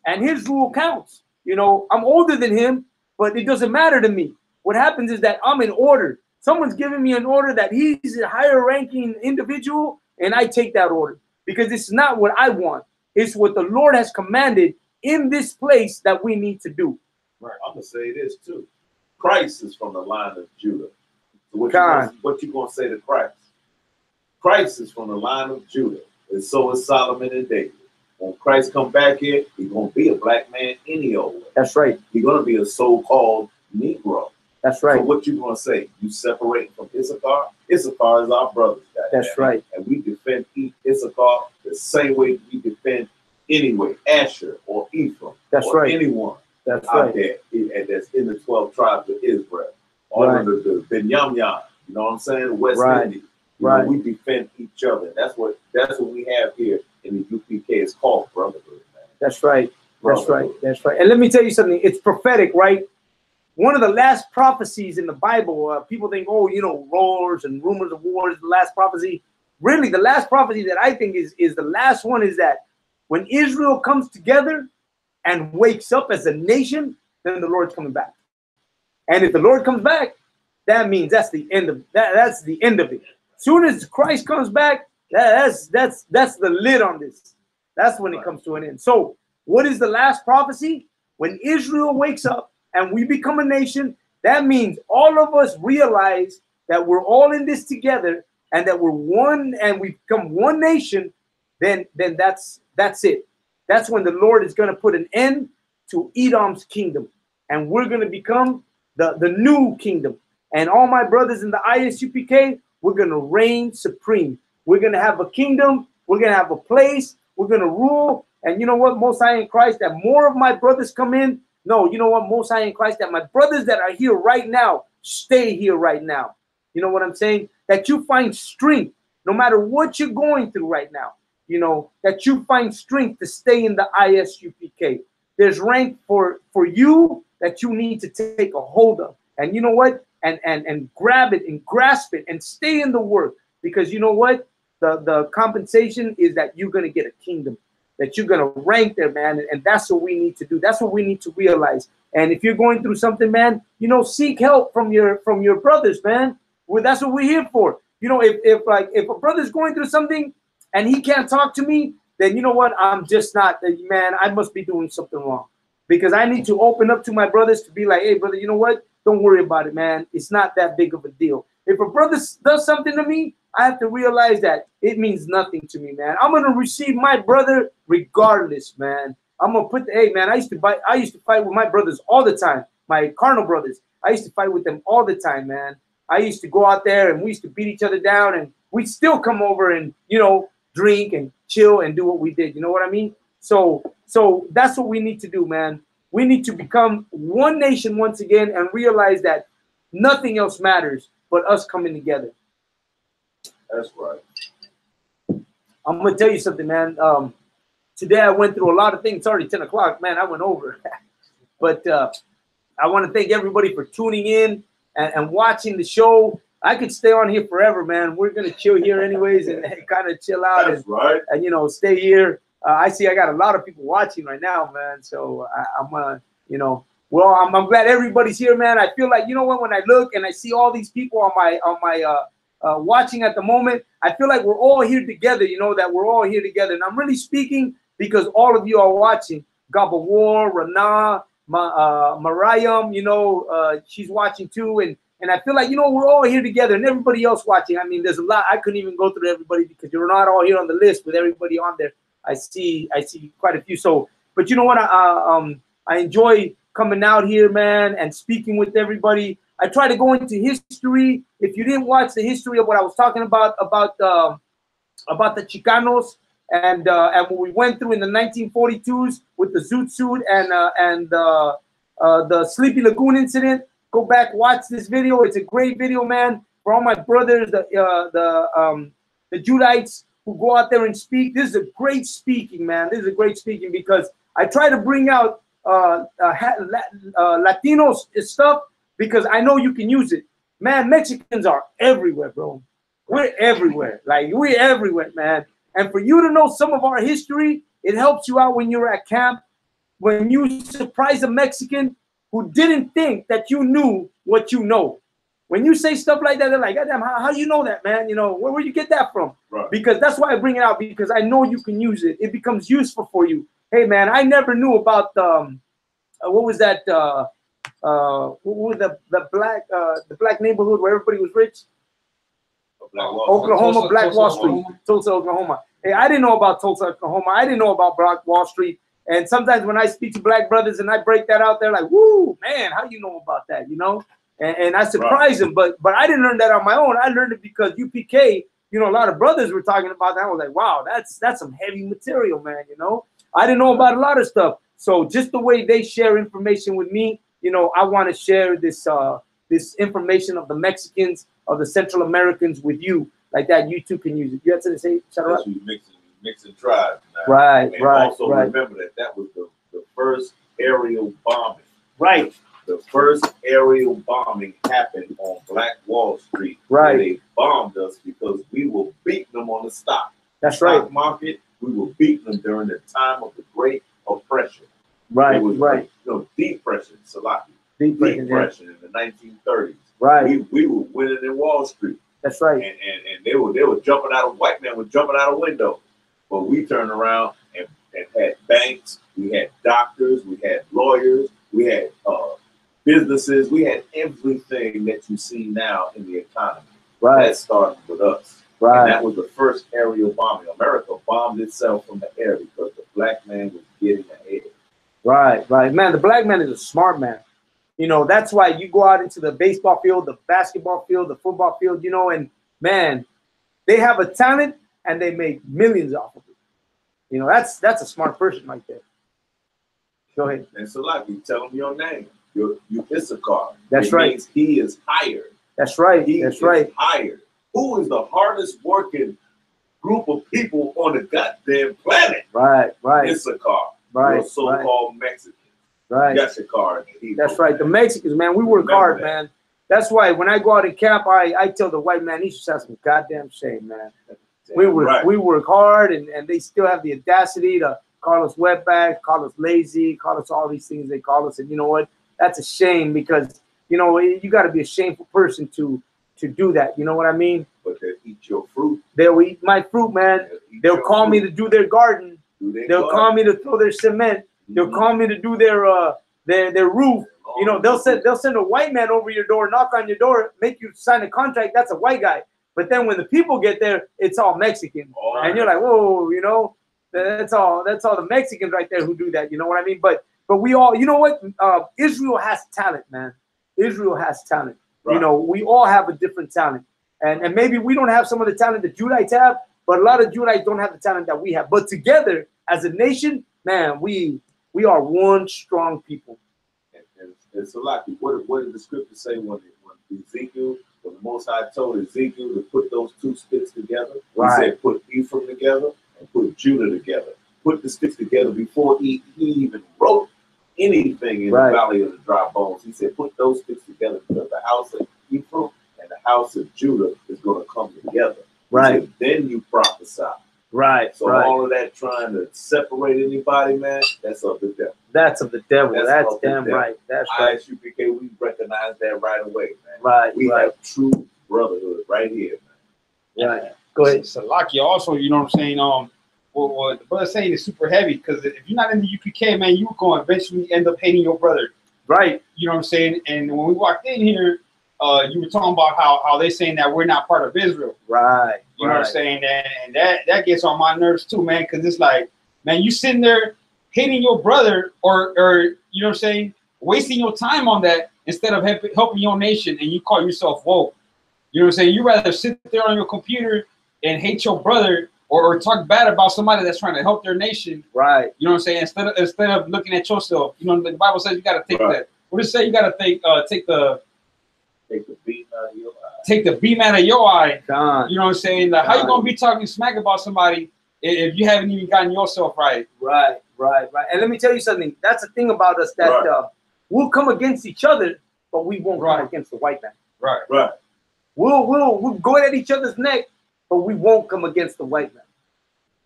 and his rule counts. You know, I'm older than him, but it doesn't matter to me. What happens is that I'm in order. Someone's giving me an order that he's a higher ranking individual, and I take that order because it's not what I want. It's what the Lord has commanded in this place that we need to do. Right. I'm gonna say this too. Christ is from the line of Judah. So what you gonna say to Christ? Christ is from the line of Judah, and so is Solomon and David. When Christ come back here, he's gonna be a black man any old way. That's right. He's gonna be a so-called Negro. That's right. So what you gonna say? You separate from Issachar? Issachar is our brothers. That's right. And we defend Issachar the same way we defend anyway Asher or Ephraim. That's or right. Anyone. That's out right. there and that's in the 12 tribes of Israel. Or right. the Benjamin, you know what I'm saying? West right. Indies. Right. We defend each other. That's what we have here in the UPK. It's called brotherhood, man. That's right. That's right. That's right. And let me tell you something. It's prophetic, right? One of the last prophecies in the Bible, people think, oh, you know, roars and rumors of wars is the last prophecy. Really, the last prophecy that I think is the last one is that when Israel comes together and wakes up as a nation, then the Lord's coming back. And if the Lord comes back, that means that's the end of that. That's the end of it. Soon as Christ comes back, that's the lid on this. That's when it comes to an end. So what is the last prophecy? When Israel wakes up and we become a nation, that means all of us realize that we're all in this together and that we're one and we become one nation. Then that's it. That's when the Lord is going to put an end to Edom's kingdom, and we're going to become the new kingdom. And all my brothers in the ISUPK, we're going to reign supreme. We're going to have a kingdom. We're going to have a place. We're going to rule. And you know what? Most High in Christ, that more of my brothers come in, No, you know what? Most High in Christ, that my brothers that are here right now, stay here right now. You know what I'm saying? That you find strength, no matter what you're going through right now. You know, that you find strength to stay in the ISUPK. There's rank for you that you need to take a hold of. And you know what? And grab it and grasp it and stay in the work. Because you know what? The compensation is that you're going to get a kingdom, that you're going to rank there, man. And that's what we need to do. That's what we need to realize. And if you're going through something, man, you know, seek help from your brothers, man. Well, that's what we're here for. You know, if a brother's going through something and he can't talk to me, then you know what? I'm just not, man, I must be doing something wrong. Because I need to open up to my brothers to be like, hey, brother, you know what? Don't worry about it, man. It's not that big of a deal. If a brother does something to me, I have to realize that it means nothing to me, man. I'm gonna receive my brother regardless, man. I'm gonna put hey, man. I used to fight with my brothers all the time. My carnal brothers. I used to fight with them all the time, man. I used to go out there and we used to beat each other down, and we'd still come over and, you know, drink and chill and do what we did. You know what I mean? So that's what we need to do, man. We need to become one nation once again and realize that nothing else matters but us coming together. That's right. I'm gonna tell you something, man. Today I went through a lot of things. It's already 10 o'clock, man. I went over. But I want to thank everybody for tuning in and watching the show. I could stay on here forever, man. We're gonna chill here anyways and kind of chill out. That's right. And you know, stay here. I see I got a lot of people watching right now, man. So I'm gonna, you know, well, I'm glad everybody's here, man. I feel like, you know what, when I look and I see all these people on my watching at the moment, I feel like we're all here together, you know, that we're all here together. And I'm really speaking because all of you are watching. Gabawar, Rana, Mariam, you know, she's watching too. And I feel like, you know, we're all here together and everybody else watching. I mean, there's a lot. I couldn't even go through everybody because you're not all here on the list with everybody on there. I see quite a few. So, but you know what? I enjoy coming out here, man, and speaking with everybody. I try to go into history. If you didn't watch the history of what I was talking about the Chicanos and what we went through in the 1942s with the Zoot Suit and the Sleepy Lagoon incident, go back, watch this video. It's a great video, man. For all my brothers, the Judites who go out there and speak. This is a great speaking, man. This is a great speaking because I try to bring out Latinos stuff because I know you can use it. Man, Mexicans are everywhere, bro. We're everywhere. Like, we're everywhere, man. And for you to know some of our history, it helps you out when you're at camp. When you surprise a Mexican who didn't think that you knew what you know. When you say stuff like that, they're like, God damn, how do you know that, man? You know, where you get that from? Right. Because that's why I bring it out, because I know you can use it. It becomes useful for you. Hey, man, I never knew about what was that? What was the black neighborhood where everybody was rich? Oklahoma, Black Wall Street, Tulsa, Oklahoma. Hey, I didn't know about Tulsa, Oklahoma. I didn't know about Black Wall Street. And sometimes when I speak to black brothers and I break that out, they're like, "Woo, man, how do you know about that?" You know. And I surprised them, but I didn't learn that on my own. I learned it because UPK, you know, a lot of brothers were talking about that. I was like, wow, that's some heavy material, man. You know, I didn't know about a lot of stuff. So just the way they share information with me, you know, I want to share this this information of the Mexicans, of the Central Americans with you, like that. You too can use it. You have to say, shout out. Mixing tribes. Now. Right, and right. Also remember that was the first aerial bombing. Right. The first aerial bombing happened on Black Wall Street. Right. They bombed us because we were beating them on the stock. That's right. Stock market. We were beating them during the time of the Great Oppression. Right. It was right. Depression, Salaki. Depression in the 1930s. Right. We were winning in Wall Street. That's right. And they were jumping out of white men were jumping out of windows. But we turned around and had banks. We had doctors. We had lawyers. We had businesses. We had everything that you see now in the economy. Right. That started with us. Right. And that was the first aerial bombing. America bombed itself from the air because the black man was getting ahead. Right, right. Man, the black man is a smart man. You know, that's why you go out into the baseball field, the basketball field, the football field, you know, and man, they have a talent and they make millions off of it. You know, that's a smart person right there. Go ahead. And so like you tell him your name. You Issachar. That's it right. Means he is hired. That's right. He That's is right. hired. Who is the hardest working group of people on the goddamn planet? Right. Right. Issachar. Right. Your so-called Mexicans. Right. Issachar. That's right. The Mexicans, man, we work hard, man. That's why when I go out in camp, I tell the white man, he should have some goddamn shame, man. We work hard, and they still have the audacity to call us wetbacks, call us lazy, call us all these things they call us. And you know what? That's a shame because, you know, you got to be a shameful person to do that. You know what I mean? But they'll eat your fruit. They'll eat my fruit, man. They'll call me to do their garden. They'll call me to throw their cement. They'll call me to do their roof. You know, they'll send a white man over your door, knock on your door, make you sign a contract. That's a white guy. But then when the people get there, it's all Mexican. And you're like, whoa, you know, that's all the Mexicans right there who do that. You know what I mean? But we all, you know what? Israel has talent, man. Israel has talent. Right. You know, we all have a different talent. And maybe we don't have some of the talent that Judites have, but a lot of Judites don't have the talent that we have. But together, as a nation, man, we are one strong people. And so, like, what did the scripture say when Ezekiel, when the Most High told Ezekiel to put those two sticks together? Right. He said, put Ephraim together and put Judah together. Put the sticks together before he even wrote anything in the Valley of the Dry Bones. He said, put those sticks together because the house of Ephraim and the house of Judah is going to come together. Right. Said, then you prophesy. Right. So all of that trying to separate anybody, man, that's of the devil. That's of the devil. That's damn right. That's right. ISUPK, we recognize that right away, man. Right. We have true brotherhood right here, man. Right. Go ahead. Salaki also, you know what I'm saying? What the brother saying is super heavy because if you're not in the UPK, man, you're going to eventually end up hating your brother. Right. You know what I'm saying? And when we walked in here, you were talking about how they're saying that we're not part of Israel. Right. You know what I'm saying? And that gets on my nerves too, man, because it's like, man, you sitting there hating your brother or you know what I'm saying, wasting your time on that instead of helping your nation, and you call yourself woke. You know what I'm saying? You rather sit there on your computer and hate your brother or talk bad about somebody that's trying to help their nation. Right. You know what I'm saying? Instead of looking at yourself. You know, the Bible says you got to take that. What does it say? You got to take the beam out of your eye. Take the beam out of your eye. God. You know what I'm saying? Like, how you gonna be talking smack about somebody if you haven't even gotten yourself right? Right. And let me tell you something. That's the thing about us that we'll come against each other, but we won't come against the white man. Right. We'll go at each other's neck, but we won't come against the white man.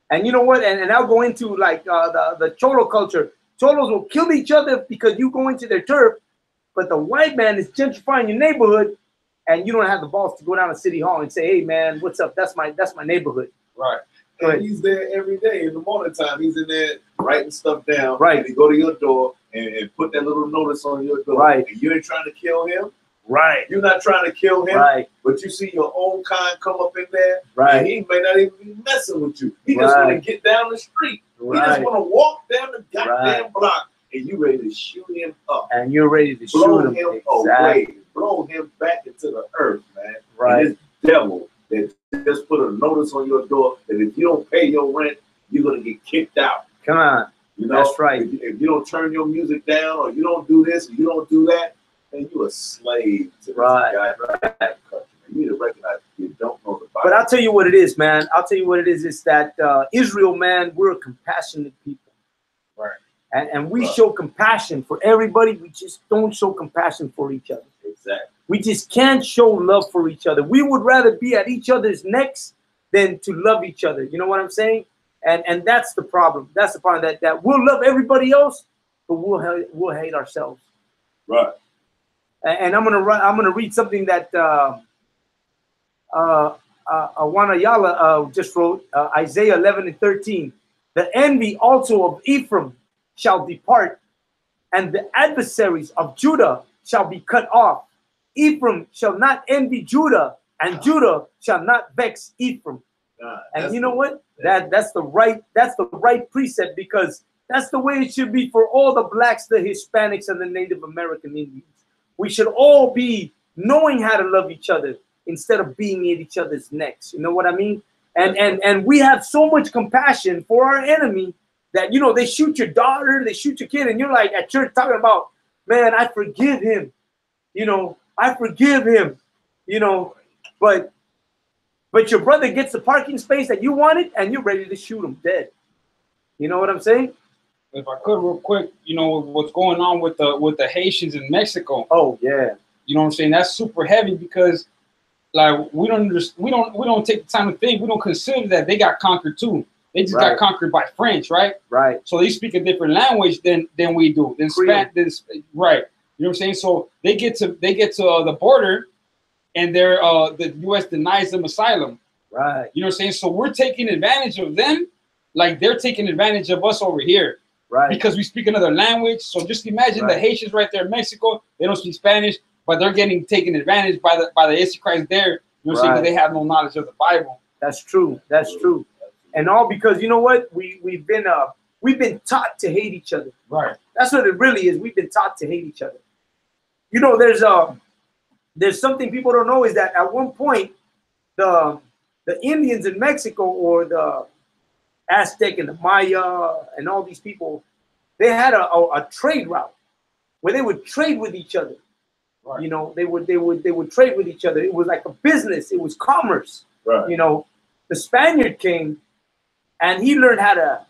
And you know what? And I'll go into like the Cholo culture. Cholos will kill each other because you go into their turf. But the white man is gentrifying your neighborhood, and you don't have the balls to go down to City Hall and say, "Hey, man, what's up? That's my neighborhood." Right. And he's there every day in the morning time. He's in there writing stuff down. Right. And he go to your door and put that little notice on your door. Right. And you ain't trying to kill him. Right. You're not trying to kill him. Right. But you see your own kind come up in there. Right. And he may not even be messing with you. He just want to get down the street. Right. He just want to walk down the goddamn block. And you ready to shoot him up. And you're ready to blow shoot him away. Blow him back into the earth, man. Right. And this devil that just put a notice on your door that if you don't pay your rent, you're going to get kicked out. Come on. You know, that's right. If you don't turn your music down or you don't do this or you don't do that, then you're a slave to this guy. Right. You need to recognize you don't know the Bible. But I'll tell you what it is, man. I'll tell you what it is. It's that Israel, man, we're a compassionate people. Right. And we show compassion for everybody. We just don't show compassion for each other. Exactly. We just can't show love for each other. We would rather be at each other's necks than to love each other. You know what I'm saying? And that's the problem. That's the problem. That we'll love everybody else, but we'll hate ourselves. Right. And I'm gonna read something that Awana Yala just wrote. Isaiah 11:13. The envy also of Ephraim shall depart, and the adversaries of Judah shall be cut off. Ephraim shall not envy Judah, and Judah shall not vex Ephraim. And you know what? That's the right precept, because that's the way it should be for all the blacks, the Hispanics, and the Native American Indians. We should all be knowing how to love each other instead of being at each other's necks. You know what I mean? And we have so much compassion for our enemy that, you know, they shoot your daughter, they shoot your kid, and you're like at church talking about, man, I forgive him. You know, I forgive him. You know, but your brother gets the parking space that you wanted, and you're ready to shoot him dead. You know what I'm saying? If I could, real quick, you know what's going on with the Haitians in Mexico. Oh yeah. You know what I'm saying? That's super heavy because, like, we don't take the time to think. We don't consider that they got conquered too. They just got conquered by French, right? Right. So they speak a different language than we do. Right. You know what I'm saying? So they get to the border, and the U.S. denies them asylum. Right. You know what I'm saying? So we're taking advantage of them, like they're taking advantage of us over here. Right. Because we speak another language. So just imagine the Haitians right there in Mexico. They don't speak Spanish, but they're getting taken advantage by the Antichrist there. You know what I'm saying? Because they have no knowledge of the Bible. That's true. That's true. And all because, you know what, we've been taught to hate each other. Right. That's what it really is. We've been taught to hate each other. You know, there's something people don't know is that at one point the Indians in Mexico, or the Aztec and the Maya and all these people, they had a trade route where they would trade with each other. Right. You know, they would trade with each other. It was like a business. It was commerce. Right. You know, the Spaniard came, and he learned how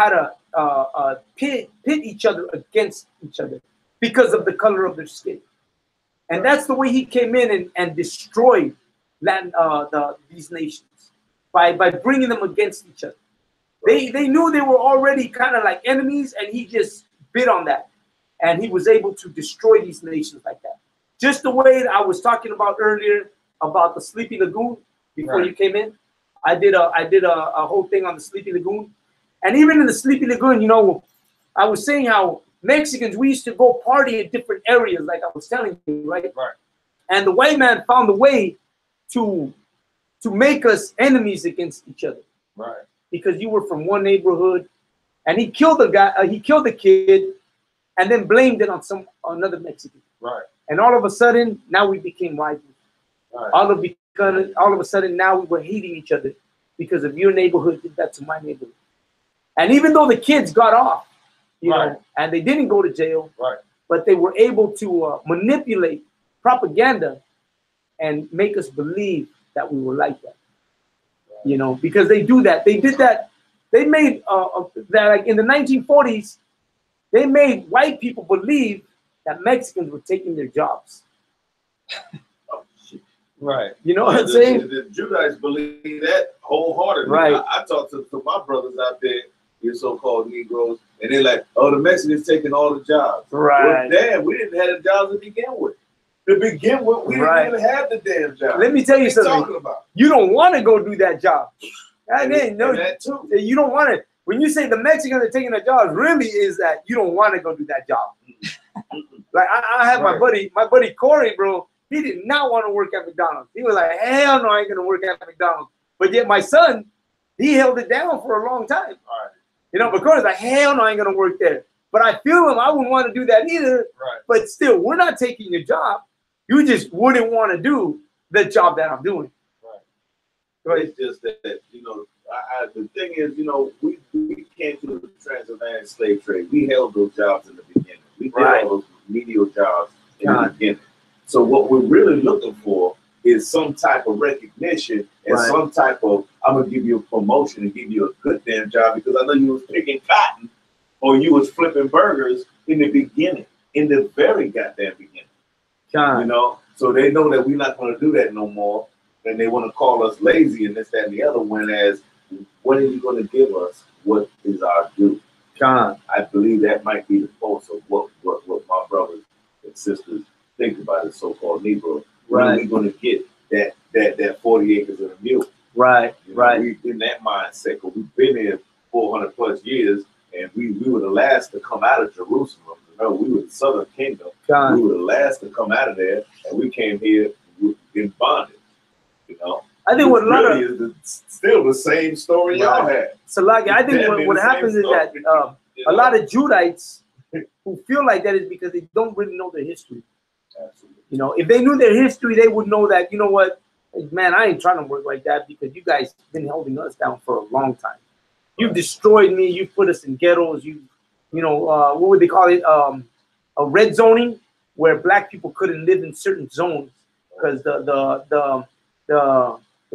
to pit each other against each other because of the color of their skin, and that's the way he came in and destroyed these nations by bringing them against each other. They knew they were already kind of like enemies, and he just bit on that, and he was able to destroy these nations like that. Just the way I was talking about earlier about the Sleepy Lagoon before you came in. I did a whole thing on the Sleepy Lagoon. And even in the Sleepy Lagoon, you know, I was saying how Mexicans, we used to go party in different areas, like I was telling you, right? Right. And the white man found a way to make us enemies against each other. Right. Because you were from one neighborhood, and he killed the kid, and then blamed it on another Mexican. Right. And all of a sudden, now we became rivals. Right. All of a sudden, now we were hating each other because of your neighborhood did that to my neighborhood. And even though the kids got off, you know, and they didn't go to jail, but they were able to manipulate propaganda and make us believe that we were like that. You know, because they do that. They did that. They made that, like in the 1940s, they made white people believe that Mexicans were taking their jobs. Right. You know what I'm saying? The Judites believe that wholeheartedly. Right. I talk to my brothers out there, your so-called Negroes, and they're like, oh, the Mexicans taking all the jobs. Right. Well, damn, we didn't have the jobs to begin with. To begin with, we didn't even have the damn job. Let me tell you something. Talking about? You don't want to go do that job. That too. You don't want to. When you say the Mexicans are taking the jobs, really is that you don't want to go do that job. Like I have my buddy Corey, bro. He did not want to work at McDonald's. He was like, hell no, I ain't gonna work at McDonald's. But yet my son, he held it down for a long time. Right. You know, but Corey's like, hell no, I ain't gonna work there. But I feel him. I wouldn't want to do that either. Right. But still, we're not taking your job. You just wouldn't want to do the job that I'm doing. Right. It's just that, you know, the thing is, you know, we came to the transatlantic slave trade. We held those jobs in the beginning. We did all those menial jobs in the beginning. So what we're really looking for is some type of recognition and some type of, I'm going to give you a promotion and give you a good damn job because I know you was picking cotton or you was flipping burgers in the beginning, in the very goddamn beginning. You know, so they know that we're not going to do that no more. And they want to call us lazy and this, that, and the other. Whereas, when are you going to give us what is our due? I believe that might be the pulse of what my brothers and sisters think about the so-called Negro. When are we going to get that 40 acres and a mule? Right, you know, we in that mindset because we've been here 400 plus years, and we were the last to come out of Jerusalem. You know, we were the Southern Kingdom. We were the last to come out of there, and we came here in bondage. You know, I think what a lot of still the same story y'all had. So, like, I think what happens is that a lot of Judites who feel like that is because they don't really know their history. Absolutely. You know, if they knew their history, they would know that, you know what, man, I ain't trying to work like that because you guys been holding us down for a long time. You've destroyed me. You put us in ghettos. You know, what would they call it? A red zoning, where black people couldn't live in certain zones because the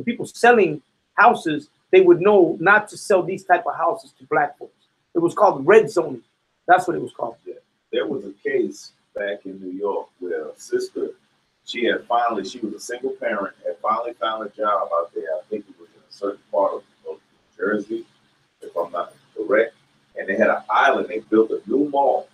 people selling houses, they would know not to sell these type of houses to black folks. It was called red zoning. That's what it was called. Yeah. There was a case back in New York where a sister, she was a single parent, had finally found a job out there. I think it was in a certain part of New Jersey, if I'm not correct. And they had an island. They built a new mall,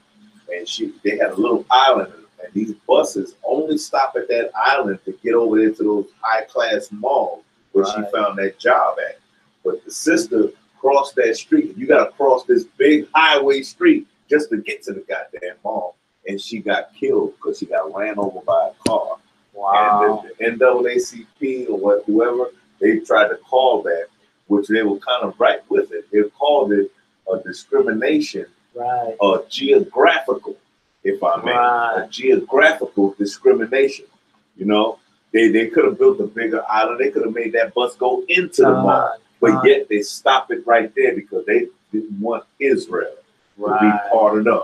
and they had a little island, and these buses only stop at that island to get over there to those high-class malls where she found that job at. But the sister crossed that street. You got to cross this big highway street just to get to the goddamn mall. And she got killed because she got ran over by a car. Wow. And the NAACP or whoever, they tried to call that, which they were kind of right with it. They called it a discrimination, a geographical, if I may, a geographical discrimination. You know, they could have built a bigger island. They could have made that bus go into the mall. But yet they stopped it right there because they didn't want Israel to be part of them.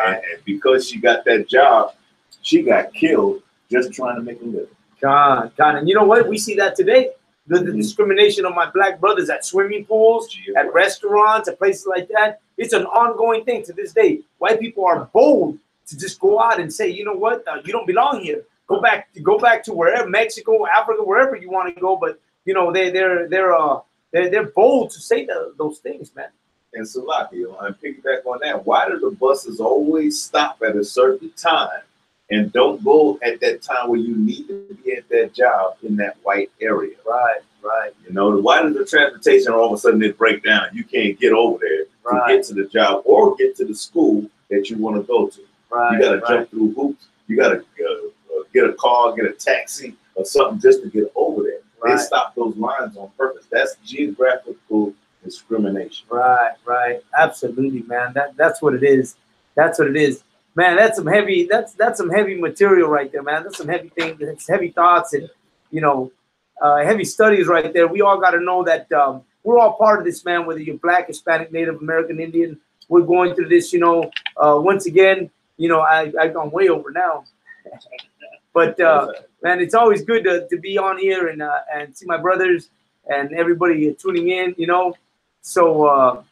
And because she got that job, she got killed just trying to make a living. God. And you know what? We see that today. The discrimination of my black brothers at swimming pools, at restaurants, at places like that. It's an ongoing thing to this day. White people are bold to just go out and say, you know what? You don't belong here. Go back to wherever, Mexico, Africa, wherever you want to go. But you know, they're bold to say those things, man. And Salaki, I'm piggyback on that. Why do the buses always stop at a certain time and don't go at that time where you need to be at that job in that white area? Right. You know, why does the transportation all of a sudden it break down? You can't get over there to get to the job or get to the school that you want to go to. You got to jump through hoops. You got to get a car, get a taxi or something just to get over there. They stop those lines on purpose. That's geographical discrimination. Right. Absolutely, man. That's what it is. That's what it is. Man, that's some heavy material right there, man. That's some heavy things, it's heavy thoughts and you know, heavy studies right there. We all got to know that we're all part of this, man, whether you're black, Hispanic, Native American, Indian. We're going through this, you know, once again, you know, I've gone way over now. But man, it's always good to be on here and see my brothers and everybody tuning in, you know. So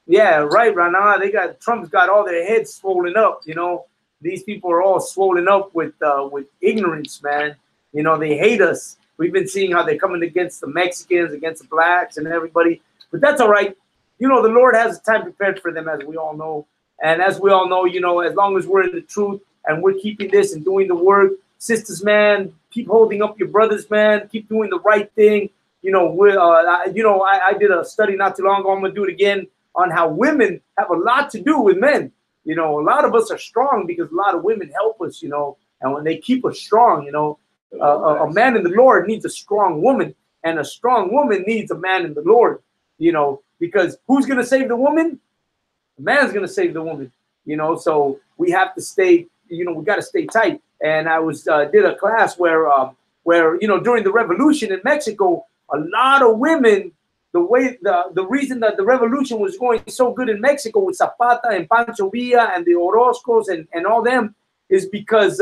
yeah, right now Trump's got all their heads swollen up, you know. These people are all swollen up with ignorance, man. You know, they hate us. We've been seeing how they're coming against the Mexicans, against the blacks and everybody. But that's all right. You know, the Lord has a time prepared for them, as we all know. And as we all know, you know, as long as we're in the truth and we're keeping this and doing the work, sisters, man, keep holding up your brothers, man. Keep doing the right thing. You know, I did a study not too long ago. I'm gonna do it again on how women have a lot to do with men. You know, a lot of us are strong because a lot of women help us. You know, and when they keep us strong, you know, a man in the Lord needs a strong woman, and a strong woman needs a man in the Lord. You know, because who's gonna save the woman? The man's gonna save the woman. You know, so we have to stay. You know, we got to stay tight. And I did a class where you know, during the revolution in Mexico, a lot of women, the reason that the revolution was going so good in Mexico with Zapata and Pancho Villa and the Orozcos and all them is because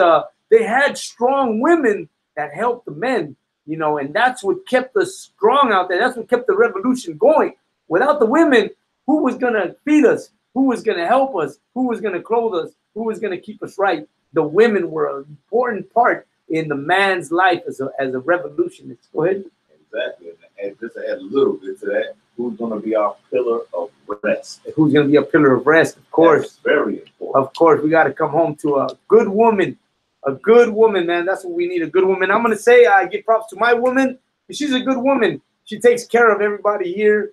they had strong women that helped the men, you know, and that's what kept us strong out there. That's what kept the revolution going. Without the women, who was going to feed us? Who was going to help us? Who was going to clothe us? Who was going to keep us right? The women were an important part in the man's life as a revolutionist. Go ahead. Exactly. And just to add a little bit to that, who's going to be our pillar of rest? Who's going to be a pillar of rest? Of course. That's very important. Of course. We got to come home to a good woman. A good woman, man. That's what we need, a good woman. I'm going to say I give props to my woman. She's a good woman. She takes care of everybody here.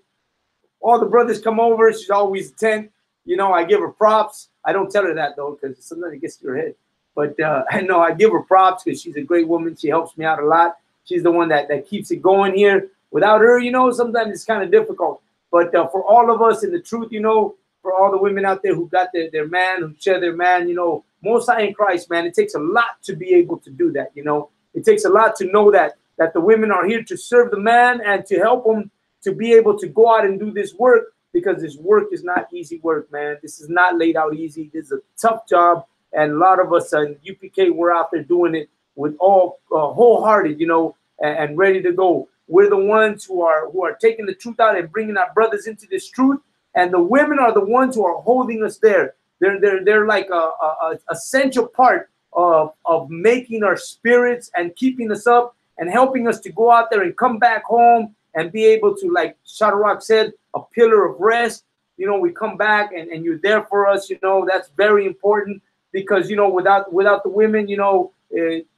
All the brothers come over. She's always attentive. You know, I give her props. I don't tell her that, though, because sometimes it gets to her head. But I know I give her props because she's a great woman. She helps me out a lot. She's the one that keeps it going here. Without her, you know, sometimes it's kind of difficult. But for all of us in the truth, you know, for all the women out there who got their man, who share their man, you know, Most High in Christ, man, it takes a lot to be able to do that, you know. It takes a lot to know that the women are here to serve the man and to help him to be able to go out and do this work because this work is not easy work, man. This is not laid out easy. This is a tough job, and a lot of us in UPK, we're out there doing it with all wholehearted, you know, and ready to go. We're the ones who are taking the truth out and bringing our brothers into this truth, and the women are the ones who are holding us there. They're like a essential part of making our spirits and keeping us up and helping us to go out there and come back home and be able to, like Shadrach said, a pillar of rest. You know, we come back and you're there for us. You know, that's very important, because, you know, without the women, you know,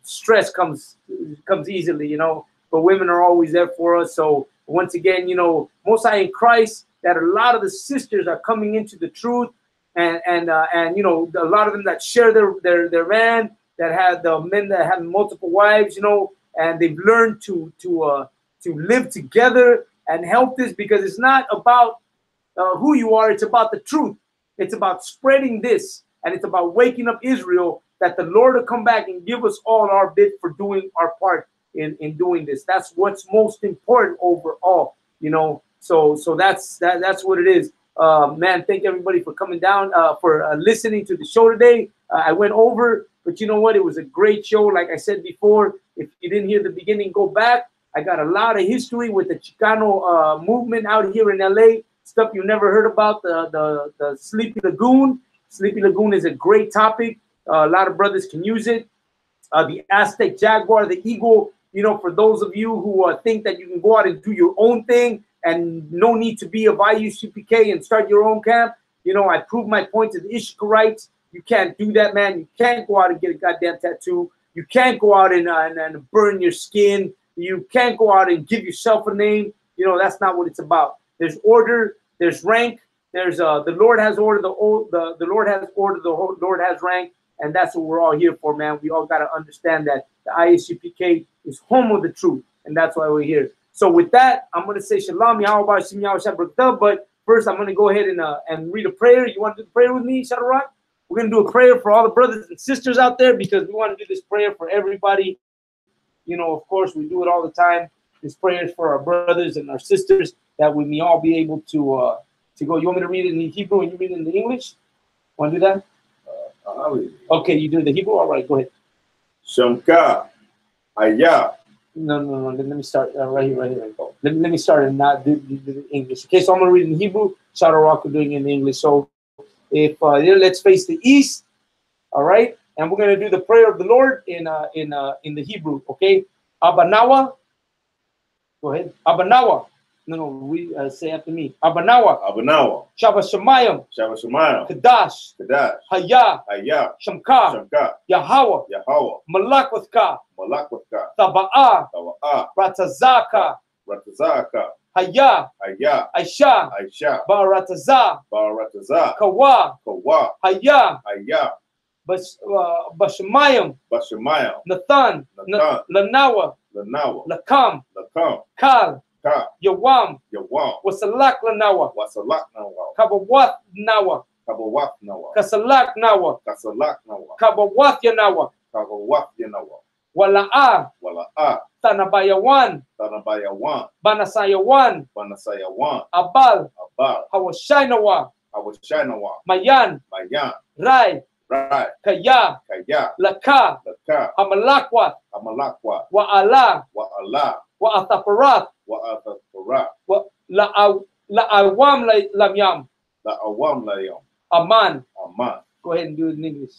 stress comes easily, you know, but women are always there for us. So once again, you know, Most High in Christ, that a lot of the sisters are coming into the truth, and you know, a lot of them that share their man, that have the men that have multiple wives, you know, and they've learned to live together and help this, because it's not about who you are, it's about the truth. It's about spreading this, and it's about waking up Israel, that the Lord will come back and give us all our bit for doing our part in doing this. That's what's most important overall, you know. So that's what it is. Man, thank everybody for coming down, for listening to the show today. I went over, but you know what? It was a great show. Like I said before, if you didn't hear the beginning, go back. I got a lot of history with the Chicano movement out here in LA. Stuff you never heard about, the Sleepy Lagoon. Sleepy Lagoon is a great topic. A lot of brothers can use it. The Aztec Jaguar, the Eagle. You know, for those of you who think that you can go out and do your own thing and no need to be of ISUPK and start your own camp, you know, I proved my point to the Ishikarites. You can't do that, man. You can't go out and get a goddamn tattoo. You can't go out and burn your skin. You can't go out and give yourself a name. You know, that's not what it's about. There's order. There's rank. There's the Lord has order. The Lord has order. The Lord has rank, and that's what we're all here for, man. We all got to understand that the ISUPK is home of the truth, and that's why we're here. So with that, I'm gonna say shalom, Yahweh, Shim Yahweh, Shabbat. But first, I'm gonna go ahead and read a prayer. You want to do the prayer with me, Shadrach? We're gonna do a prayer for all the brothers and sisters out there, because we want to do this prayer for everybody. You know, of course, we do it all the time. This prayer is for our brothers and our sisters, that we may all be able to go. You want me to read it in Hebrew and you read it in the English? Want to do that? I'll read it. Okay, you do the Hebrew? All right, go ahead. Shamka, Ayah. No. Let me start right here. Go. Let me start and not do the English. Okay, so I'm gonna read in Hebrew. Shadrach will doing it in English. So if let's face the east. All right, and we're gonna do the prayer of the Lord in the Hebrew. Okay, Abanawa. Go ahead, Abanawa. No, we say after me. Abanawa. Abanawa. Shabbat Shemayim. Shabbat Shemayim. Kadash. Kadash. Hayah. Ayah. Shamka. Shamka. Yahweh. Yahweh. Malakwithka. Malakwithka. Taba'ah. Tawa'ah. Ratazaka. Ratazaka. Hayah. Ayah. Aisha. Aisha. Barataza. Barataza. Kawa. Kawa. Hayah. Ayah. Bashemayim. Bashemayim. Nathan. Nathan. Lanawa. Lanawa. Lakam. Lakam. Kal. Ka. Yawam. Yawam. Wasalak Lanawa. Wasalak Nawa. Kabawath Nawa. Kabawat Nawa. Kasalak Nawa. Kasalak Nawa. Kabawath Yanawa. Kabawat Yanawa. Wala'a. Wala'a. Tanabayawan. Tanabayawan. Banasayawan. Banasayawan. Abal. Abal. Hawashainawa. Awashanawa. Mayan. Mayan. Rai. Rai. Kaya. Kaya. Laka. Laka. Hamalakwat. Amalakwa. Wa'ala. Wa'ala. Wa'athaparat. Wa'atapura. La'awam lamyam. La'awam layam. Aman. Aman. Go ahead and do it in English.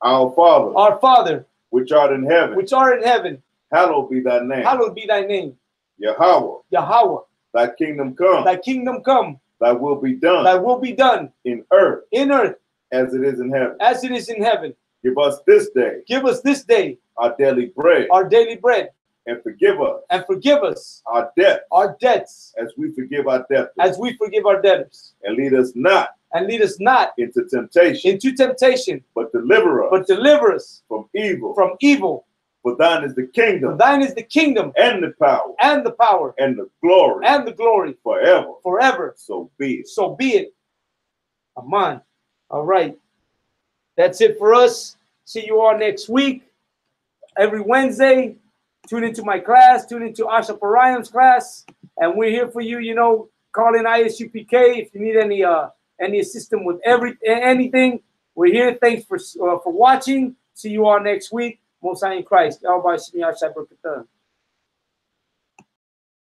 Our Father. Our Father, which art in heaven. which art in heaven. Hallowed be thy name. Hallowed be thy name. Yahweh. Yahweh. Thy kingdom come. Thy kingdom come. Thy will be done. Thy will be done. In earth. In earth. As it is in heaven. As it is in heaven. Give us this day. Give us this day. Our daily bread. Our daily bread. And forgive us. And forgive us. Our debt. Our debts. As we forgive our debtors. As we forgive our debtors. And lead us not. And lead us not into temptation. Into temptation. But deliver us. But deliver us. From evil. From evil. For thine is the kingdom. For thine is the kingdom. And the power. And the power. And the glory. And the glory. Forever. Forever. So be it. So be it. Amen. All right. That's it for us. See you all next week. Every Wednesday. Tune into my class. Tune into Asha Parayam's class. And we're here for you, you know. call in ISUPK if you need any assistance with anything. We're here. Thanks for watching. See you all next week. Most High in Christ.